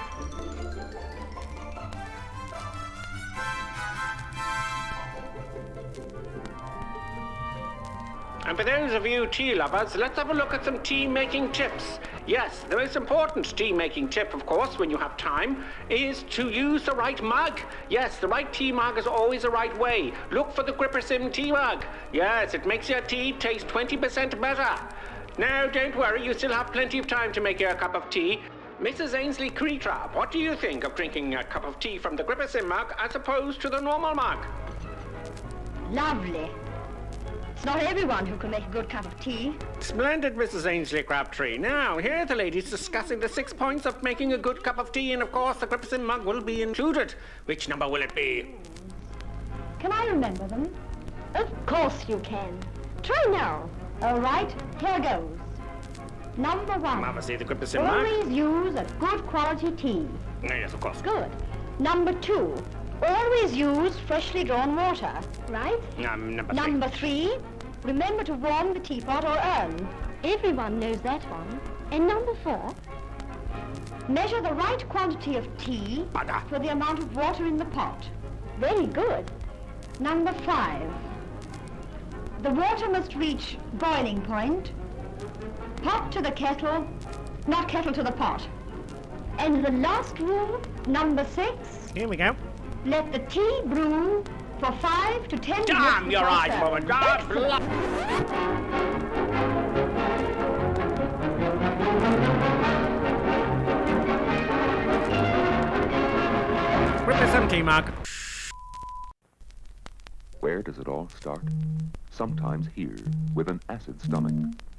And for those of you tea lovers, let's have a look at some tea-making tips. Yes, the most important tea-making tip, of course, when you have time, is to use the right mug. Yes, the right tea mug is always the right way. Look for the Grippersim tea mug. Yes, it makes your tea taste 20% better. Now, don't worry, you still have plenty of time to make your cup of tea. Mrs. Ainsley Creetrap, what do you think of drinking a cup of tea from the Grippersim mug as opposed to the normal mug? Lovely. It's not everyone who can make a good cup of tea. Splendid, Mrs. Ainsley Crabtree. Now, here are the ladies discussing the 6 points of making a good cup of tea, and of course the Grippersim mug will be included. Which number will it be? Can I remember them? Of course you can. Try now. All right, here goes. Number 1. Obviously the Grippersim mug. Always use a good quality tea. Yes, of course. Good. Number 2. Always use freshly drawn water, right? Number 3. Remember to warm the teapot or urn. Everyone knows that one. And number 4. Measure the right quantity of tea Bugger. for the amount of water in the pot. Very good. Number 5. The water must reach boiling point. Pot to the kettle, not kettle to the pot. And the last rule, number 6. Here we go. Let the tea brew for 5 to 10 minutes. Damn, you're before right, serving. woman. God Excellent. Grippersim tea mug. Where does it all start? Sometimes here, with an acid stomach,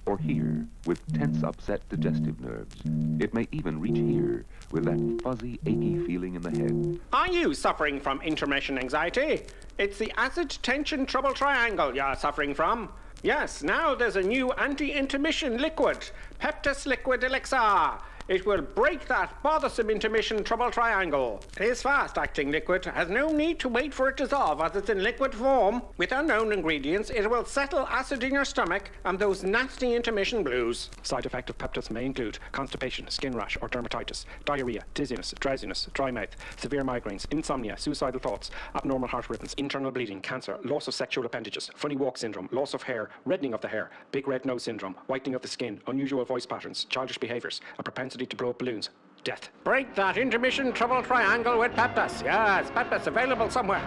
or here, with tense, upset digestive nerves. It may even reach here, with that fuzzy, achy feeling in the head. Are you suffering from intermission anxiety? It's the acid tension trouble triangle you're suffering from. Yes, now there's a new anti-intermission liquid, Peptus Liquid Elixir. It will break that bothersome intermission trouble triangle. It is fast-acting liquid, has no need to wait for it to dissolve as it's in liquid form. With unknown ingredients, it will settle acid in your stomach and those nasty intermission blues. Side effect of Peptus may include constipation, skin rash or dermatitis, diarrhea, dizziness, drowsiness, dry mouth, severe migraines, insomnia, suicidal thoughts, abnormal heart rhythms, internal bleeding, cancer, loss of sexual appendages, funny walk syndrome, loss of hair, reddening of the hair, big red nose syndrome, whitening of the skin, unusual voice patterns, childish behaviours, a propensity to blow up balloons, death. Break that intermission trouble triangle with Peptus. Yes, Peptus available somewhere.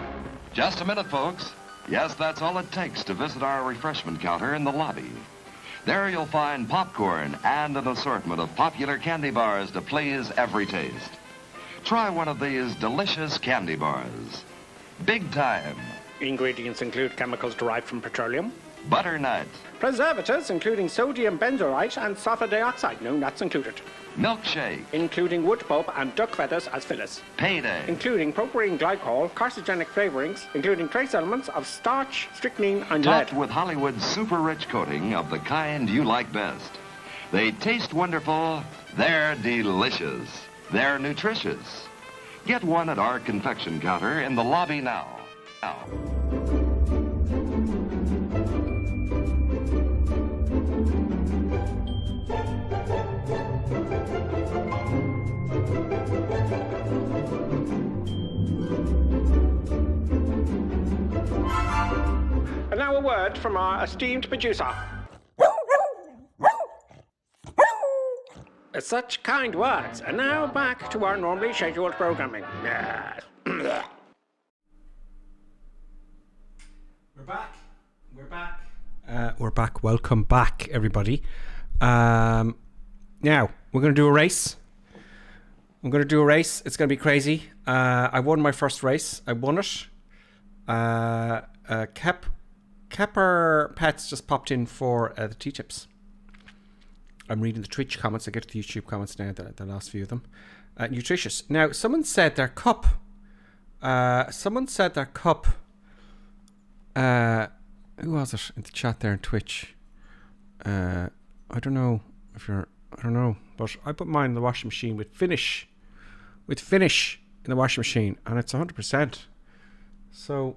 Just a minute, folks. Yes, that's all it takes to visit our refreshment counter in the lobby. There you'll find popcorn and an assortment of popular candy bars to please every taste. Try one of these delicious candy bars. Big time. Ingredients include chemicals derived from petroleum. Butternut. Preservatives including sodium benzoate and sulfur dioxide. No nuts included. Milkshake. Including wood pulp and duck feathers as fillers. Payday. Including propylene glycol, carcinogenic flavorings, including trace elements of starch, strychnine, and lead. Topped with Hollywood's super-rich coating of the kind you like best. They taste wonderful. They're delicious. They're nutritious. Get one at our confection counter in the lobby now. And now a word from our esteemed producer. Such kind words. And now back to our normally scheduled programming. Yes. We're back. We're back. Welcome back, everybody. Now we're going to do a race. It's going to be crazy. I won my first race. I won it. Kepper Pets just popped in for the tea tips. I'm reading the Twitch comments. I get to the YouTube comments now, the last few of them. Nutritious. Now, someone said their cup. Who was it in the chat there on Twitch? I don't know, but I put mine in the washing machine with finish in the washing machine, and it's 100%. So,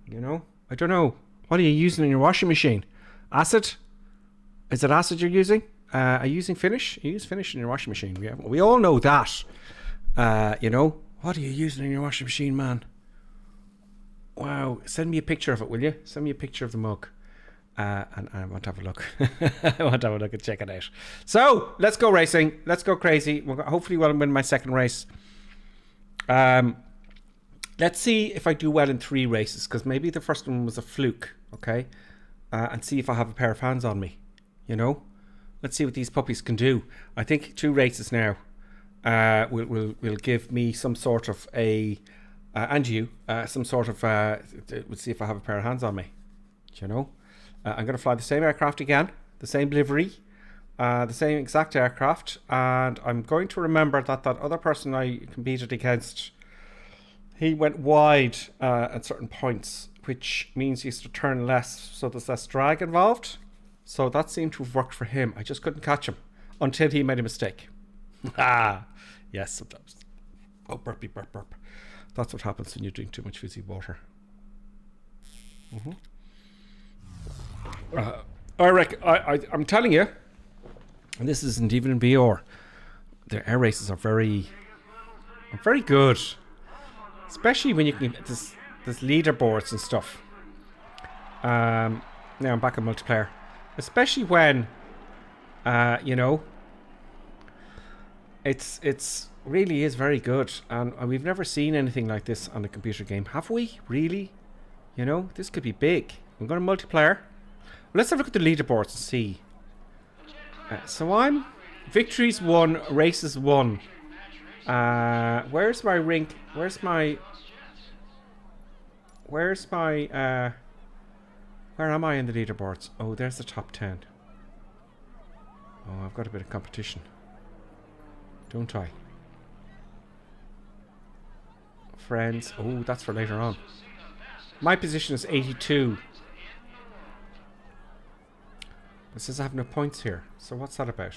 I don't know. What are you using in your washing machine? Acid? Is it acid you're using? Are you using Finish? You use Finish in your washing machine. We all know that. You know, what are you using in your washing machine, man? Wow. Send me a picture of it, will you? Send me a picture of the mug. And I want to have a look. I want to have a look and check it out. So, let's go racing. Let's go crazy. Hopefully we'll win my second race. Let's see if I do well in 3 races, because maybe the first one was a fluke, okay? And see if I have a pair of hands on me, you know? Let's see what these puppies can do. I think 2 races now will give me some sort of a, and you, some sort of, we'll see if I have a pair of hands on me, you know? I'm going to fly the same aircraft again, the same livery, the same exact aircraft, and I'm going to remember that other person I competed against, he went wide at certain points, which means he used to turn less, so there's less drag involved. So that seemed to have worked for him. I just couldn't catch him until he made a mistake. Yes, sometimes. Oh, burpy, burp, burp. That's what happens when you drink too much fizzy water. I'm telling you, and this isn't even in BR, the air races are very good. Especially when you can get this leaderboards and stuff. Now I'm back in multiplayer. Especially when, you know, it's really is very good, and we've never seen anything like this on a computer game, have we? Really? You know, this could be big. I'm going to multiplayer. Let's have a look at the leaderboards and see. So I'm victories 1, races 1. Where's my rink? Where's my where am I in the leaderboards? Oh, there's the top 10. Oh, I've got a bit of competition, don't I? Friends. Oh, that's for later on. My position is 82. It says I have no points here. So what's that about?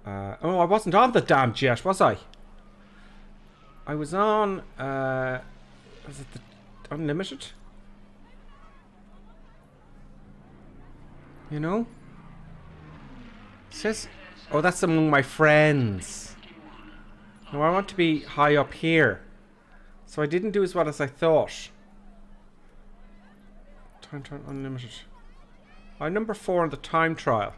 Oh, I wasn't on the damn jet, was I? I was on, was it the unlimited? You know? It says, oh, that's among my friends. No, I want to be high up here. So I didn't do as well as I thought. Time trial unlimited. I'm number 4 in the time trial.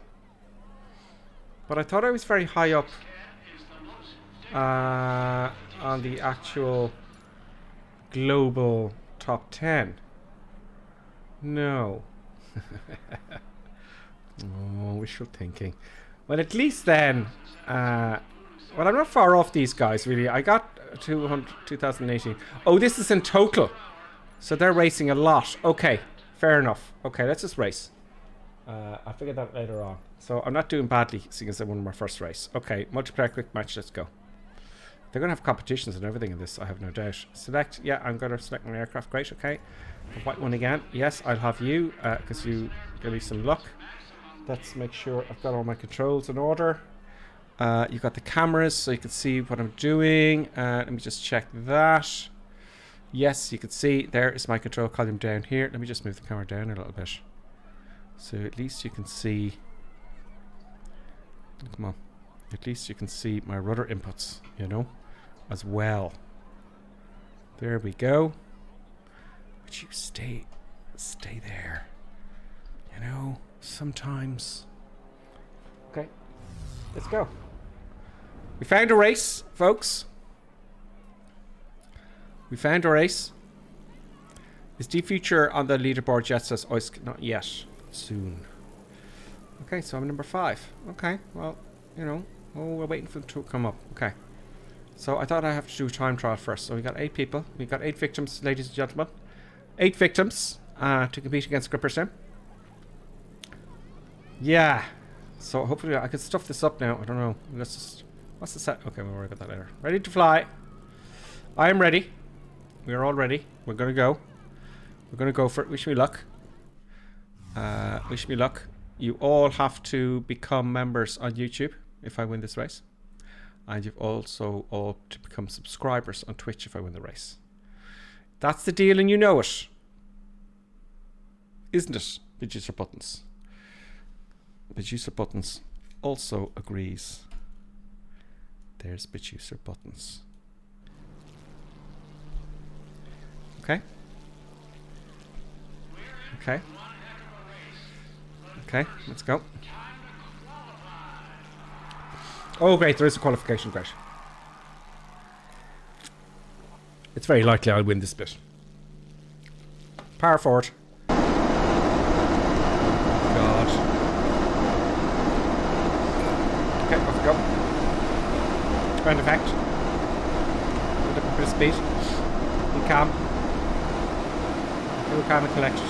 But I thought I was very high up on the actual global top 10. No. Oh, wishful thinking. Well, at least then, well, I'm not far off these guys, really. I got 2018. Oh, this is in total. So they're racing a lot. Okay, fair enough. Okay, let's just race. I'll figure that later on. So I'm not doing badly, seeing as I won my first race. Okay, multiplayer quick match, let's go. They're going to have competitions and everything in this, I have no doubt. Select, yeah, I'm going to select my aircraft. Great, okay. The white one again. Yes, I'll have you, because you give me some luck. Let's make sure I've got all my controls in order. You've got the cameras, so you can see what I'm doing. Let me just check that. Yes, you can see, there is my control column down here. Let me just move the camera down a little bit. So at least you can see, come on, at least you can see my rudder inputs, you know, as well. There we go. Would you stay there, you know, sometimes. Okay, let's go. We found a race, folks. We found a race. Is Deep Future on the leaderboard yet? Says Oisk, not yet. Soon. Okay, so I'm number 5. Okay, well, you know, oh, we're waiting for them to come up. Okay, so I thought I have to do a time trial first. So we got 8 people. We got 8 victims, ladies and gentlemen. 8 victims to compete against Grippers now. Yeah. So hopefully I can stuff this up now. I don't know. Let's just. What's the set? Okay, we'll worry about that later. Ready to fly. I am ready. We are all ready. We're gonna go. We're gonna go for it. Wish me luck. Wish me luck. You all have to become members on YouTube if I win this race. And you've also all to become subscribers on Twitch if I win the race. That's the deal and you know it. Isn't it? Producer Buttons. Producer Buttons also agrees. There's Producer Buttons. Okay. Okay. Okay, let's go. Oh, great, there is a qualification, great. It's very likely I'll win this bit. Power forward. God. Okay, off we go. Ground effect. Build up a bit of speed. Be calm. Feel calm and collected.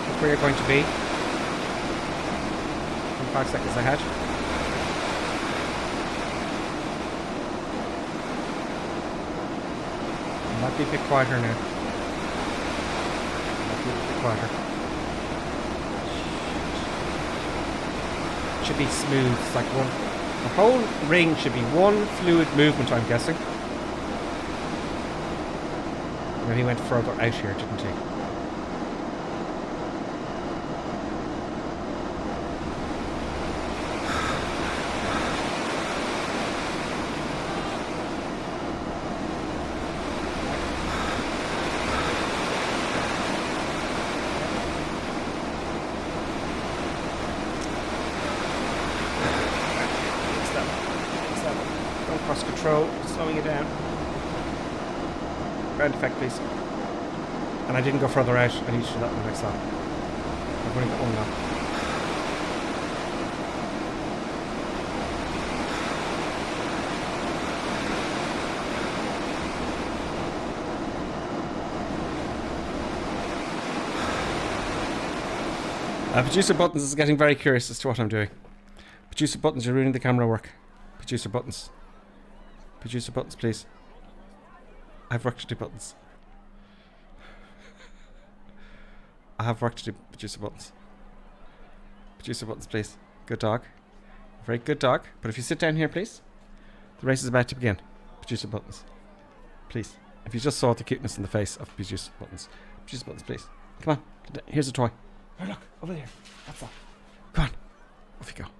Look where you're going to be. 5 seconds ahead. Might be a bit quieter now. Might be a bit quieter. Should be smooth. It's like one. The whole ring should be one fluid movement, I'm guessing. Maybe he went further out here, didn't he? Control, slowing it down. Ground effect, please. And I didn't go further out. I need to do that in the next lap. I've only got one lap. Producer Buttons is getting very curious as to what I'm doing. Producer Buttons, you're ruining the camera work. Producer Buttons. Producer Buttons, please. I have work to do, Buttons. I have work to do, Producer Buttons. Producer Buttons, please. Good dog. Very good dog. But if you sit down here, please. The race is about to begin. Producer Buttons. Please. If you just saw the cuteness in the face of Producer Buttons. Producer Buttons, please. Come on. Here's a toy. Oh, look. Over there. That's all. Come on. Off you go.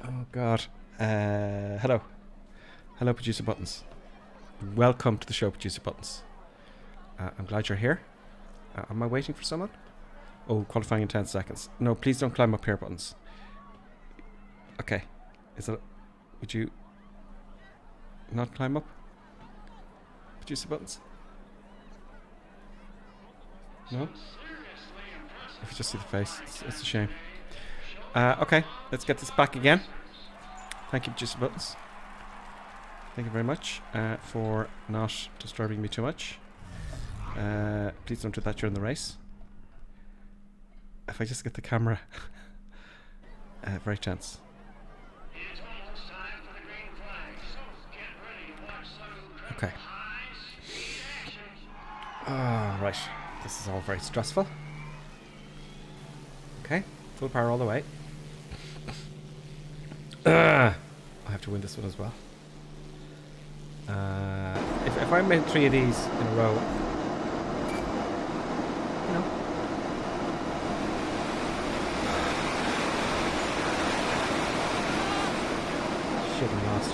Oh, God. Hello. Hello, Producer Buttons. Welcome to the show, Producer Buttons. I'm glad you're here. Am I waiting for someone? Oh, qualifying in 10 seconds. No, please don't climb up here, Buttons. Okay. Would you not climb up? Producer Buttons? No? If you just see the face, it's a shame. Okay, let's get this back again. Thank you, Producer Buttons. Thank you very much for not disturbing me too much. Please don't do that during the race. If I just get the camera. Very tense. Okay. Right. This is all very stressful. Okay. Full power all the way. I have to win this one as well. If I made 3 of these in a row, you know. Shit, I'm lost.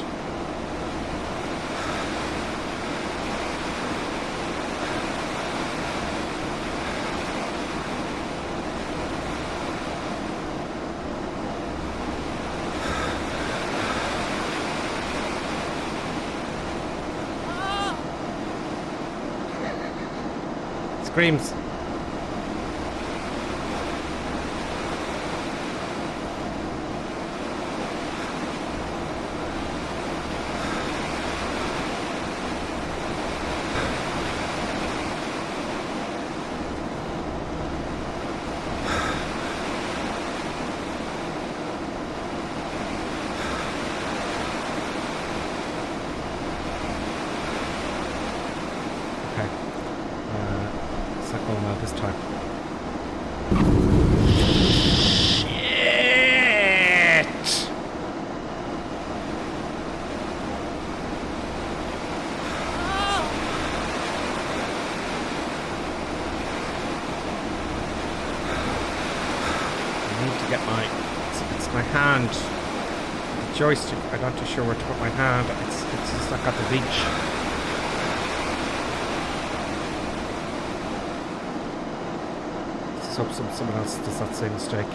Screams. This time. Shit! get my... It's my hand. The joystick, I'm not too sure where to put my hand. It's just not got the reach. Let's hope someone else does that same mistake.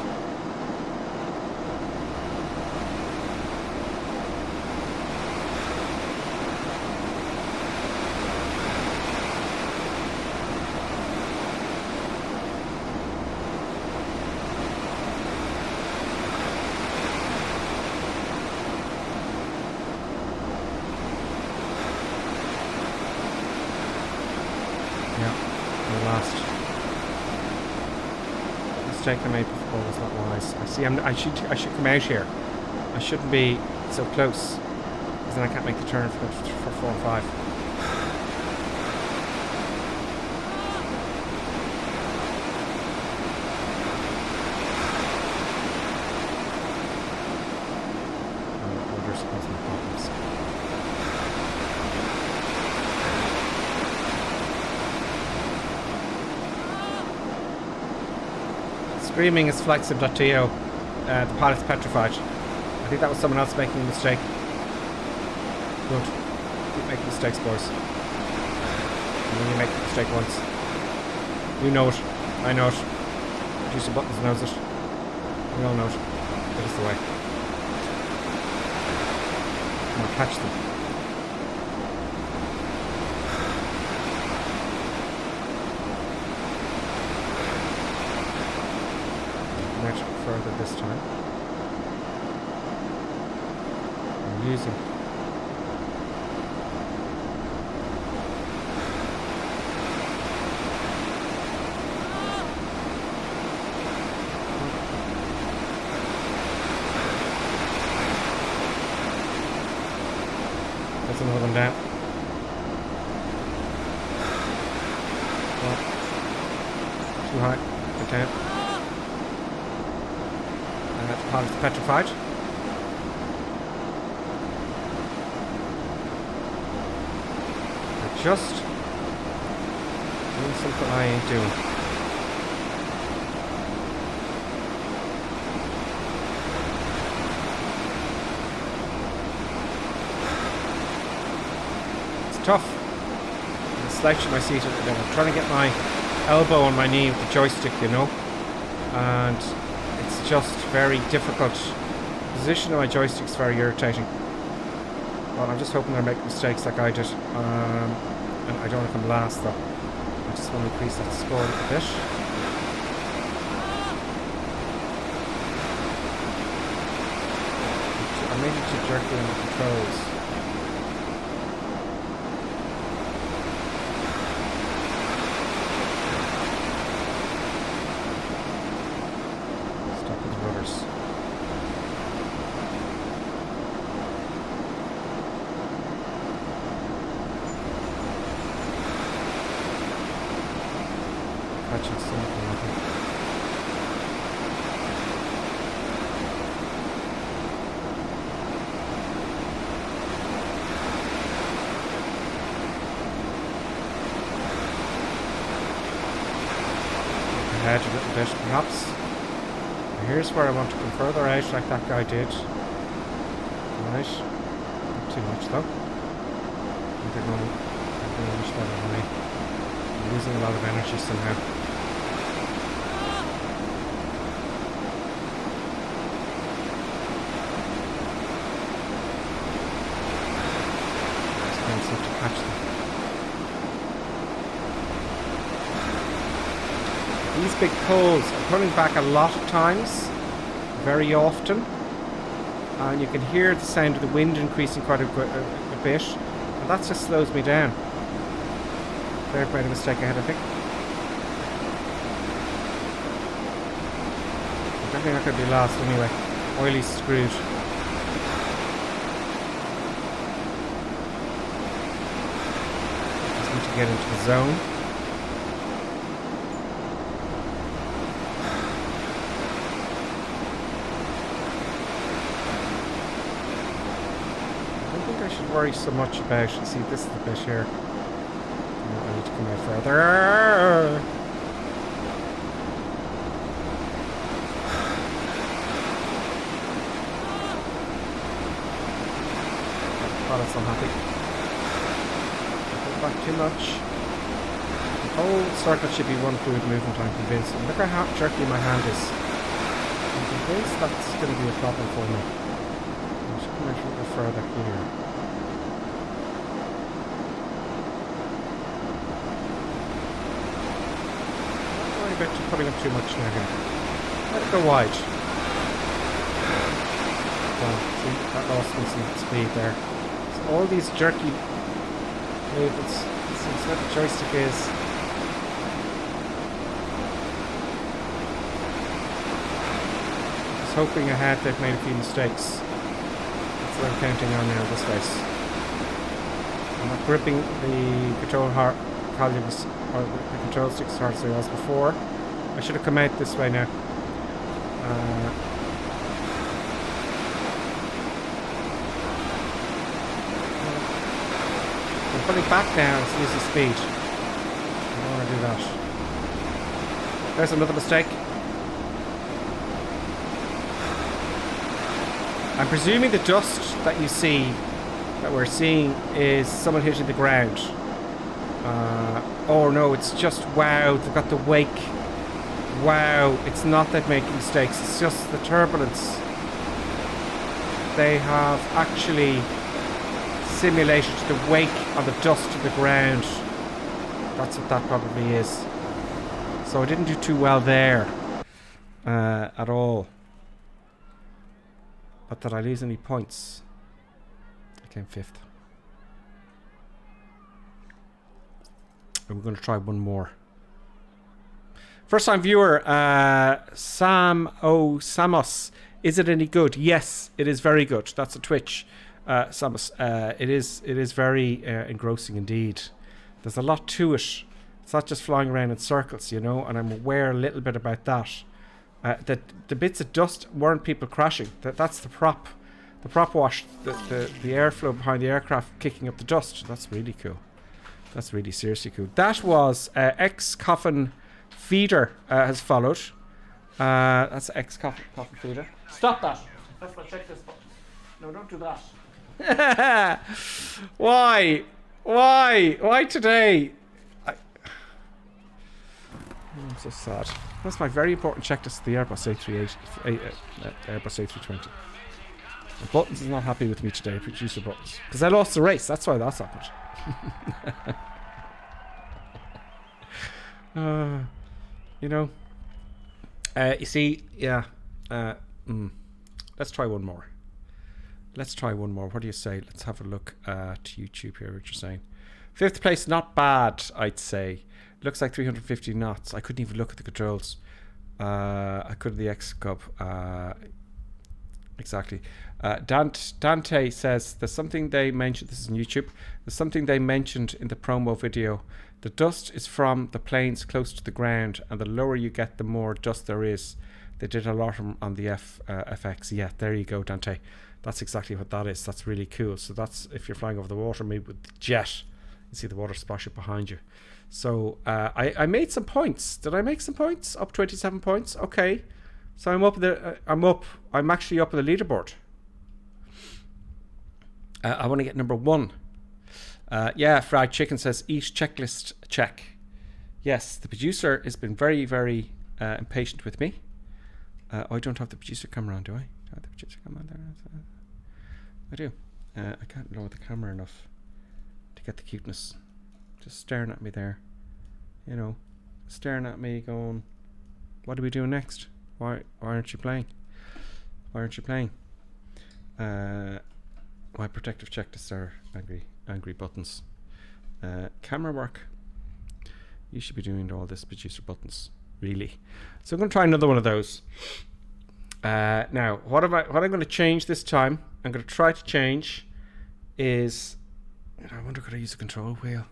Mistake I made before was not wise. I should come out here. I shouldn't be so close, because then I can't make the turn for 4 and 5. Orders cause me problems. Screaming is flexible.to. The pilot's petrified. I think that was someone else making a mistake. Good. Keep making mistakes, boys. And when you make the mistake once, you know it. I know it. Producer Buttons knows it. We all know it. That is the way. I'm gonna catch them. Further this time. I'm using that's another one down. Well, too high. Get down. The pilot's petrified. They're just doing something I ain't doing. It's tough. I'm slouching my seat a little bit. I'm trying to get my elbow on my knee with the joystick, you know, and it's just very difficult. The position of my joystick's very irritating. But I'm just hoping I make mistakes like I did. And I don't want to come last though. I just want to increase that score a little bit. I made it too jerky on the controls. Ahead a little bit perhaps. And here's where I want to come further out like that guy did. Right. Not too much though. They're going much better than me. I'm losing a lot of energy somehow. Just can't seem to catch them. These big poles are pulling back a lot of times, very often, and you can hear the sound of the wind increasing quite a bit, and that just slows me down. There, I've made a mistake ahead, I think. I'm definitely not going to be last anyway. Oilie's screwed. Just need to get into the zone. Worry so much about. See, this is the bit here. I need to come out further. That's unhappy. Don't back too much. The whole circle should be one fluid movement, I'm convinced. And look how jerky my hand is. I'm convinced that's going to be a problem for me. I should come out a little further here. Not worry about putting up too much now here. Let it go wide. Well, see, that lost me some speed there. So all these jerky movements. This is what the joystick is. Just hoping ahead they've made a few mistakes. That's what I'm counting on now this race. I'm not gripping the control columns or the control sticks as hard as I was before. I should have come out this way now. I'm putting back down, it's losing speed. I don't want to do that. There's another mistake. I'm presuming the dust that you see, that we're seeing, is someone hitting the ground. Oh no, it's just, wow, they've got the wake. Wow, it's not that making mistakes, it's just the turbulence. They have actually simulated the wake on the dust to the ground. That's what that probably is. So I didn't do too well there at all. But did I lose any points? I came 5th. And we're going to try one more. First time viewer, Samos. Is it any good? Yes, it is very good. That's a Twitch. Samus, it is very engrossing indeed. There's a lot to it. It's not just flying around in circles, you know, and I'm aware a little bit about that. That the bits of dust weren't people crashing. That's the prop. The prop wash, the airflow behind the aircraft kicking up the dust. That's really cool. That's really seriously cool. That was ex-coffin feeder has followed. That's ex-coffin feeder. Stop that. That's my checklist button. No, don't do that. Why? Why today? I'm so sad. That's my very important checklist, the Airbus Airbus A320. The Buttons is not happy with me today, producer Buttons. Because I lost the race, that's why that's happened. You know. You see, yeah. Let's try one more. What do you say? Let's have a look at YouTube here, what you're saying. 5th place, not bad, I'd say. Looks like 350 knots. I couldn't even look at the controls. I could have the X-Cub. Exactly. Dante says, there's something they mentioned, this is on YouTube, there's something they mentioned in the promo video. The dust is from the planes close to the ground, and the lower you get, the more dust there is. They did a lot on the FX. Yeah, there you go, Dante. That's exactly what that is. That's really cool. So that's if you're flying over the water, maybe with the jet, you see the water splash up behind you. So I made some points. Did I make some points? Up 27 points. Okay. So I'm up there. I'm actually up on the leaderboard. I want to get number 1. Yeah, Fried Chicken says each checklist check. Yes, the producer has been very, very impatient with me. I don't have the producer camera on, do I? Do I have the producer camera on there? I do. I can't lower the camera enough to get the cuteness. Just staring at me there. You know, staring at me going, what are we doing next? Why aren't you playing? Why aren't you playing? My protective checklists are angry Buttons. Camera work. You should be doing all this, producer Buttons. Really. So I'm going to try another one of those. Now, what I'm going to change this time, I'm going to try to change is, I wonder could I use a control wheel?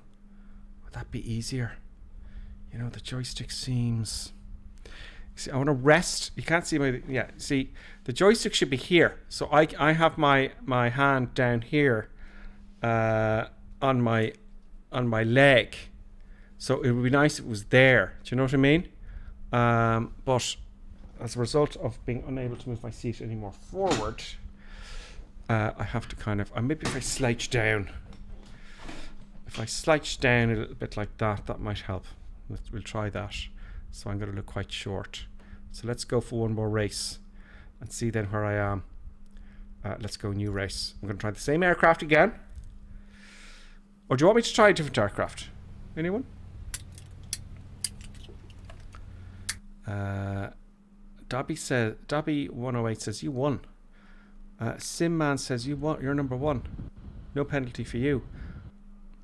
Would that be easier? You know, the joystick seems... See, I want to rest. You can't see my... Yeah, see, the joystick should be here. So I have my hand down here on my leg. So it would be nice if it was there. Do you know what I mean? But as a result of being unable to move my seat any more forward, I have to kind of, maybe if I slouch down. If I slouch down a little bit like that, that might help. We'll try that. So I'm going to look quite short. So let's go for one more race and see then where I am. Let's go new race. I'm going to try the same aircraft again. Or do you want me to try a different aircraft? Anyone? Dobby108 says you won. Simman says you won. You're number one. No penalty for you.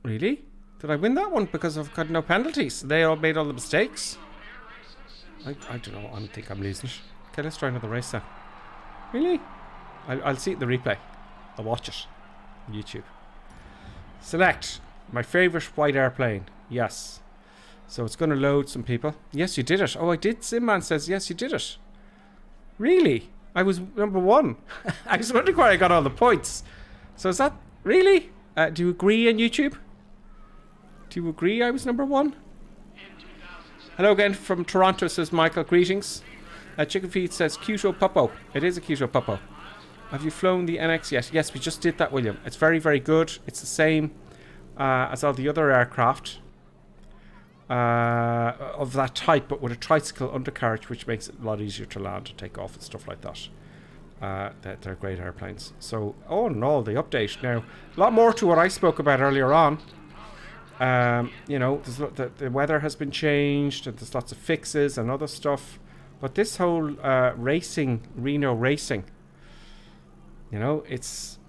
Really? Did I win that one because I've got no penalties? They all made all the mistakes. I don't know. I don't think I'm losing it. Okay, let's try another race then. Really? I'll see it in the replay. I'll watch it on YouTube. Select my favorite white airplane. Yes. So it's going to load some people. Yes, you did it. Oh, I did. Simman says yes, you did it. Really? I was number one. I was wondering where I got all the points. So is that really? Do you agree on YouTube? Do you agree I was number one? Hello again from Toronto, says Michael. Greetings. Chicken Feed says Cuto Puppo. It is a Cuto Puppo. Have you flown the NX yet? Yes, we just did that, William. It's very, very good. It's the same as all the other aircraft of that type, but with a tricycle undercarriage, which makes it a lot easier to land and take off and stuff like that. They're great airplanes. So, all in all, the update now, a lot more to what I spoke about earlier on. You know, the weather has been changed, and there's lots of fixes and other stuff. But this whole racing, Reno racing, you know, it's,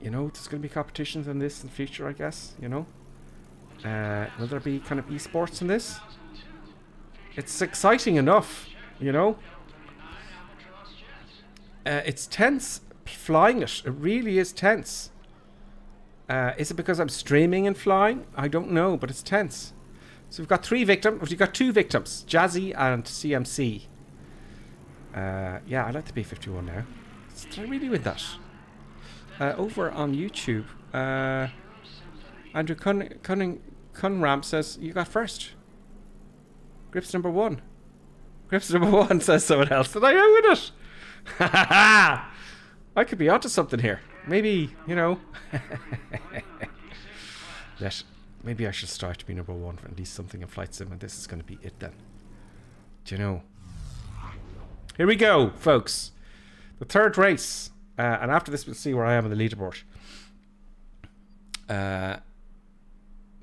you know, there's going to be competitions in this in the future, I guess, you know. Will there be kind of esports in this? It's exciting enough, you know. It's tense flying it. It really is tense. Is it because I'm streaming and flying? I don't know, but it's tense. So we've got we've got two victims, Jazzy and CMC. Yeah, I like the B-51 now. Did I really win that? Over on YouTube, Andrew Cunram says, you got first. Grips number one. Grips number one, says someone else. Did I win it? Ha ha ha! I could be onto something here. Maybe, you know. Maybe I should strive to be number one for at least something in Flight Sim, and this is going to be it then. Do you know? Here we go, folks. The third race. And after this, we'll see where I am on the leaderboard. That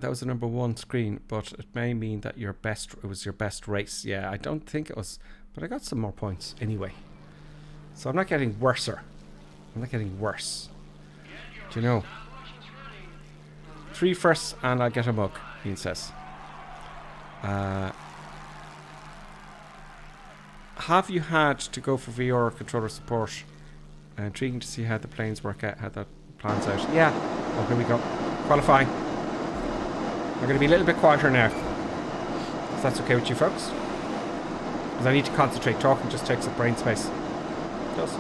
was the number one screen, but it may mean that it was your best race. Yeah, I don't think it was, but I got some more points anyway. So I'm not getting worser. I'm not getting worse. Do you know? 3 firsts and I'll get a mug, Ian says. Have you had to go for VR controller support? Intriguing to see how the planes work out, how that plans out. Yeah. Oh, here we go. Qualifying. We're going to be a little bit quieter now. If that's okay with you folks. Because I need to concentrate. Talking just takes up brain space. It does.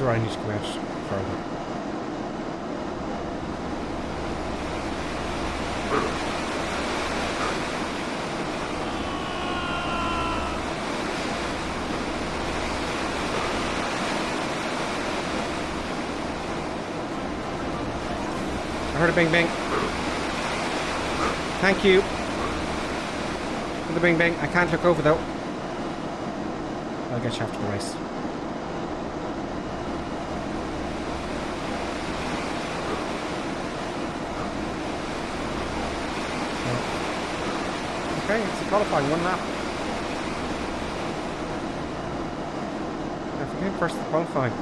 Where I need to go out further. I heard a bing bing. Thank you for the bing bing. I can't look over though. I'll get you after the race. Okay, it's a qualifying one lap. If I came first to qualifying,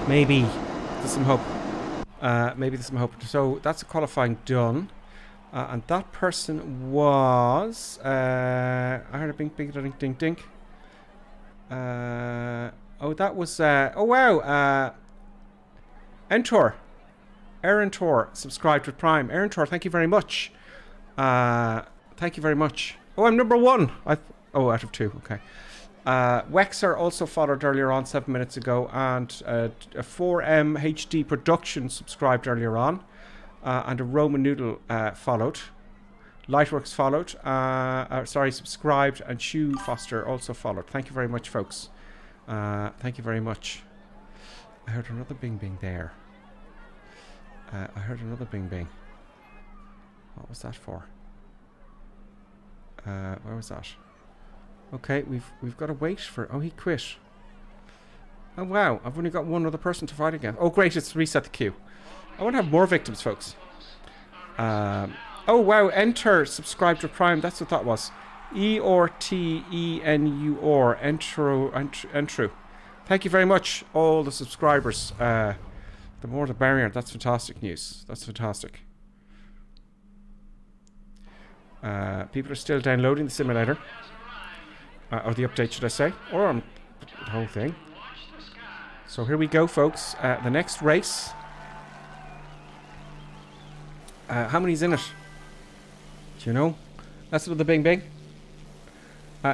maybe there's some hope. Maybe there's some hope. So that's a qualifying done. And that person was... I heard a bing, bing, ding, ding, ding. Oh, that was... oh, wow. Entor. Aaron Tor subscribed with Prime. Aaron Tor, thank you very much. Thank you very much. Oh, I'm number 1. Oh, out of 2. Okay. Wexer also followed earlier on 7 minutes ago. And a 4M HD Production subscribed earlier on. And a Roman Noodle followed. Lightworks followed. Subscribed. And Shoe Foster also followed. Thank you very much, folks. Thank you very much. I heard another bing bing there. I heard another bing bing. What was that for? Where was that? Okay, we've got to wait for... Oh, he quit. Oh, wow. I've only got one other person to fight against. Oh, great. It's reset the queue. I want to have more victims, folks. Oh, wow. Enter. Subscribe to Prime. That's what that was. ERTENUR. Entru. Thank you very much, all the subscribers. The more the barrier. That's fantastic news. That's fantastic. People are still downloading the simulator. Or the update, should I say. Or the whole thing. So here we go, folks. The next race. How many's in it? Do you know? That's another bing bing.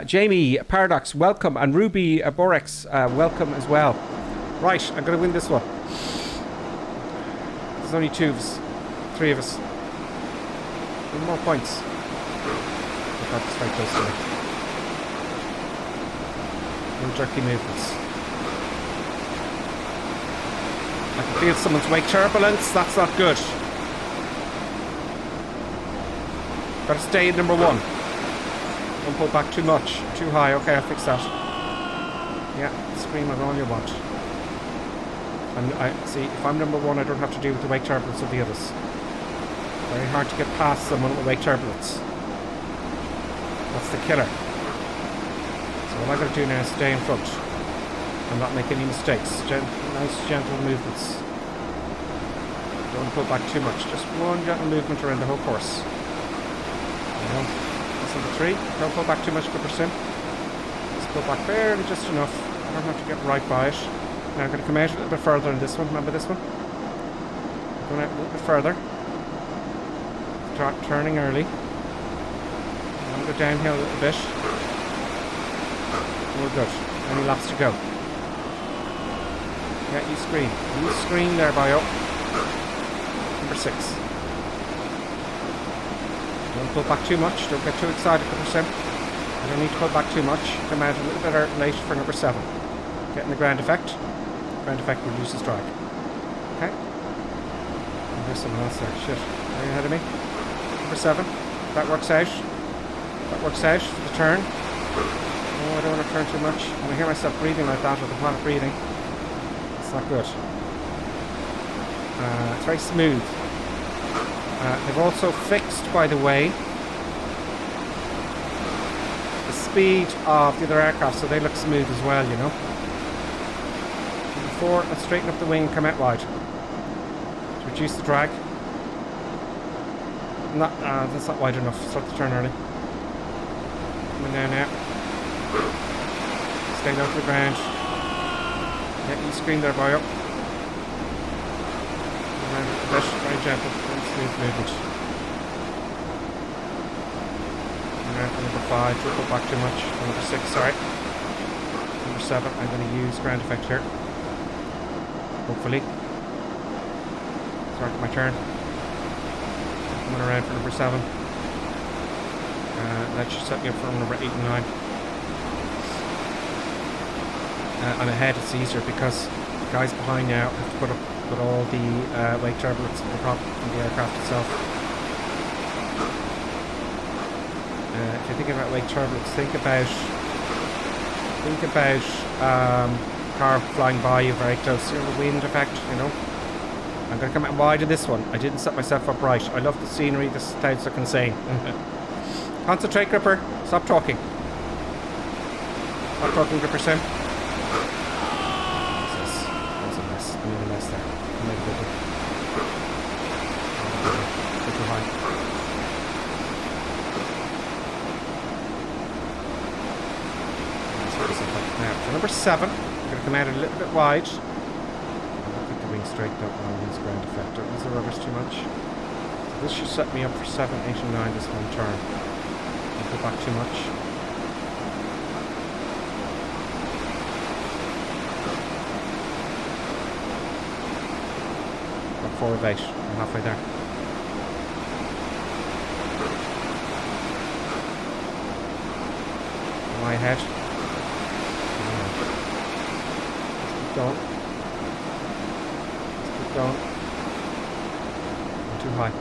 Jamie Paradox, welcome. And Ruby Borex, welcome as well. Right, I'm going to win this one. There's only 2 of us. 3 of us. Need more points. That's very close to me. No jerky movements. I can feel someone's wake turbulence. That's not good. Got to stay at number 1. Don't pull back too much. Too high. Okay, I'll fix that. Yeah, scream at all you want. And see, if I'm number 1, I don't have to deal with the wake turbulence of the others. Very hard to get past someone with wake turbulence. That's the killer. So what I got to do now is stay in front and not make any mistakes. Nice gentle movements. Don't want to pull back too much. Just one gentle movement around the whole course. You know, that's number 3. Don't pull back too much, Clipper Sim. Just pull back barely just enough. I don't have to get right by it. Now I'm going to come out a little bit further in this one. Remember this one? Going out a little bit further. Start turning early. I'm going to go downhill a little bit. We're good. Any laps to go. Yeah, you scream. You scream there, Bio. Number 6. Don't pull back too much. Don't get too excited, number 7. You don't need to pull back too much. Come out a little bit late for number 7. Getting the ground effect. Ground effect reduces drag. Okay. And there's someone else there. Shit. Are you ahead of me? Number 7. That works out. That works out for the turn. Oh, I don't want to turn too much. When I hear myself breathing like that, or the planet breathing, it's not good. It's very smooth. They've also fixed, by the way, the speed of the other aircraft, so they look smooth as well, you know. Before, let's straighten up the wing and come out wide to reduce the drag. That's not wide enough. Start the turn early. Coming down now. Stay low to the ground. Yeah, you screen there, Bio. Around a bit, very gentle, very smooth movement. Around for number 5, don't go back too much. Number 6, sorry. Number 7, I'm going to use ground effect here. Hopefully. Start my turn. Coming around for number 7. That should set me up for number 8 and 9. I'm ahead, it's easier because the guys behind now have to put up with all the wake turbulence and the prop from the aircraft itself. If you think about wake turbulence, think about car flying by you very close. You know, the wind effect, you know. I'm going to come out wide in this one. I didn't set myself up right. I love the scenery. This clouds look insane. Concentrate, Gripper. Stop talking. Stop talking, Gripper Sim. That's a mess. I made a mess there. I made a big one. Bit too high. Now, for number 7, I'm going to come out a little bit wide. I don't think the wing straight out when I use ground effect. Don't use the rubbers too much. So this should set me up for 7, 8 and 9 this one turn. Don't go back too much. Got 4 of 8. I'm halfway there. Am I ahead? Let's keep going. Let's keep going. I'm too high.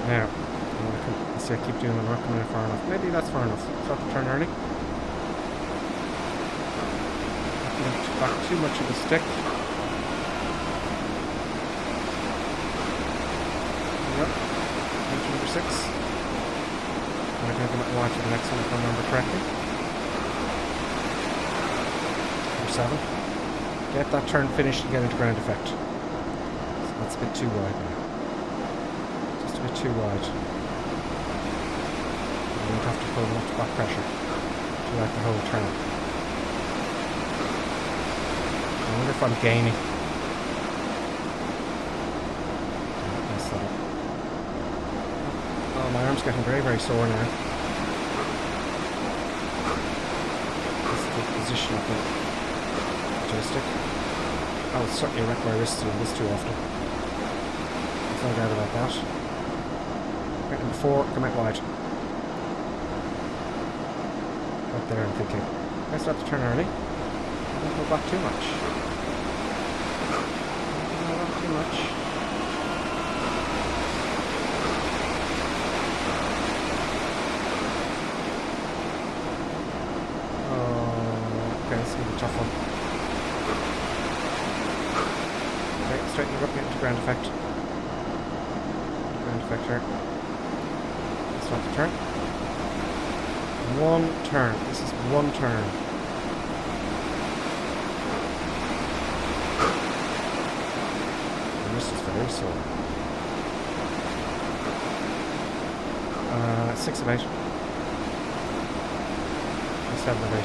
Now, I'm gonna come, let's see, I keep doing it, I'm not coming in far enough. Maybe that's far enough. Start to turn early. Not back too much of the stick. Yep. Number 6. I'm going to watch the next one if I remember correctly. Number 7. Get that turn finished and get into ground effect. So that's a bit too wide now. Just a bit too wide. You don't have to pull much back pressure throughout the whole turn. I wonder if I'm gaining. Mess that up. Oh, my arm's getting very, very sore now. This is the position of the joystick. I would certainly wreck my wrists doing this too often. There's no doubt about that. Right, number 4, come out wide. Right there, I'm thinking. I start to turn early. I don't go back too much. No, not too much. Tough one. Okay, straighten it up into ground effect. Ground effect here. Start the turn. 1 turn. This is 1 turn. And this is very sore. 6 of 8. 7 of 8.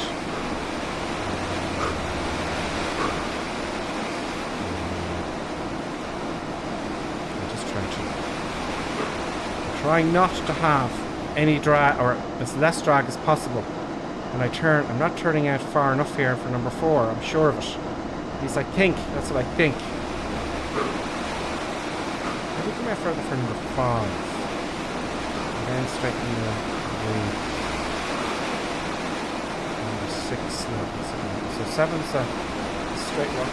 Trying not to have any drag, or as less drag as possible when I turn. I'm not turning out far enough here for number 4, I'm sure of it. At least I think, that's what I think. Maybe come out further for number 5. And then straighten the wing. Number 6, no, so 7's a straight one.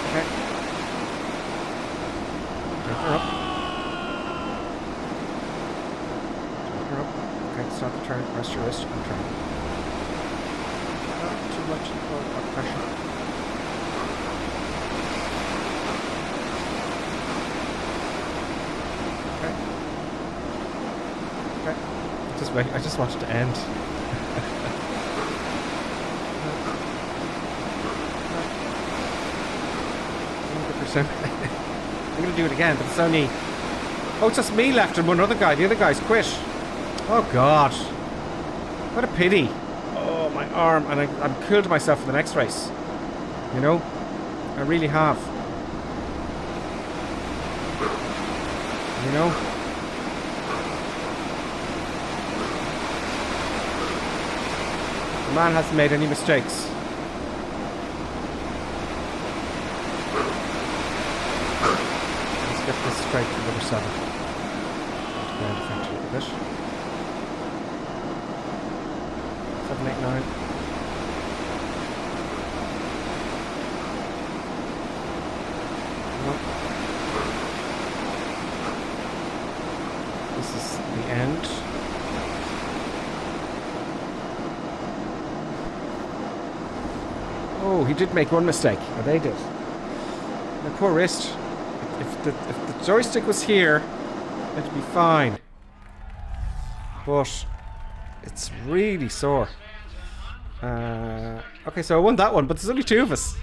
Okay. Turn her up. Start the turn, press your wrist and turn. Not too much pressure. Okay. Okay. Just wait, I just want it to end. 100%. I'm gonna do it again, but it's only... Oh, it's just me left and one other guy. The other guy's quit. Oh God, what a pity. Oh, my arm, and I'm killed myself for the next race. You know, I really have. You know, the man hasn't made any mistakes. Let's get this straight for number 7. Ground effect a little bit. 7, 8, 9. No. This is the end. Oh, he did make one mistake. Oh, they did. The poor wrist. If the joystick was here, it'd be fine. But it's really sore. Okay, so I won that one, but there's only 2 of us.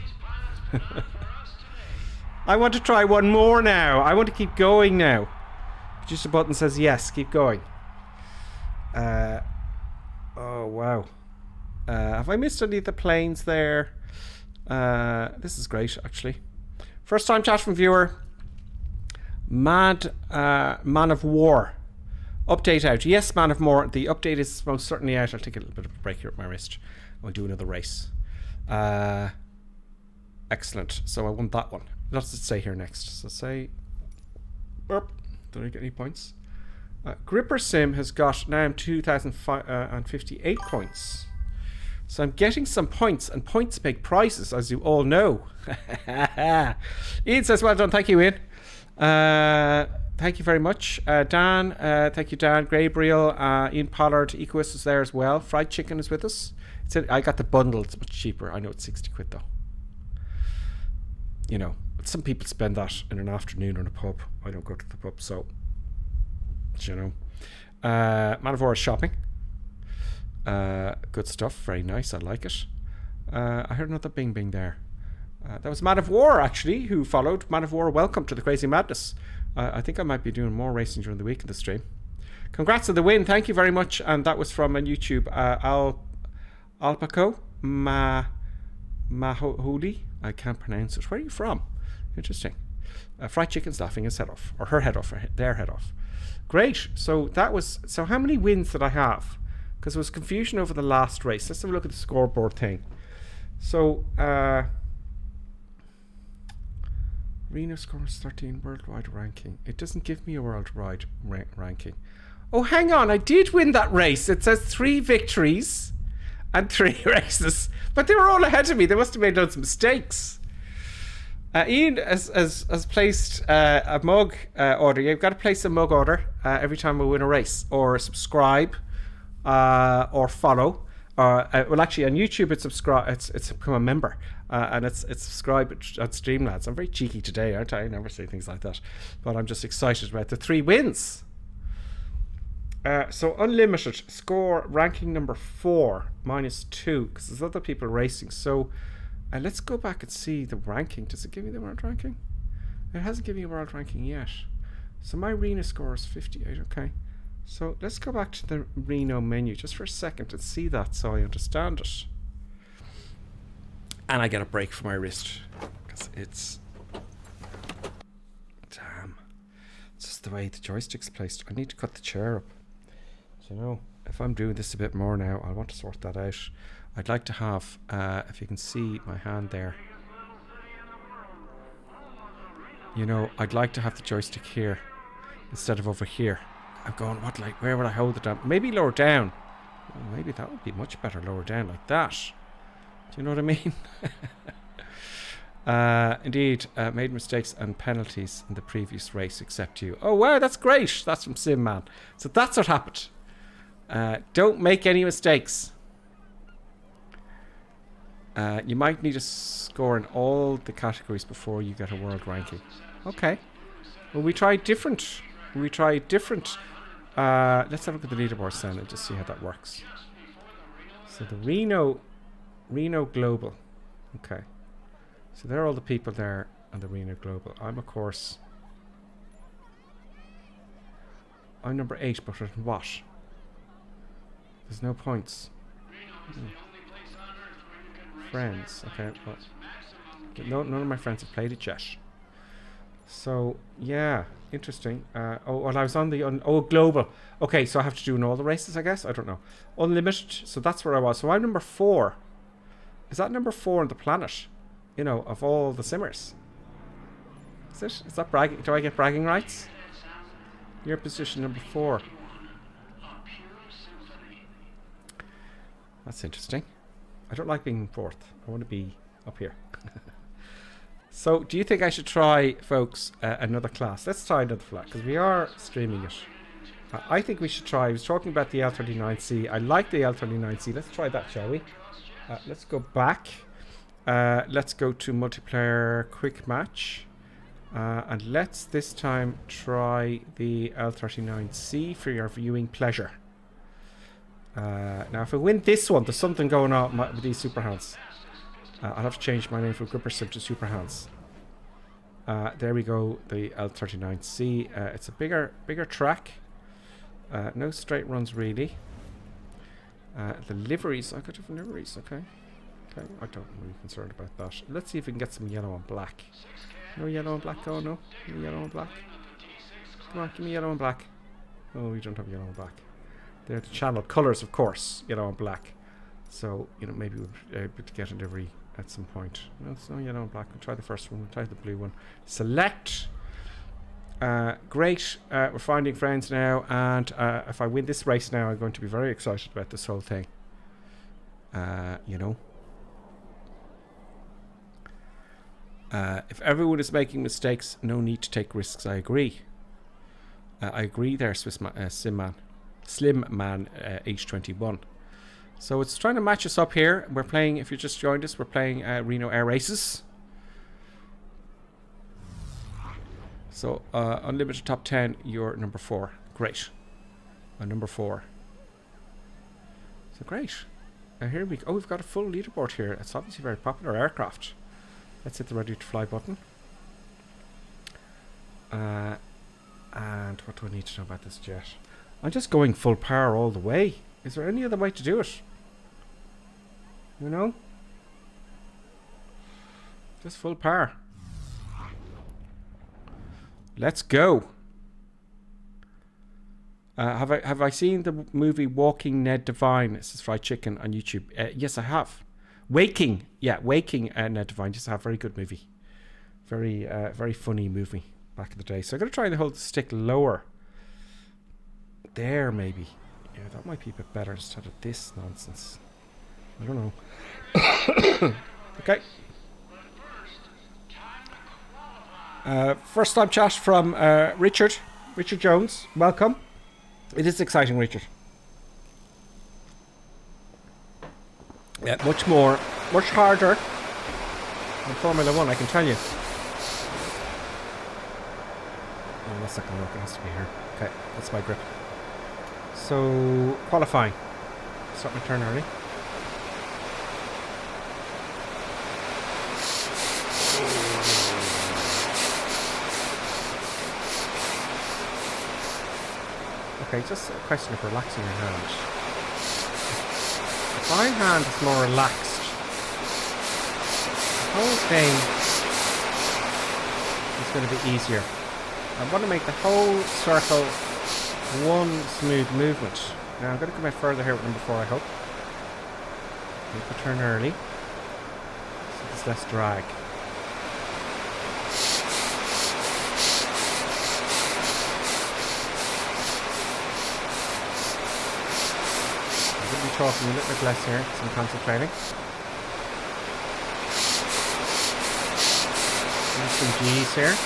I want to try one more now. I want to keep going now. Just a button says yes, keep going. Oh, wow. Have I missed any of the planes there? This is great, actually. First time chat from viewer. Man of War. Update out. Yes, Man of War. The update is most certainly out. I'll take a little bit of a break here at my wrist. I'll do another race. Excellent. So I won that one. What does it say here next? So say... Burp. Did I get any points? Gripper Sim has got now 2,058 points. So I'm getting some points, and points make prizes, as you all know. Ian says, well done. Thank you, Ian. Thank you very much. Dan, thank you, Dan. Gabriel, Ian Pollard, Equus is there as well. Fried Chicken is with us. I got the bundle. It's much cheaper. I know it's 60 quid, though. You know, some people spend that in an afternoon in a pub. I don't go to the pub, so... You know. Man of War is shopping. Good stuff. Very nice. I like it. I heard another bing bing there. That was Man of War, actually, who followed. Man of War, welcome to the Crazy Madness. I think I might be doing more racing during the week in the stream. Congrats on the win. Thank you very much. And that was from on YouTube. Alpaco Maholi. I can't pronounce it. Where are you from? Interesting. Fried Chicken's laughing his head off. Or her head off. Or their head off. Great. So that was... So how many wins did I have? Because there was confusion over the last race. Let's have a look at the scoreboard thing. So... Reno scores 13 worldwide ranking. It doesn't give me a worldwide ranking. Oh, hang on. I did win that race. It says 3 victories and 3 races. But they were all ahead of me. They must have made loads of mistakes. Ian has placed a mug order. You've got to place a mug order every time we win a race. Or subscribe or follow. Well, actually, on YouTube, it's become a member. And it's subscribe at Streamlabs. I'm very cheeky today, aren't I? I never say things like that. But I'm just excited about the 3 wins. So unlimited score ranking number 4 -2 because there's other people racing. So let's go back and see the ranking. Does it give me the world ranking? It hasn't given me a world ranking yet. So my Reno score is 58. Okay. So let's go back to the Reno menu just for a second and see that so I understand it. And I get a break for my wrist because it's... Damn. It's just the way the joystick's placed. I need to cut the chair up. So, you know, if I'm doing this a bit more now, I want to sort that out. I'd like to have, if you can see my hand there, you know, I'd like to have the joystick here instead of over here. I'm going, what, like, where would I hold it down? Maybe lower down. Well, maybe that would be much better lower down like that. Do you know what I mean? Indeed, made mistakes and penalties in the previous race except you. Oh, wow, that's great. That's from Sim Man. So that's what happened. Don't make any mistakes. You might need a score in all the categories before you get a world ranking. Okay. Well, we tried different. Let's have a look at the leaderboard then and just see how that works. So the Reno Global. Okay. So there are all the people there on the Reno Global. I'm, of course... I'm number 8, but in what? There's no points. Friends. Okay, well... none of my friends have played it yet. So, yeah. Interesting. Well, I was on the... Global. Okay, so I have to do in all the races, I guess? I don't know. Unlimited. So that's where I was. So I'm number 4. Is that number 4 on the planet? You know, of all the simmers. Is it? Is that bragging? Do I get bragging rights? Your position number 4. That's interesting. I don't like being 4th. I want to be up here. So, do you think I should try, folks, another class? Let's try another flat, because we are streaming it. I think we should try. I was talking about the L39C. I like the L39C. Let's try that, shall we? Let's go back. Let's go to multiplayer quick match. And let's this time try the L39C for your viewing pleasure. Now, if I win this one, there's something going on with these super hands. I'll have to change my name from Gripper Sim to Super Hands. There we go, the L39C. It's a bigger track. No straight runs really. The liveries, I've got different liveries, okay. Okay, I don't really concerned about that. Let's see if we can get some yellow and black. No yellow and black, oh no. No yellow and black. Come on, give me yellow and black. Oh, we don't have yellow and black. They're the channel colours, of course, yellow and black. So, you know, maybe we'll be able to get a livery at some point. No, it's no yellow and black. We'll try the first one. We'll try the blue one. Select. Great. We're finding friends now. And if I win this race now, I'm going to be very excited about this whole thing. You know. If everyone is making mistakes, no need to take risks. I agree. I agree there, Slim Man H21. So it's trying to match us up here. We're playing, if you just joined us, we're playing Reno Air Races. So unlimited top 10, you're number 4. Great. Number 4. So great. Here we go. Oh, we've got a full leaderboard here. It's obviously a very popular aircraft. Let's hit the ready to fly button. And what do I need to know about this jet? I'm just going full power all the way. Is there any other way to do it? You know? Just full power. Let's go. Have I seen the movie Walking Ned Devine? This is Fried Chicken on YouTube. Yes, I have. Waking Ned Devine. Just a very good movie. Very funny movie back in the day. So I'm going to try and hold the stick lower. There, maybe. Yeah, that might be a bit better instead of this nonsense. I don't know. Okay. First time chat from Richard Jones. Welcome. It is exciting, Richard. Yeah, much harder than Formula 1, I can tell you. Oh, that's not going to work. It has to be here. Okay, that's my grip. So, qualifying. Start my turn early. Okay, just a question of relaxing your hand. If my hand is more relaxed, the whole thing is going to be easier. I want to make the whole circle one smooth movement. Now I'm going to come out further here with number 4, I hope. Make the turn early, so there's less drag. I'm going to be talking a little bit less here because I'm concentrating. There's some G's here.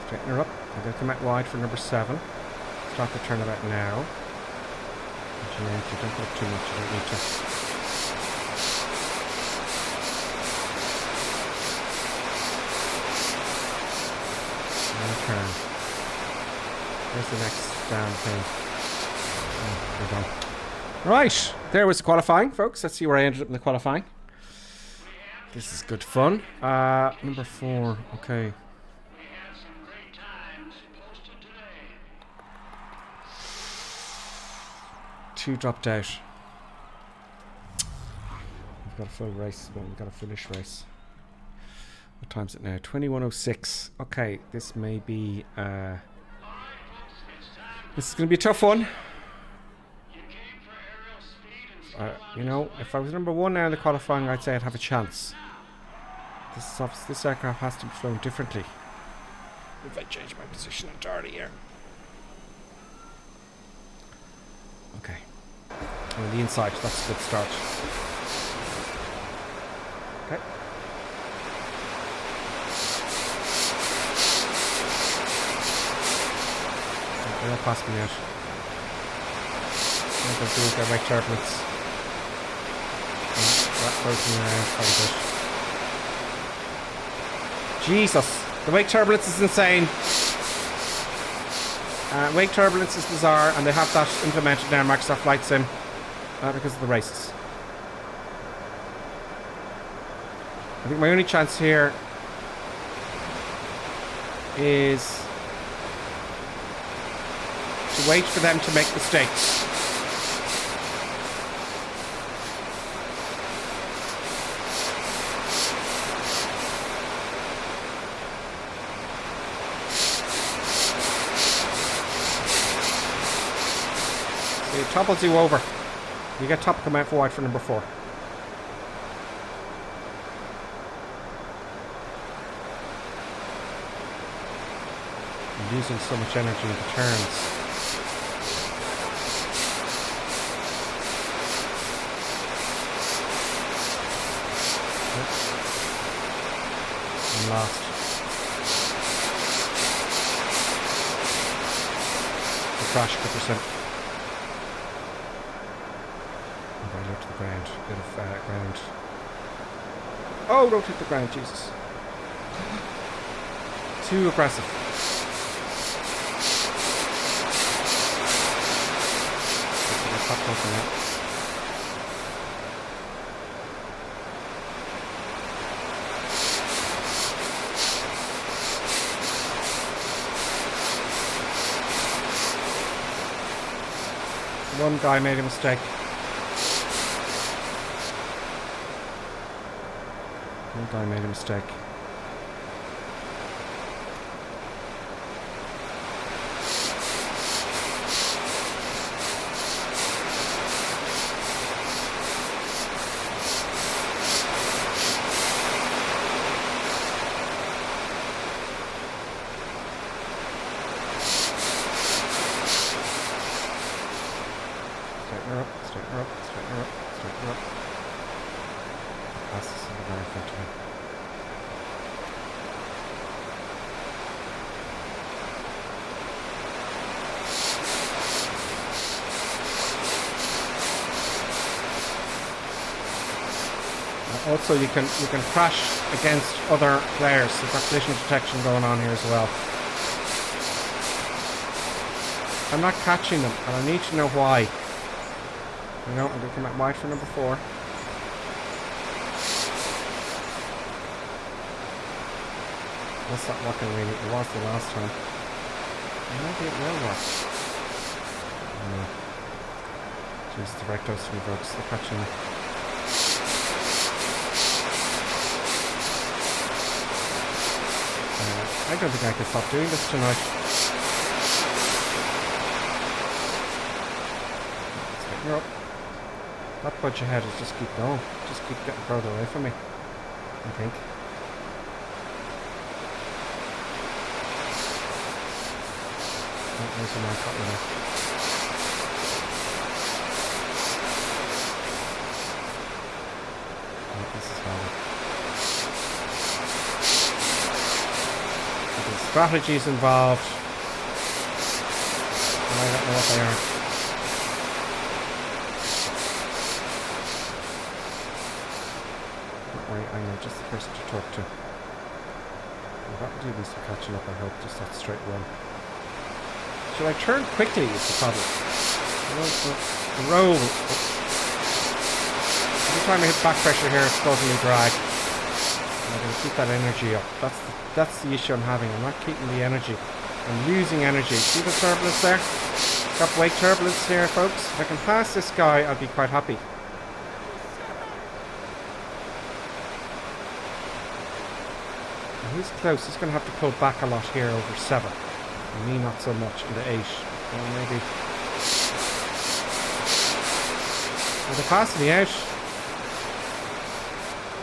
Straighten her up. I'm going to come out wide for number 7. Start the turnabout now. You don't go too much, you don't need to. And turn. There's the next down thing. Oh, we're done. Right, there was the qualifying, folks. Let's see where I ended up in the qualifying. This is good fun. Number 4, okay. 2 dropped out. We've got a full race, but we've got a fullish race. What time's it now? 21:06. Okay, this may be this is going to be a tough one. You know, if I was number 1 now in the qualifying, I'd say I'd have a chance. This aircraft has to be flown differently. If I change my position entirely here. Okay. On the inside, that's a good start. Okay. They're all past me out. I'm going to do their right turbulence. That goes me around quite a bit. Jesus! The wake turbulence is insane. Wake turbulence is bizarre, and they have that implemented now in Microsoft Flight Sim because of the races. I think my only chance here is to wait for them to make mistakes. So it topples you over. You get top, come out for wide for number 4. Using so much energy in the turns. And last. The crash 100%. Very low to the ground. Bit of ground. Oh, don't hit the ground, Jesus. Too aggressive. One guy made a mistake. One guy made a mistake. Also, you can crash against other players. You've got collision detection going on here as well. I'm not catching them, and I need to know why. You know, I'm going to come out wide for number 4. That's not working really. It was the last time. Maybe it will work. Jeez, the rectos from drugs. They're catching me. I don't think I can stop doing this tonight. You're up. That bunch ahead is just keep going. Just keep getting further away from me, I think. Oh, there's a man caught me there. Oh, this is hard. Strategies involved. And I don't know what they are. Don't worry, I know just the person to talk to. Well, that will do some catching up, I hope. Just that straight run. Should I turn quickly is the problem. The roll. Every time I hit back pressure here, it's causing me drag. I'm going to keep that energy up. That's the issue I'm having. I'm not keeping the energy. I'm losing energy. See the turbulence there? Got wake turbulence here, folks. If I can pass this guy, I'll be quite happy. And he's close. He's going to have to pull back a lot here over 7. And me not so much in the 8. Or maybe... Are they passing me out?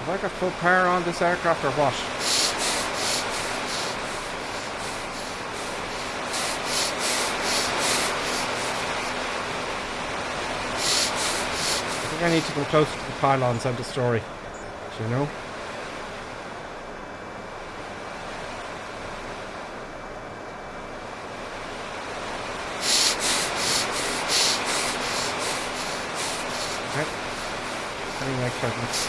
Have I got full power on this aircraft or what? I think I need to come closer to the pylons and the story. Do you know? Okay. Anyway, turbulence.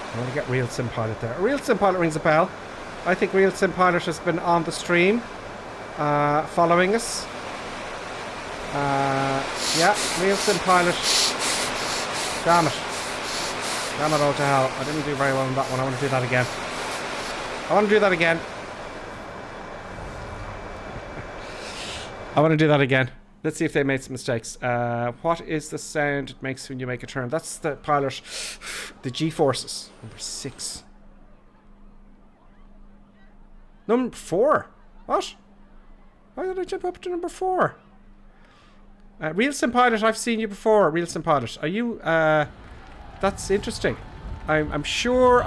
I want to get Real Sim Pilot there. Real Sim Pilot rings a bell. I think Real Sim Pilot has been on the stream, following us. Yeah, Real Sim Pilot Damn it. Damn it all to hell. I didn't do very well on that one. I want to do that again. I want to do that again. I want to do that again. Let's see if they made some mistakes. What is the sound it makes when you make a turn? That's the pilot. The G-forces. Number 6. Number 4. What? Why did I jump up to number 4? Real Sim Pilot, I've seen you before. Real Sim Pilot. Are you... that's interesting. I'm sure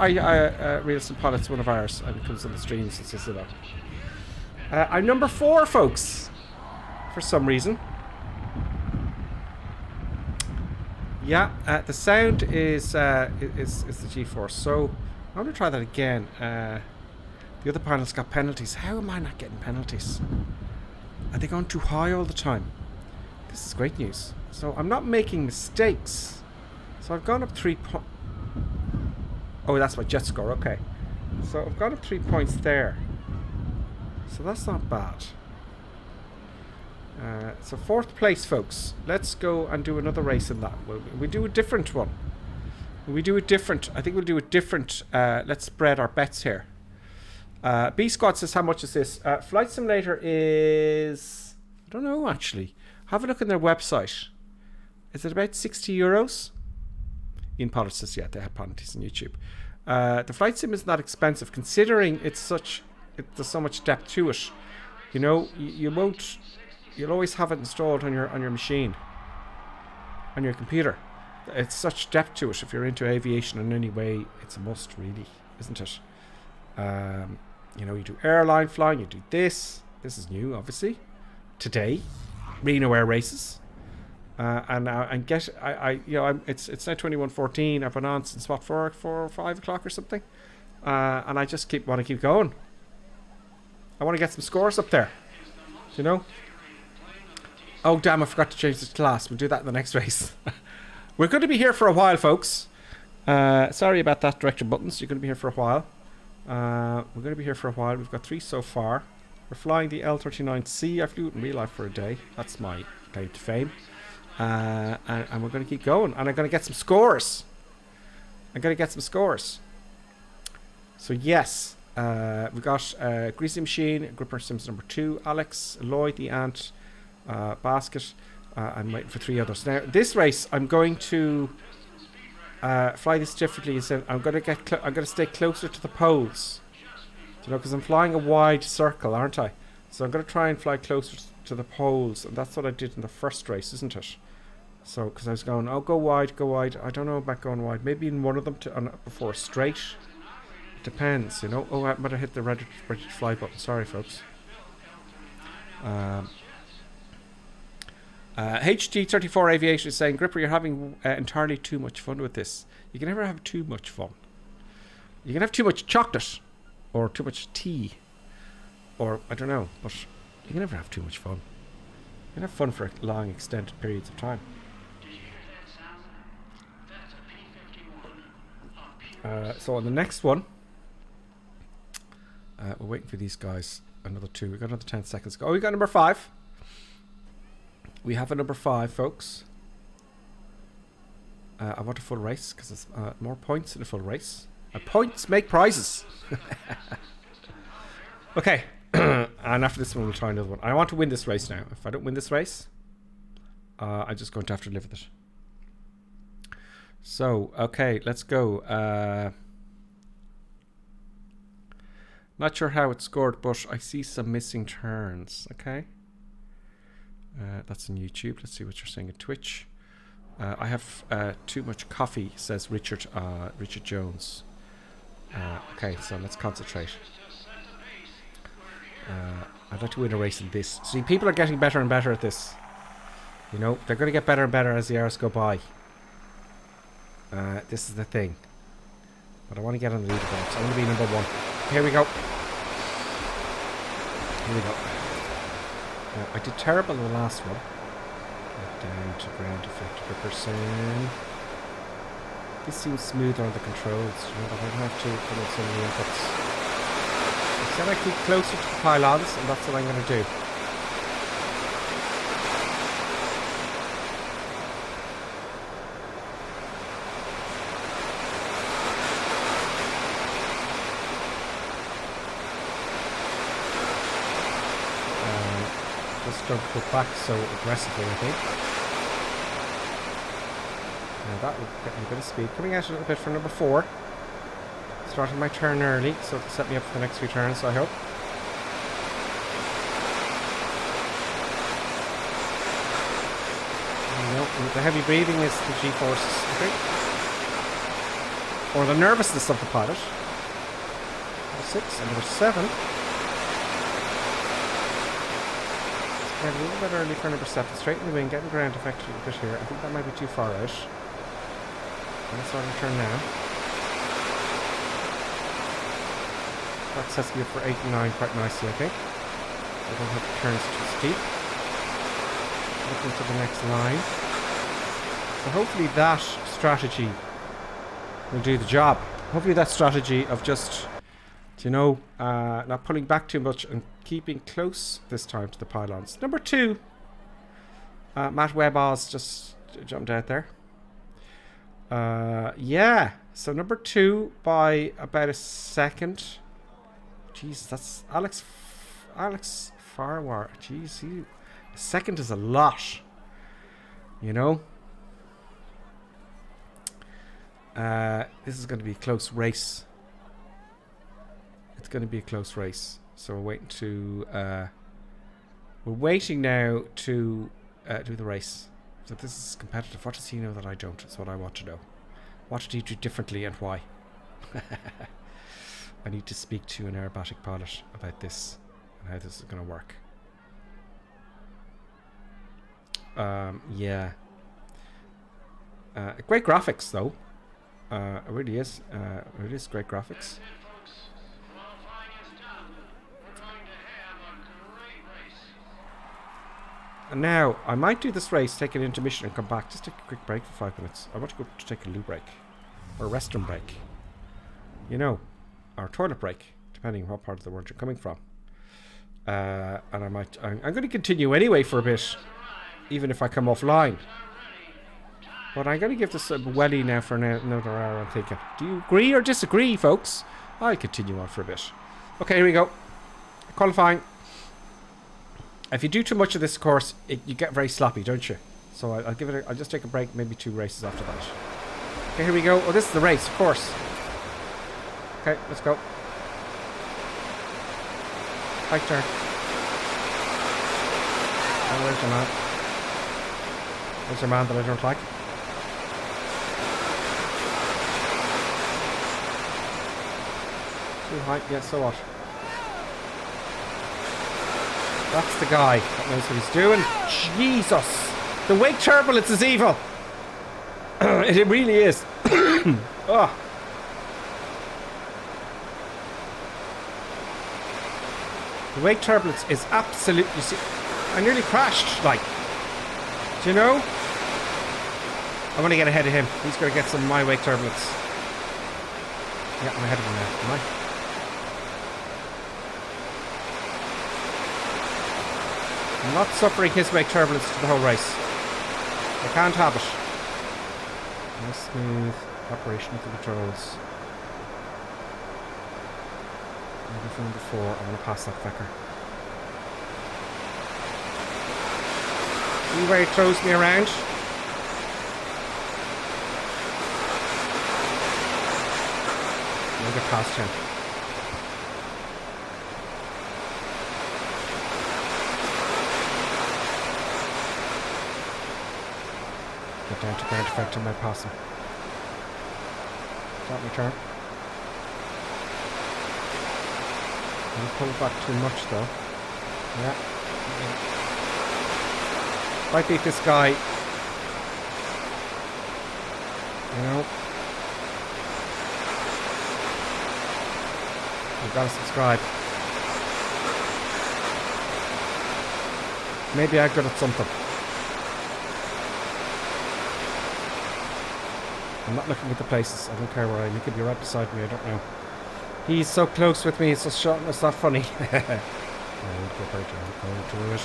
Real Sim Pilot's one of ours. And it comes on the streams and says that. I'm number 4, folks. For some reason. Yeah, the sound is the G-force. So I want to try that again. The other pilots got penalties. How am I not getting penalties? Are they going too high all the time? This is great news. So I'm not making mistakes. So I've gone up 3 points. Oh, that's my jet score. Okay. So I've gone up 3 points there. So that's not bad. So 4th place, folks. Let's go and do another race in that. We do a different one. We do a different. I think we'll do a different. Let's spread our bets here. B Squad says, how much is this? Flight Simulator is... I don't know, actually. Have a look on their website. Is it about 60 euros? Ian Potter says, yeah, they have penalties on YouTube. The Flight Sim isn't that expensive, considering there's so much depth to it. You know, you'll always have it installed on your machine, on your computer. It's such depth to it. If you're into aviation in any way, it's a must, really, isn't it? You know, you do airline flying, you do this. This is new, obviously. Today, Reno Air Races, it's now 21:14. I've been on since what, 4 or 5 o'clock or something, and I just want to keep going. I want to get some scores up there, you know. Oh damn! I forgot to change the class. We'll do that in the next race. We're going to be here for a while, folks. Sorry about that, Director Buttons. You're going to be here for a while. We're going to be here for a while. We've got 3 so far. We're flying the L39C. I flew it in real life for a day. That's my claim to fame. And we're going to keep going. And I'm going to get some scores. So yes, we got Greasy Machine, Gripper Sims number 2, Alex, Lloyd the Ant, Basket. I'm waiting for 3 others. Now this race, I'm going to fly this differently. So I'm going to stay closer to the poles. You know, because I'm flying a wide circle, aren't I? So I'm going to try and fly closer to the poles, and that's what I did in the first race, isn't it? So, because I was going, oh, go wide. I don't know about going wide. Maybe in one of them before straight. It depends, you know. Oh, I might have hit the ready to fly button. Sorry, folks. HG34 Aviation is saying, Gripper, you're having entirely too much fun with this. You can never have too much fun. You can have too much chocolate. Or too much tea. Or, I don't know. But you can never have too much fun. You can have fun for long, extended periods of time. So on the next one, we're waiting for these guys. Another 2. We've got another 10 seconds to go. Oh, we got number 5. We have a number 5, folks. I want a full race because it's more points in a full race. Points make prizes. Okay. And after this one, we'll try another one. I want to win this race now. If I don't win this race, I'm just going to have to live with it. So, okay, let's go. Not sure how it scored, but I see some missing turns. Okay. That's on YouTube. Let's see what you're saying at Twitch. I have too much coffee, says Richard Jones. Okay, so let's concentrate. I'd like to win a race in this. See, people are getting better and better at this. You know, they're going to get better and better as the hours go by. This is the thing. But I want to get on the leaderboard. So I'm going to be number 1. Here we go. I did terrible in the last one. Down to ground effect %. This seems smoother on the controls, you know, but I don't have to put in so many inputs. I said I keep closer to the pylons, and that's what I'm going to do. Just don't put back so aggressively, I think. Now that will get me a bit of speed. Coming out a little bit for number 4. Starting my turn early, so it'll set me up for the next few turns, I hope. No, the heavy breathing is the G-forces, I think. Or the nervousness of the pilot. Number 6 and number 7. A little bit early for number 7. Straight in the wing, getting ground effect a bit here. I think that might be too far out. I'm starting to turn now. That sets me up for 8 and 9 quite nicely, I think. I don't have the turns too steep. Looking to the next line. So hopefully that strategy will do the job. Hopefully that strategy of just, you know, not pulling back too much and keeping close this time to the pylons. Number 2, Matt Webb-Oz just jumped out there. Yeah, so number 2 by about a second. Jeez, that's Alex Farwar. Jeez, a second is a lot. You know? This is going to be a close race. It's going to be a close race. So we're waiting now to do the race. So this is competitive. What does he know that I don't? That's what I want to know. What did he do differently and why? I need to speak to an aerobatic pilot about this and how this is going to work. Yeah. Great graphics though. It really is. It is great graphics. And now, I might do this race, take an intermission and come back. Just take a quick break for 5 minutes. I want to go to take a loo break. Or a restroom break. You know, or a toilet break, depending on what part of the world you're coming from. And I'm going to continue anyway for a bit, even if I come offline. But I'm going to give this a welly now for another hour, I'm thinking. Do you agree or disagree, folks? I'll continue on for a bit. Okay, here we go. Qualifying. If you do too much of this course, you get very sloppy, don't you? So I'll give it. I'll just take a break, maybe 2 races after that. Okay, here we go. Oh, this is the race, of course. Okay, let's go. Right turn. Oh, there's your man. There's your man that I don't like. Too high. Yeah, so what? That's the guy that knows what he's doing. Jesus! The wake turbulence is evil! It really is. Oh. The wake turbulence is absolutely... I nearly crashed, like. Do you know? I want to get ahead of him. He's going to get some of my wake turbulence. Yeah, I'm ahead of him now, am I? I'm not suffering his wake turbulence to the whole race. I can't have it. Nice smooth operation of the controls. Maybe from number 4, I want to pass that fecker. See where he throws me around? I'll get past him. Get down to ground effect on my passing. Start my turn. Don't pull back too much though. Yeah. Might beat this guy. You know. You've got to subscribe. Maybe I'm good at something. I'm not looking at the places. I don't care where I am. He could be right beside me. I don't know. He's so close with me. It's just short. It's not funny. I won't go further. I'm going to it.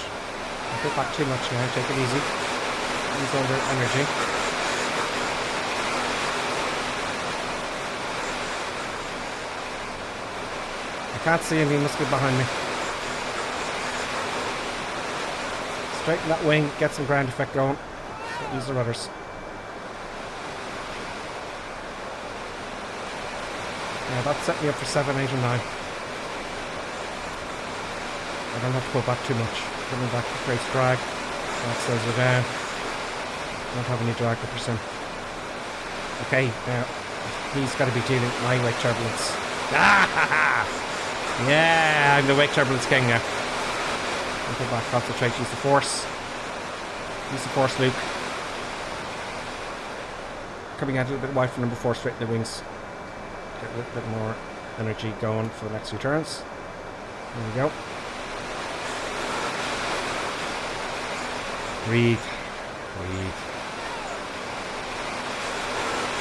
Don't go back too much now. Take it easy. He's under energy. I can't see him. He must be behind me. Straighten that wing, get some ground effect going. Don't use the rudders. Yeah, that set me up for 7, 8 and 9. I don't have to pull back too much. Coming back creates drag. That slows her down. Don't have any drag up him. Okay, now he's got to be dealing with my wake turbulence. Yeah, I'm the wake turbulence king now. I'll go back, concentrate, use the force. Use the force, Luke. Coming out a little bit wide for number 4, straighten the wings. Get a little bit more energy going for the next few turns. There we go. Breathe. Breathe.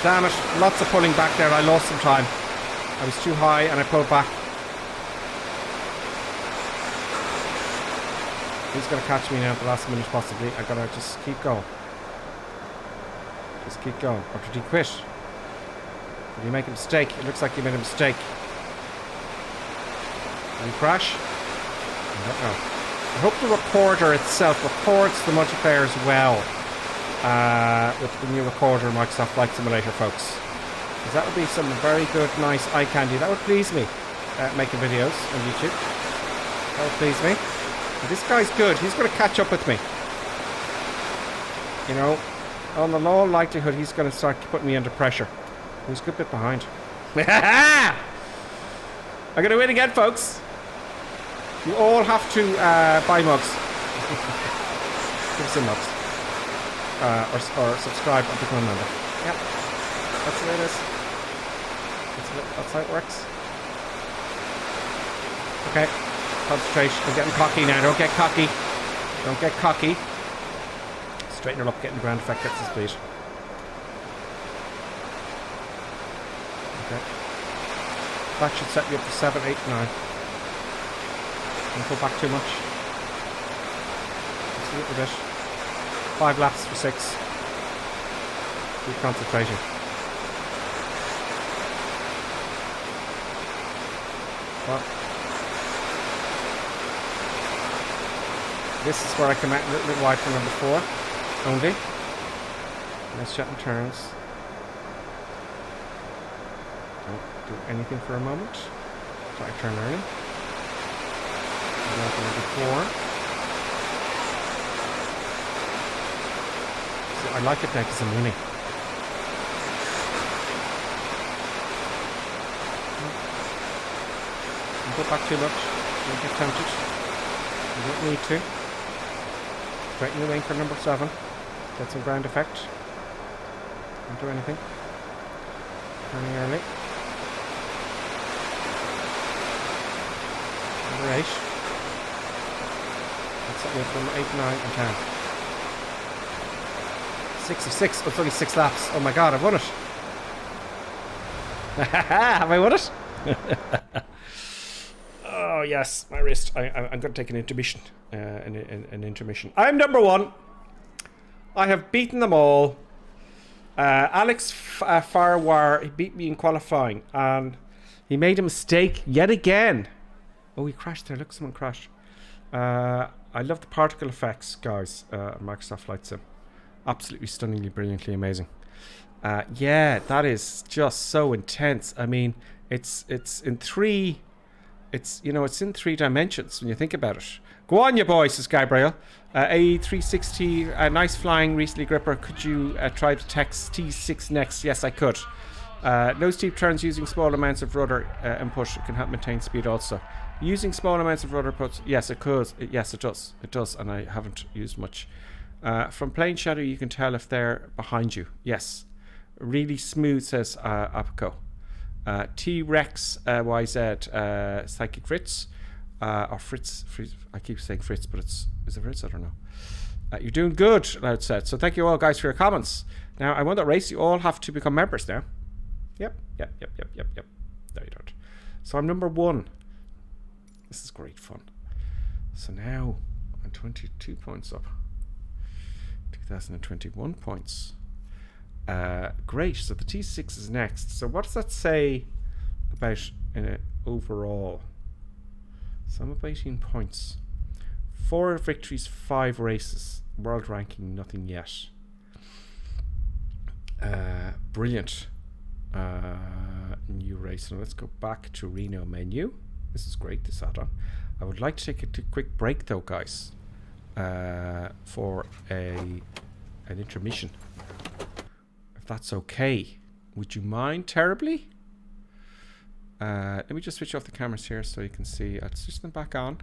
Damn it, lots of pulling back there. I lost some time. I was too high and I pulled back. He's going to catch me now at the last minute possibly. I gotta just keep going. Just keep going. Or did he quit? Did he make a mistake? It looks like he made a mistake. Did he crash? I don't know. I hope the recorder itself records the multiplayer as well. With the new recorder in Microsoft Flight Simulator, folks. Because that would be some very good, nice eye candy. That would please me, making videos on YouTube. That would please me. And this guy's good. He's going to catch up with me. You know, on the low likelihood, he's going to start putting me under pressure. He's a good bit behind. I'm going to win again, folks. You all have to buy mugs. Give us some mugs. Or subscribe and become a member. Yep. That's the way it is. That's how it works. Okay. Concentration. I'm getting cocky now. Don't get cocky. Don't get cocky. Straighten her up. Getting the ground effect. Gets the speed. Okay. That should set me up for 7, 8, 9. Don't go back too much. Just a little bit. 5 laps for 6. Keep concentrating. Well, this is where I come out a little bit wide for number 4 only. Nice shot and turns. Don't do anything for a moment. Try to turn early. Number 4. So I like it now because I'm winning. Don't go back too much. Don't get tempted. You don't need to. Straighten the wing for number 7. Get some ground effect. Don't do anything. Turning early. Number 8. That's up from 8, 9 and 10. 6 of 6. Oh, it's only 6 laps. Oh my god, I've won it. Have I won it? Oh yes, my wrist. I'm going to take an intermission. An intermission. I'm number 1. I have beaten them all. Alex Farwar, he beat me in qualifying, and he made a mistake yet again. Oh, he crashed there. Look, someone crashed. I love the particle effects, guys. Microsoft Flight Sim. Absolutely stunningly, brilliantly amazing. Yeah, that is just so intense. I mean, it's in 3. It's in 3 dimensions when you think about it. Go on, you boy, says Gabriel. A360, nice flying, recently gripper. Could you try the text T6 next? Yes, I could. No steep turns using small amounts of rudder input. It can help maintain speed also. Using small amounts of rudder input, yes, it could. Yes, it does. It does, and I haven't used much. From plane shadow, you can tell if they're behind you. Yes. Really smooth, says Apico. T-Rex YZ Psychic Fritz. Or Fritz. I keep saying Fritz, but is it Fritz? I don't know. You're doing good, Loud said. So thank you all, guys, for your comments. Now, I won that race. You all have to become members now. Yep. No, you don't. So I'm number 1. This is great fun. So now I'm 22 points up. 2021 points. Great. So the T6 is next. So what does that say about overall? So I'm up 18 points. 4 victories, 5 races. World ranking, nothing yet. Brilliant. New race. Now let's go back to Reno menu. This is great, this add-on. I would like to take a quick break though, guys, for an intermission. If that's okay. Would you mind terribly? Let me just switch off the cameras here so you can see. I'll switch them back on.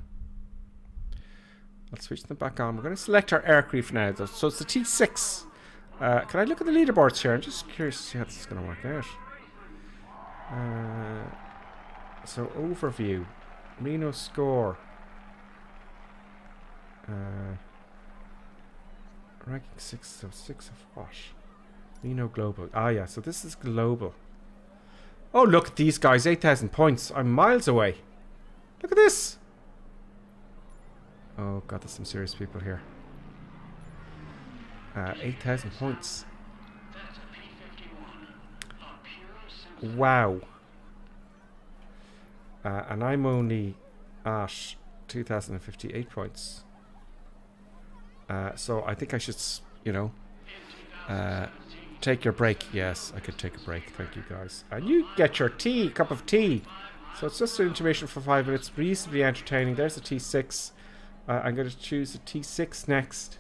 We're going to select our aircraft now though. So it's the T6. Can I look at the leaderboards here? I'm just curious to see how this is going to work out. So overview, Reno score, ranking 6. So 6 of what? Reno global. Ah, yeah. So this is global. Oh, look at these guys! 8,000 points. I'm miles away. Look at this. Oh god, there's some serious people here. 8,000 points. Wow. And I'm only at 2,058 points. So I think I should, you know, take your break. Yes, I could take a break. Thank you, guys. And you get your tea, cup of tea. So it's just an intermission for 5 minutes. Reasonably entertaining. There's the T6. I'm going to choose the T6 next.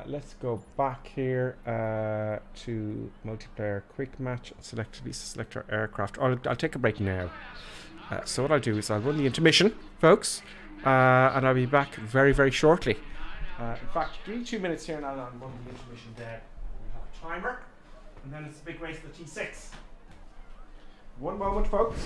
Let's go back here to multiplayer quick match. Select our aircraft. I'll take a break now. So what I'll do is I'll run the intermission, folks, and I'll be back very, very shortly. In fact, give me 2 minutes here and I'll run the intermission there. We'll have a timer, and then it's a big race for the T6. One moment, folks.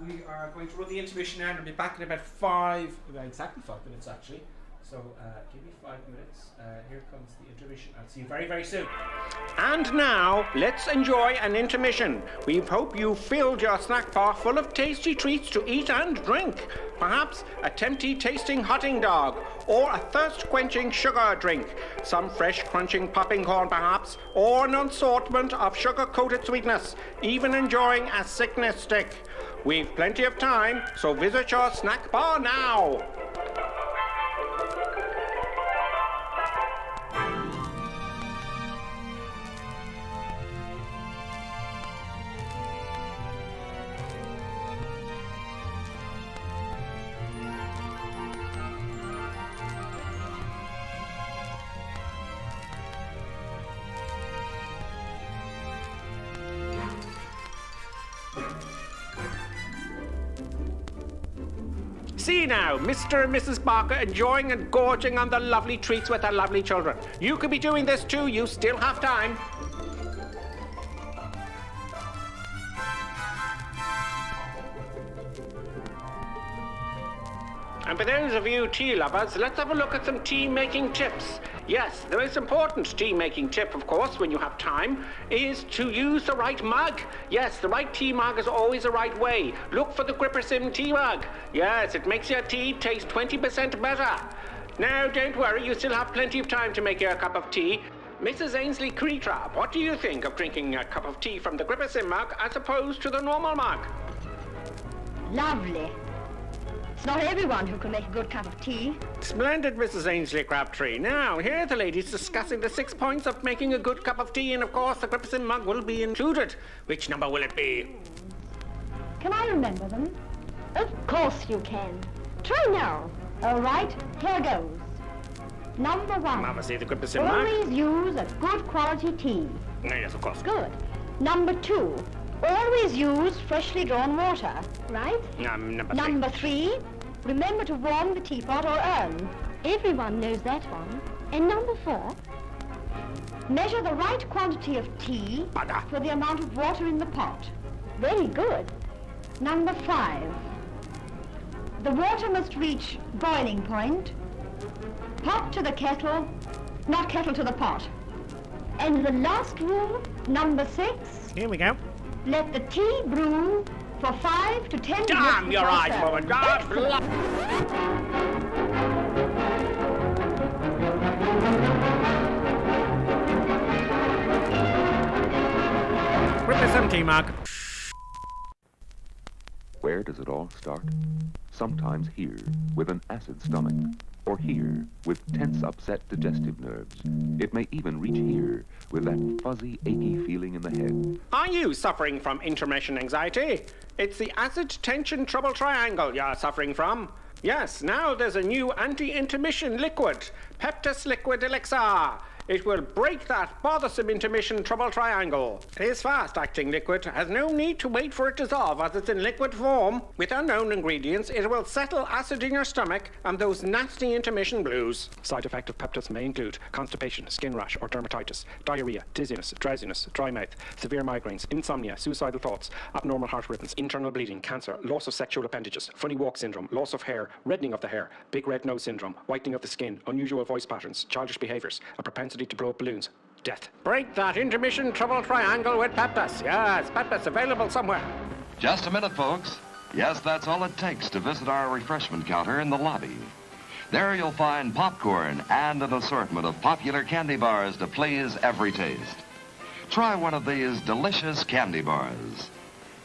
We are going to run the intermission now and I'll be back in about exactly 5 minutes actually. So give me 5 minutes. Here comes the intermission. I'll see you very, very soon. And now, let's enjoy an intermission. We hope you filled your snack bar full of tasty treats to eat and drink. Perhaps a tempting tasting hotting dog, or a thirst-quenching sugar drink. Some fresh crunching popping corn perhaps, or an assortment of sugar-coated sweetness. Even enjoying a sickness stick. We've plenty of time, so visit your snack bar now. See now, Mr. and Mrs. Barker enjoying and gorging on the lovely treats with their lovely children. You could be doing this too, you still have time. And for those of you tea lovers, let's have a look at some tea making tips. Yes, the most important tea making tip, of course, when you have time, is to use the right mug. Yes, the right tea mug is always the right way. Look for the GripperSim tea mug. Yes, it makes your tea taste 20% better. Now, don't worry, you still have plenty of time to make your cup of tea. Mrs. Ainsley Creetrap, what do you think of drinking a cup of tea from the GripperSim mug as opposed to the normal mug? Lovely. It's not everyone who can make a good cup of tea. Splendid, Mrs. Ainsley Crabtree. Now, here are the ladies discussing the 6 points of making a good cup of tea, and of course the Gripperson mug will be included. Which number will it be? Can I remember them? Of course you can. Try now. All right, here goes. Number 1. Mama, see the Gripperson mug? Always use a good quality tea. Yes, of course. Good. Number 2. Always use freshly drawn water. Right? Number 3. Number 3. Remember to warm the teapot or urn. Everyone knows that one. And number 4. Measure the right quantity of tea Butter. for the amount of water in the pot. Very good. Number 5. The water must reach boiling point. Pot to the kettle, not kettle to the pot. And the last rule, number 6. Here we go. Let the tea brew for 5 to 10 minutes. Damn your before eyes, serving. woman. God Excellent. Gripperson tea mug. Where does it all start? Sometimes here, with an acid stomach, or here, with tense, upset digestive nerves. It may even reach here, with that fuzzy, achy feeling in the head. Are you suffering from intermission anxiety? It's the acid tension trouble triangle you're suffering from. Yes, now there's a new anti-intermission liquid, Peptus Liquid Elixir. It will break that bothersome intermission trouble triangle. It is fast-acting liquid, has no need to wait for it to dissolve as it's in liquid form. With unknown ingredients, it will settle acid in your stomach and those nasty intermission blues. Side effect of Peptus may include constipation, skin rash or dermatitis, diarrhea, dizziness, drowsiness, dry mouth, severe migraines, insomnia, suicidal thoughts, abnormal heart rhythms, internal bleeding, cancer, loss of sexual appendages, funny walk syndrome, loss of hair, reddening of the hair, big red nose syndrome, whitening of the skin, unusual voice patterns, childish behaviours, a propensity to blow up balloons, death. Break that intermission trouble triangle with Peptus. Yes, Peptus available somewhere. Just a minute, folks. Yes, that's all it takes to visit our refreshment counter in the lobby. There you'll find popcorn and an assortment of popular candy bars to please every taste. Try one of these delicious candy bars.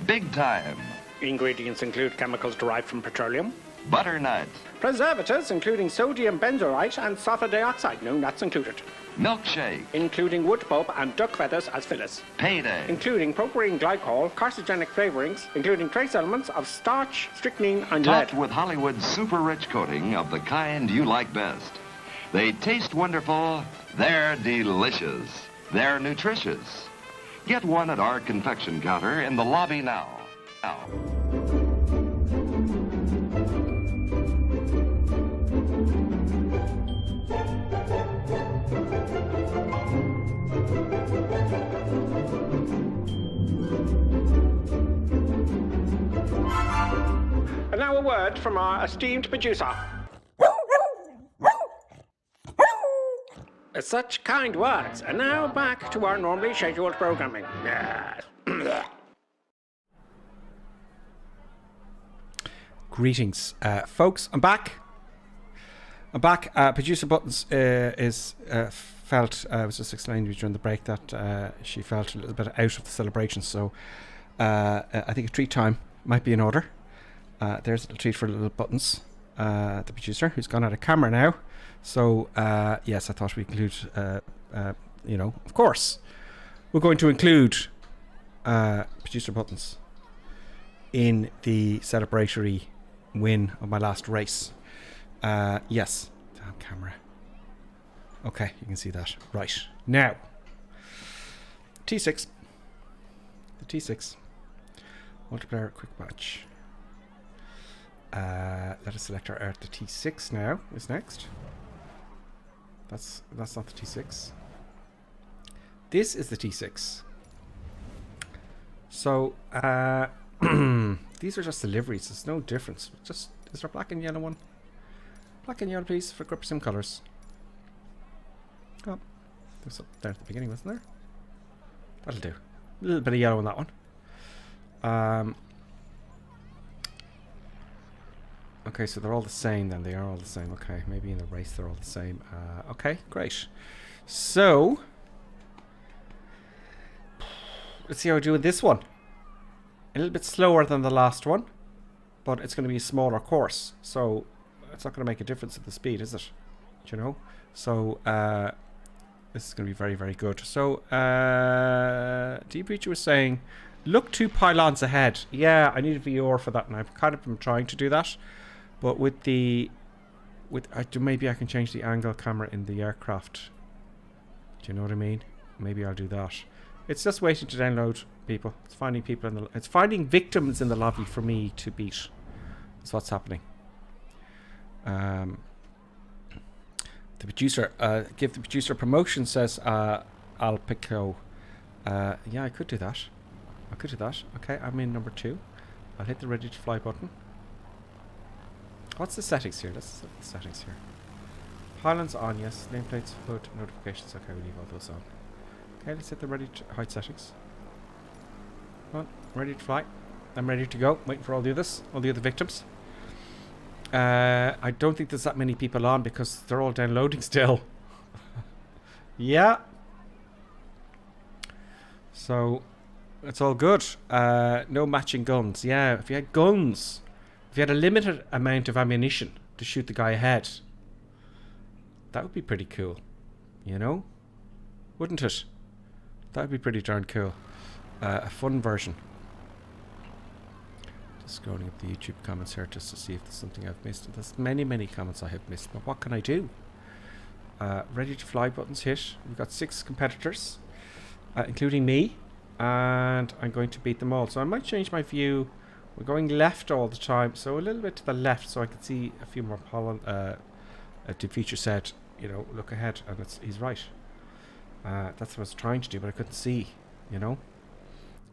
Big time. Ingredients include chemicals derived from petroleum. Butternut. Preservatives including sodium benzoate and sulfur dioxide. No nuts included. Milkshake. Including wood pulp and duck feathers as fillers. Payday. Including propylene glycol, carcinogenic flavorings, including trace elements of starch, strychnine, and Topped lead. with Hollywood's super rich coating of the kind you like best. They taste wonderful. They're delicious. They're nutritious. Get one at our confection counter in the lobby now. And now a word from our esteemed producer. Such kind words. And now back to our normally scheduled programming. Yes. Greetings, folks. I'm back. Producer Buttons felt, I was just explaining to you during the break that she felt a little bit out of the celebration. So I think a treat time might be in order. There's a little treat for little Buttons, the producer, who's gone out of camera now. So yes, I thought we'd include, of course, we're going to include Producer Buttons in the celebratory win of my last race. Yes. Damn camera. Okay, you can see that. Right. Now, T6. The T6. Multiplayer quick match. Let us select our the T6 now is next. That's not the T6. This is the T6. So these are just deliveries. There's no difference. Just is there a black and yellow one? Black and yellow, please, for Gripperson colours. Oh, there's up there at the beginning, wasn't there? That'll do. A little bit of yellow on that one. Okay, so they're all the same then. They are all the same. Okay, maybe in the race they're all the same. Okay, great. So, let's see how I do with this one. A little bit slower than the last one, but it's going to be a smaller course, so it's not going to make a difference at the speed, is it? Do you know? So this is going to be very, very good. So Deep Reacher was saying, look 2 pylons ahead. Yeah, I need a VR for that, and I've kind of been trying to do that, but with maybe I can change the angle camera in the aircraft. Do you know what I mean? Maybe I'll do that. It's just waiting to download, people. It's finding people it's finding victims in the lobby for me to beat. That's what's happening. The producer, give the producer a promotion, says Alpico. Yeah, I could do that. Okay, I'm in number 2. I'll hit the ready to fly button. What's the settings here? Let's set the settings here. Pylons on, yes. Nameplates, hood, notifications. Okay, we'll leave all those on. Okay, let's hit the ready to height settings. Come on, ready to fly. I'm ready to go. Waiting for all the other victims. I don't think there's that many people on because they're all downloading still. Yeah. So it's all good. No matching guns. Yeah, if you had guns, if you had a limited amount of ammunition to shoot the guy ahead, that would be pretty cool. You know? Wouldn't it? That would be pretty darn cool. A fun version. Just scrolling up the YouTube comments here just to see if there's something I've missed. There's many, many comments I have missed, but what can I do? Ready to fly buttons hit. We've got 6 competitors, including me, and I'm going to beat them all. So I might change my view. We're going left all the time, so a little bit to the left so I can see a few more pollen. The feature said, you know, look ahead, and he's right. That's what I was trying to do, but I couldn't see, you know.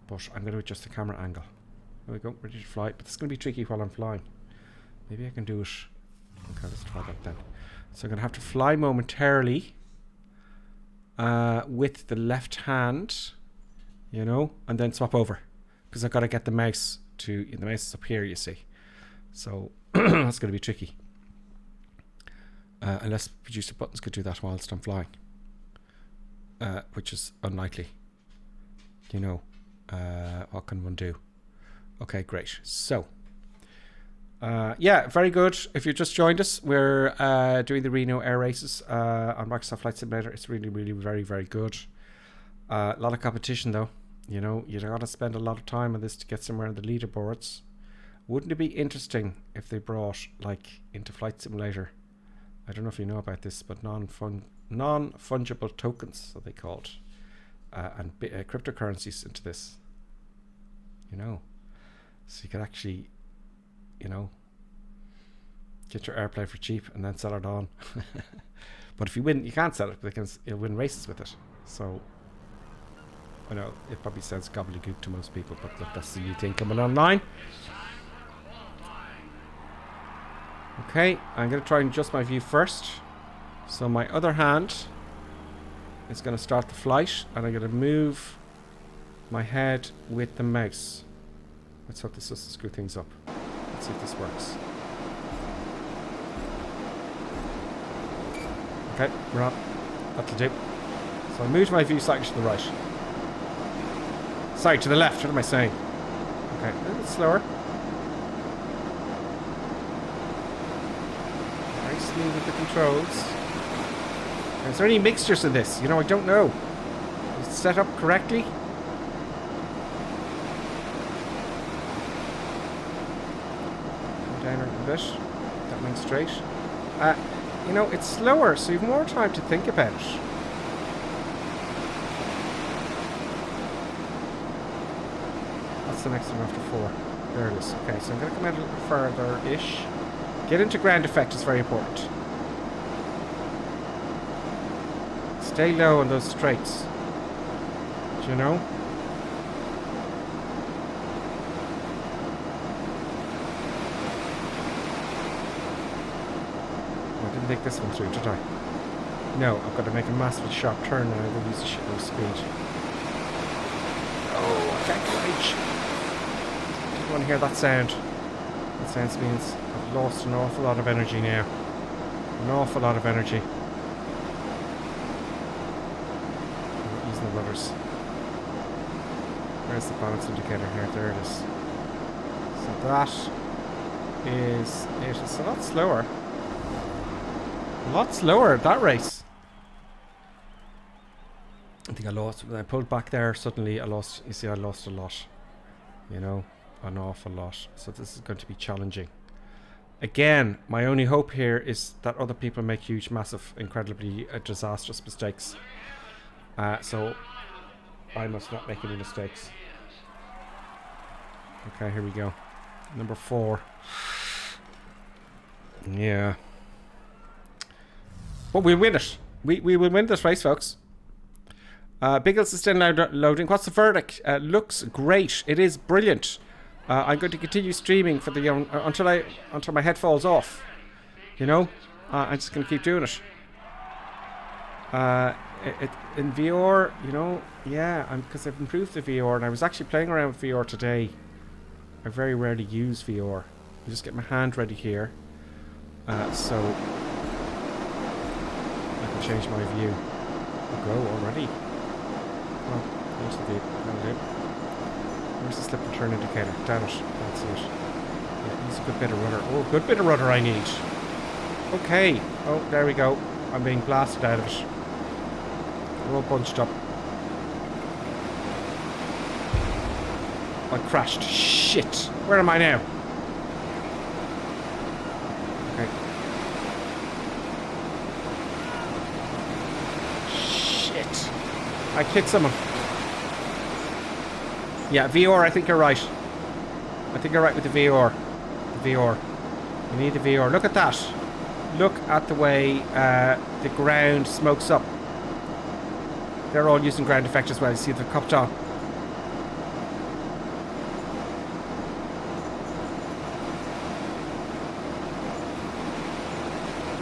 But I'm going to adjust the camera angle. There we go, ready to fly. But it's going to be tricky while I'm flying. Maybe I can do it. Okay, let's try that then. So I'm going to have to fly momentarily with the left hand, you know, and then swap over. Because I've got to get the mouse to... The mouse is up here, you see. So that's going to be tricky. Unless producer buttons could do that whilst I'm flying. Which is unlikely. You know, what can one do? Okay, great. So, yeah, very good. If you just joined us, we're doing the Reno Air Races on Microsoft Flight Simulator. It's really, really very, very good. A lot of competition, though. You know, you got to spend a lot of time on this to get somewhere in the leaderboards. Wouldn't it be interesting if they brought, like, into Flight Simulator, I don't know if you know about this, but non-fungible tokens, so they called, and cryptocurrencies into this. You know, so you could actually, you know, get your airplane for cheap and then sell it on. But if you win, you can't sell it because you'll win races with it. So I know it probably sounds gobbledygook to most people, but look, that's the new thing coming online. Okay, I'm going to try and adjust my view first. So my other hand is going to start the flight, and I'm going to move my head with the mouse. Let's hope this doesn't screw things up. Let's see if this works. Okay, we're on. That'll do. So I moved my view slightly to the right. Sorry, to the left. What am I saying? Okay, a little bit slower. Very smooth with the controls. Is there any mixtures in this? You know, I don't know. Is it set up correctly? Come down a little bit. That wing straight. You know, it's slower, so you've more time to think about it. What's the next one after 4? There it is. Okay, so I'm going to come out a little further-ish. Get into ground effect is very important. Stay low on those straights. Do you know? I didn't think this one through, did I? No, I've got to make a massive sharp turn now. I'm going to use a shitload of speed. Oh, I can't reach. I didn't want to hear that sound. That sound means I've lost an awful lot of energy now. An awful lot of energy. Using the rudders. Where's the balance indicator here? There it is. So that is it is a lot slower. A lot slower at that race. I think I lost when I pulled back there. Suddenly I lost. You see, I lost a lot. You know, an awful lot. So this is going to be challenging. Again, my only hope here is that other people make huge, massive, incredibly disastrous mistakes. So I must not make any mistakes. Okay, here we go. Number 4. Yeah. But we'll win it. We will win this race, folks. Biggles is still loading. What's the verdict? Looks great. It is brilliant. I'm going to continue streaming for the until my head falls off. You know, I'm just going to keep doing it. In VR, you know, yeah, because I've improved the VR, and I was actually playing around with VR today. I very rarely use VR. I just get my hand ready here, so I can change my view. I'll go already. Oh, there's the view. That'll do. Where's the slip and turn indicator? Damn it. That's it. Yeah, use a good bit of rudder. Oh, good bit of rudder I need. Okay. Oh, there we go. I'm being blasted out of it. We're all bunched up. I crashed. Shit. Where am I now? Okay. Shit. I hit someone. Yeah, VR, I think you're right. I think you're right with the VR. The VR. You need the VR. Look at that. Look at the way the ground smokes up. They're all using ground effect as well. You see the cupped on.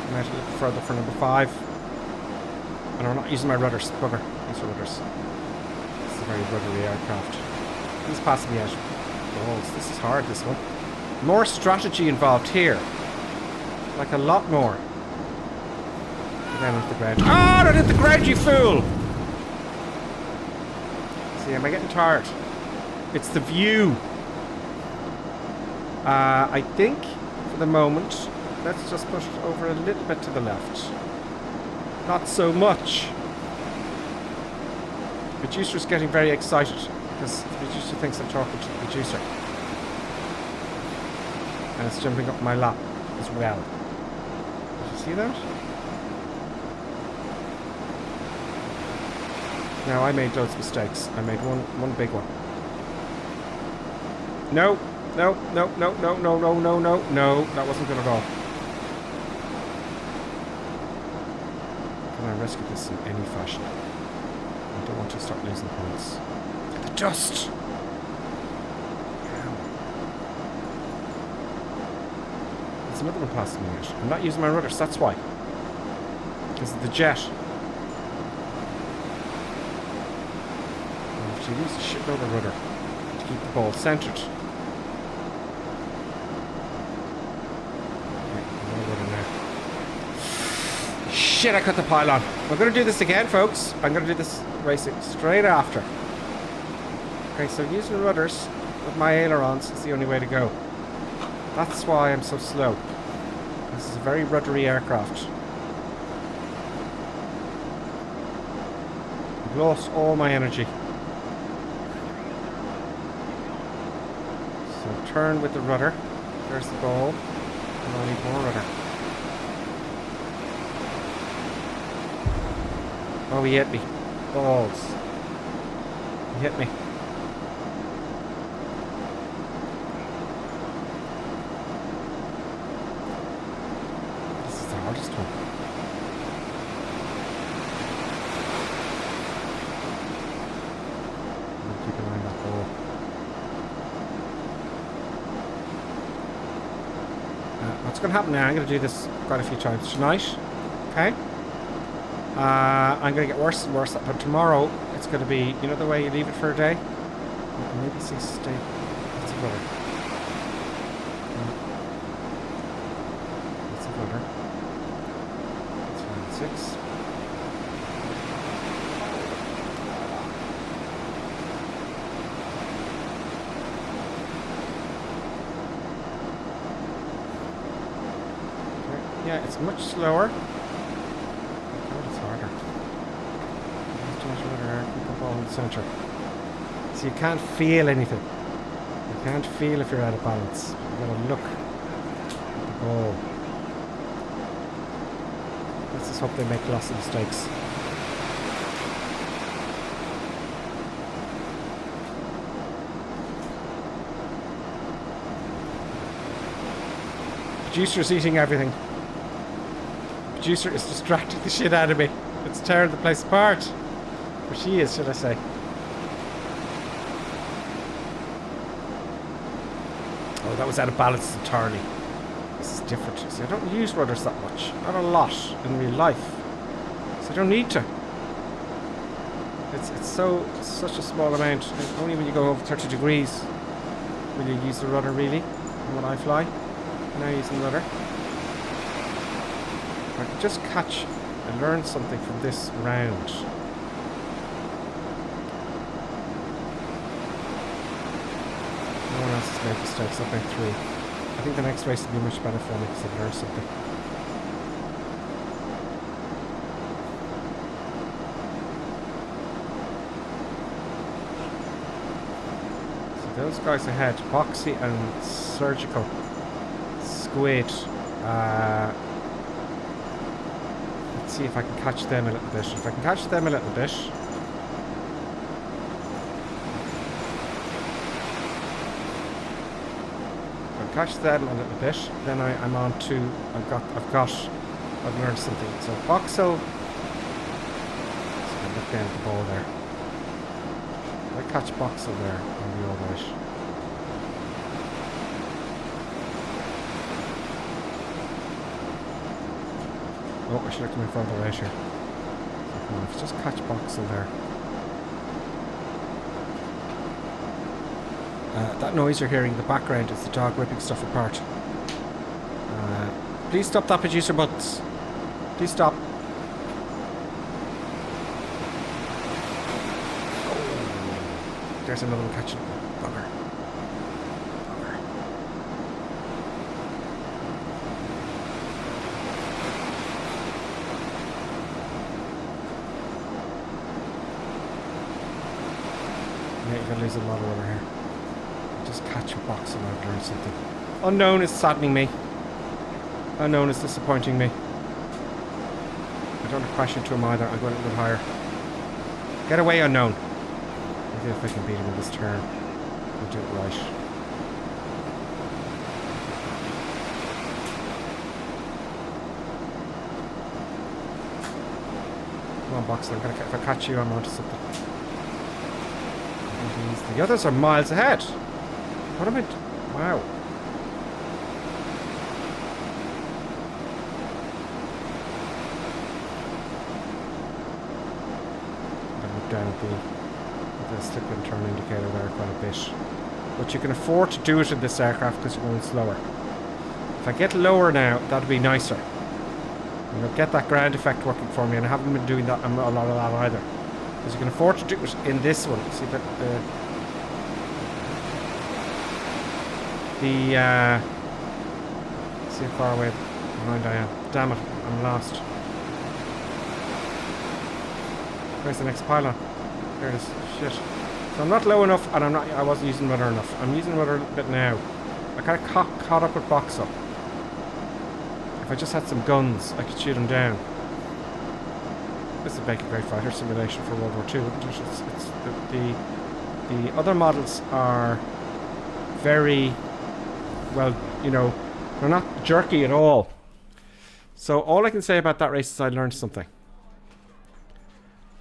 I'm out a little further for number 5. And I'm not using my rudders. Bugger. These are rudders. This is a very ruddery aircraft. He's passing me out. Oh, this is hard, this one. More strategy involved here. Like a lot more. Go down into the ground. Oh, not hit the ground, you fool! See, am I getting tired? It's the view. I think, for the moment, let's just push it over a little bit to the left. Not so much. The producer's getting very excited because the producer thinks I'm talking to the producer. And it's jumping up my lap as well. Did you see that? Now, I made loads of mistakes. I made one big one. No, no, no, no, no, no, no, no, no, no. That wasn't good at all. Can I rescue this in any fashion? I don't want to start losing points. The dust! Ow. There's another one passing me out. I'm not using my rudders, that's why. Because of the jet. I have to use a shitload of rudder to keep the ball centred. Shit, I cut the pylon. I'm going to do this again, folks. I'm going to do this racing straight after. Okay, so using the rudders with my ailerons is the only way to go. That's why I'm so slow. This is a very ruddery aircraft. I've lost all my energy. So turn with the rudder. There's the ball. And I need more rudder. Oh, he hit me. Balls. He hit me. This is the hardest one. I'm gonna keep an eye on that ball. What's going to happen now? I'm going to do this quite a few times tonight. Okay? I'm going to get worse and worse, but tomorrow it's going to be, you know the way you leave it for a day? Maybe say stay. That's a rudder. That's a rudder. That's 5 and 6. Yeah, it's much slower. God, it's harder. Too much rudder, keep the ball in the centre. So you can't feel anything. You can't feel if you're out of balance. You've got to look at the ball. Let's just hope they make lots of mistakes. Producer's eating everything. Producer is distracting the shit out of me. It's tearing the place apart. Or she is, should I say. Oh, that was out of balance entirely. This is different. See, I don't use rudders that much. Not a lot in real life. So I don't need to. It's such a small amount. Only when you go over 30 degrees will you use the rudder really. And when I fly. Now using the rudder. If I could just catch and learn something from this round. No one else has made mistakes. I've made 3. I think the next race will be much better for me because I've learned something. So those guys ahead, Boxy and Surgical. Squid. Let's see if I can catch them a little bit. If I can catch them a little bit. If I catch them a little bit, then I'm on to. I've learned something. So Boxel. Let's look down at the ball there. If I catch Boxel there, I'll be alright. Oh, I should have come in further right here. So come on, let's just catch Boxel there. That noise you're hearing in the background is the dog ripping stuff apart. Please stop that, producer buttons. Please stop. Oh, there's another one catching. Bugger. Yeah, you're gonna lose a lot of rubber here. Just catch a box and I've learned something. Unknown is saddening me. Unknown is disappointing me. I don't want to crash into him either. I'm going a little bit higher. Get away, Unknown. Maybe if I can beat him in this turn, I'll do it right. Come on, Boxer. If I catch you, I'm onto something. The others are miles ahead. What am I? Wow. I look down at the slip and turn indicator there quite a bit. But you can afford to do it in this aircraft because you're going slower. If I get lower now, that'd be nicer. And I'll get that ground effect working for me, and I haven't been doing that a lot of that either. Because you can afford to do it in this one. See that see how far away behind I am. Damn it, I'm lost. Where's the next pylon? There it is. Shit. So I'm not low enough, and I wasn't using rudder enough. I'm using rudder a little bit now. I kind of caught up with Boxer. If I just had some guns, I could shoot him down. This would make a great fighter simulation for World War II, wouldn't it? It's the other models are very, well, you know, they're not jerky at all. So all I can say about that race is I learned something.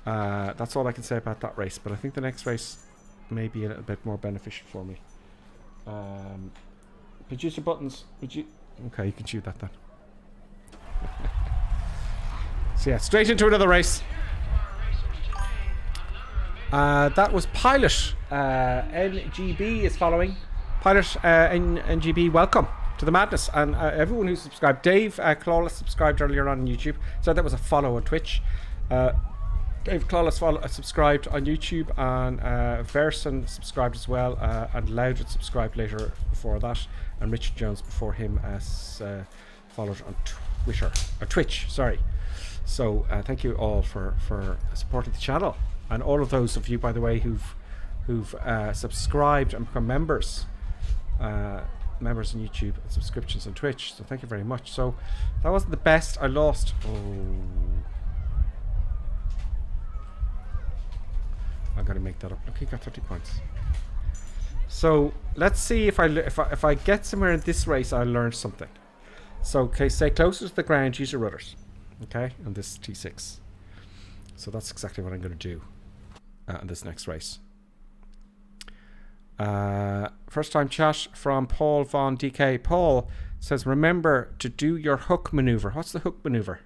That's all I can say about that race, but I think the next race may be a little bit more beneficial for me. Producer buttons, would you? Okay, you can shoot that then. So yeah, straight into another race. That was Pilot. NGB is following. Pilot NGB, welcome to the madness. And everyone who's subscribed. Dave Clawless subscribed earlier on YouTube. So that was a follow on Twitch. Dave Clawless subscribed on YouTube. And Verson subscribed as well. And Loudred subscribed later before that. And Richard Jones before him as followed on Twitch, sorry. So thank you all for supporting the channel, and all of those of you, by the way, who've subscribed and become members on YouTube and subscriptions on Twitch. So thank you very much. So that wasn't the best. I lost. I got to make that up. Okay, got 30 points. So let's see if I get somewhere in this race, I'll learn something. So okay, stay closer to the ground. Use your rudders. Okay, on this T6. So that's exactly what I'm going to do in this next race. First time chat from Paul Von DK. Paul says, remember to do your hook maneuver. What's the hook maneuver?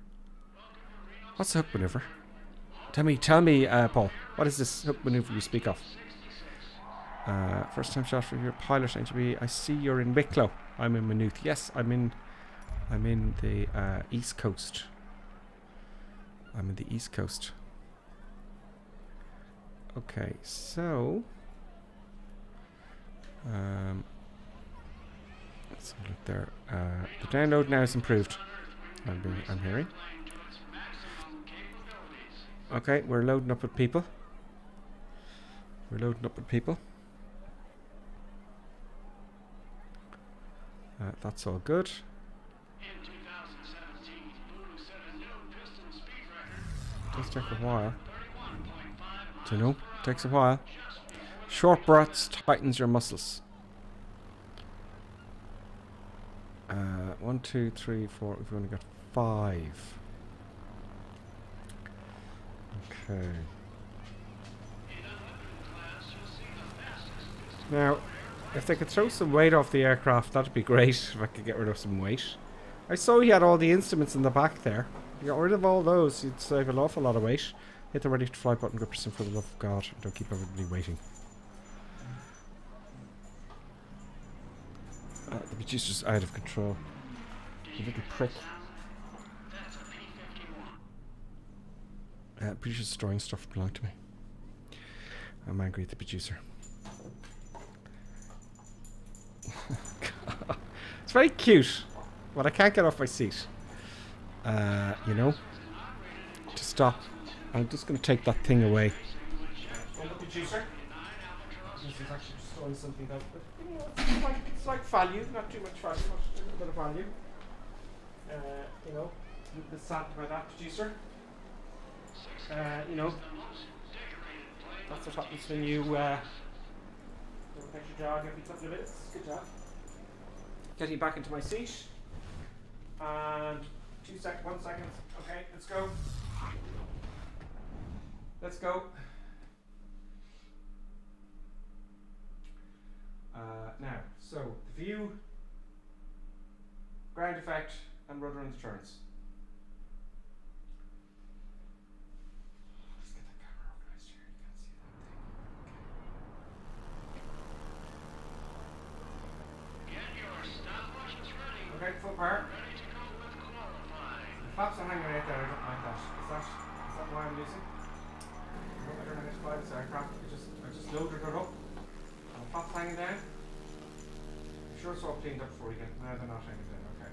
What's the hook maneuver? Tell me, Paul. What is this hook maneuver you speak of? First time shot for your pilot NGB. I see you're in Wicklow. I'm in Maynooth. Yes, I'm in the East Coast. I'm in the East Coast. Okay, so let's have a look there. The download now is improved. I'm hearing. Okay, we're loading up with people. That's all good. It does take a while. Do you know? It takes a while. Short breaths tightens your muscles. 1, 2, 3, 4. We've only got 5. Okay. Now, if they could throw some weight off the aircraft, that'd be great. If I could get rid of some weight. I saw he had all the instruments in the back there. If you got rid of all those, you'd save an awful lot of weight. Hit the ready to fly button, Gripperson, for the love of God. Don't keep everybody waiting. The producer's out of control. You little prick. Producer's storing stuff that belonged to me. I'm angry at the producer. It's very cute, but I can't get off my seat. You know, to stop. I'm just going to take that thing away. And the producer. This is actually just throwing something out, but you know, it's like value, not too much value, but a little bit of value. You know, the sad by that, producer. You know, that's what happens when you do a picture jog every couple of minutes. Good job. Getting back into my seat. And 1 second. Okay, let's go. Let's go. Now, so the view, ground effect, and rudder and the turns. Let's get that camera organized here. You can't see that thing. Get your stopwatches ready. Okay, full power. Ready to go with qualifying. The flaps are hanging right there. I don't like that. Is that why I'm losing? No, I don't know how to fly this aircraft. I just loaded it up. And the flaps hanging down. I'm sure it's all cleaned up before we get. No, they're not hanging down. Okay.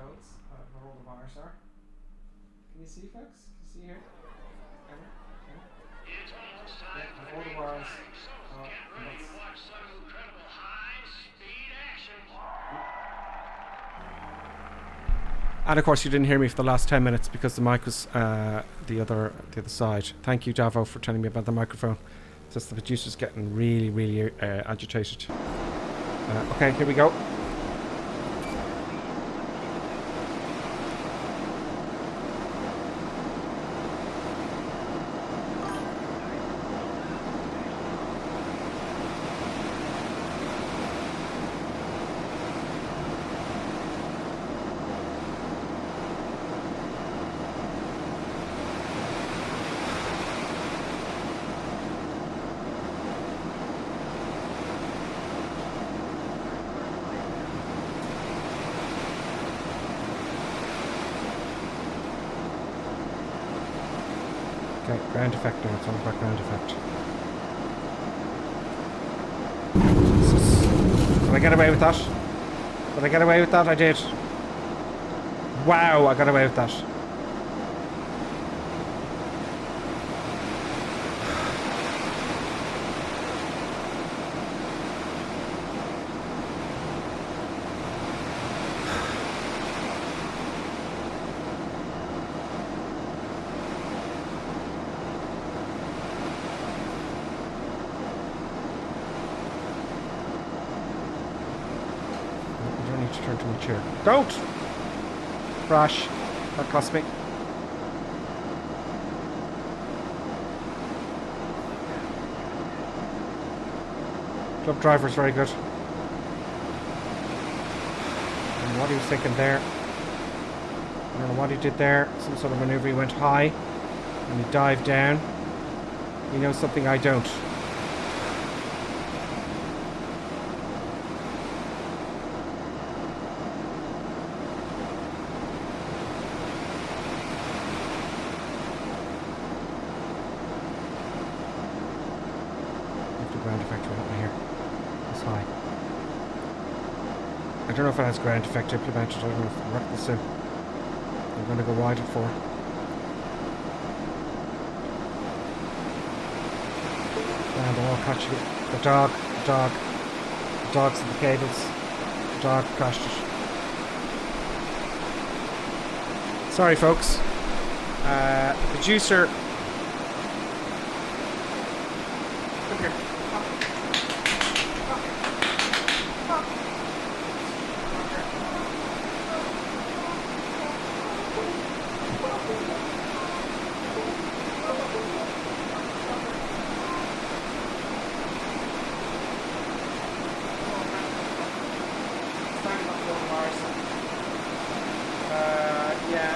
controls, where all the bars are. Can you see, folks? Can you see here? Camera? It's almost time for All the bars. so get ready to watch some incredible high-speed action. And of course, you didn't hear me for the last 10 minutes because the mic was the other side. Thank you, Davo, for telling me about the microphone. Just the producer's getting really, really agitated. Okay, here we go. Okay, ground effect now. It's all about ground effect. Jesus. Did I get away with that? Did I get away with that? I did. Wow, I got away with that. I don't need to turn to my chair. Don't! Crash. That cost me. Club driver's very good. And what he was thinking there. I don't know what he did there. Some sort of maneuver. He went high and he dived down. He knows something I don't. Ground effect will help me here. It's high. I don't know if it has ground effect implemented. I don't know if it worked the sim. I'm going to go wide at 4. And they're all catching it. The dog's in the cables. The dog crashed it. Sorry, folks. The producer. Come here. Yeah.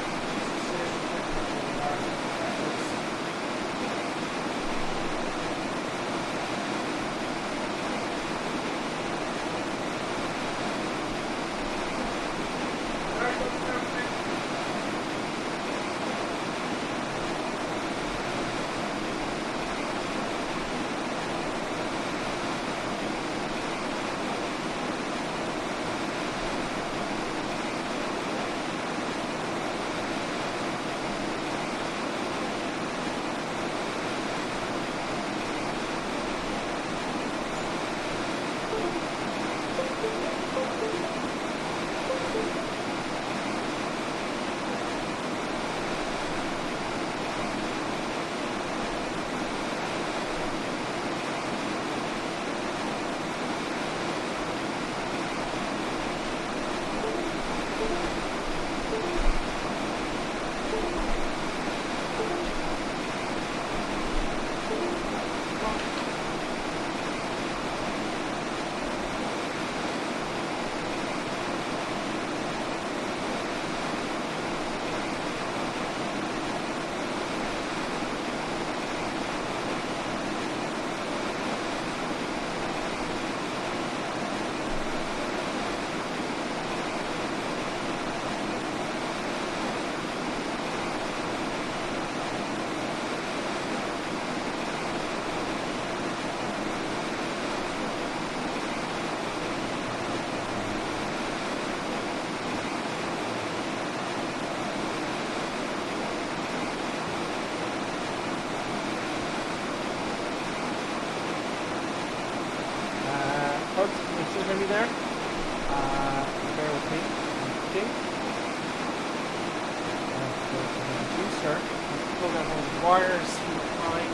working. The juicer. Let's pull out all the wires from behind.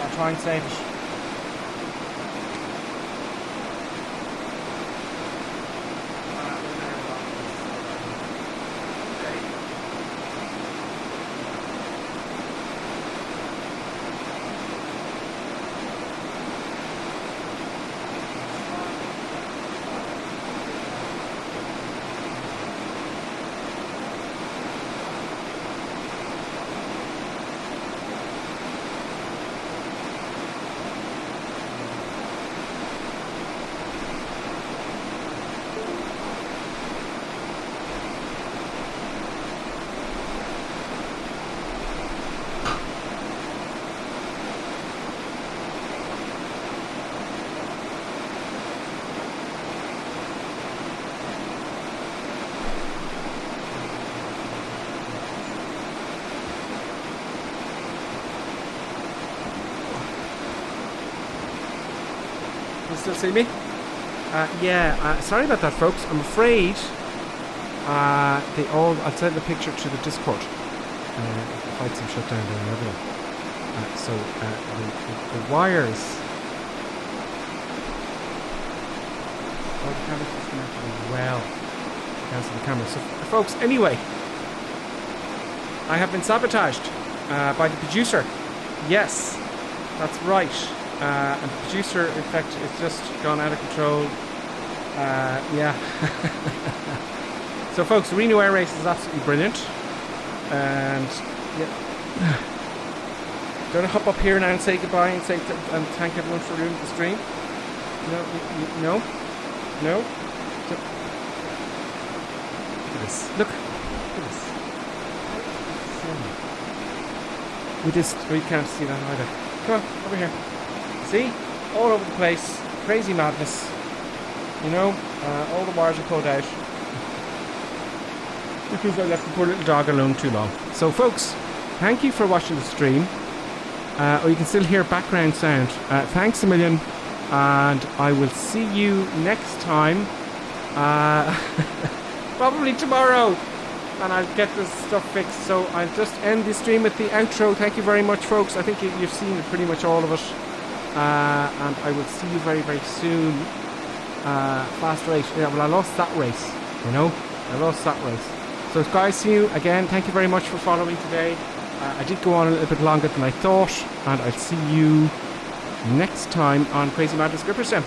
I'll try and save it. Can you still see me? Sorry about that, folks. I'm afraid I'll send the picture to the Discord. The flights have shut down there and everything. The wires. Oh, the camera's disconnected as well. Cancel the camera. So, folks, anyway, I have been sabotaged by the producer. Yes, that's right. And the producer, in fact, it's just gone out of control. Yeah. So, folks, the Reno Air Race is absolutely brilliant. And, yeah. Going to hop up here now and say goodbye and and thank everyone for doing the stream. No. So, look at this. Look at this. We can't see that either. Come on, over here. See? All over the place. Crazy madness. All the wires are pulled out. Because I left the poor little dog alone too long. So, folks, thank you for watching the stream. Or you can still hear background sound. Thanks a million. And I will see you next time. Probably tomorrow. And I'll get this stuff fixed. So I'll just end the stream with the outro. Thank you very much, folks. I think you've seen it, pretty much all of it. And I will see you very, very soon. Fast race. Yeah, well, I lost that race. I lost that race. So guys, see you again. Thank you very much for following today. I did go on a little bit longer than I thought. And I'll see you next time on Crazy Madness Gripper Stem.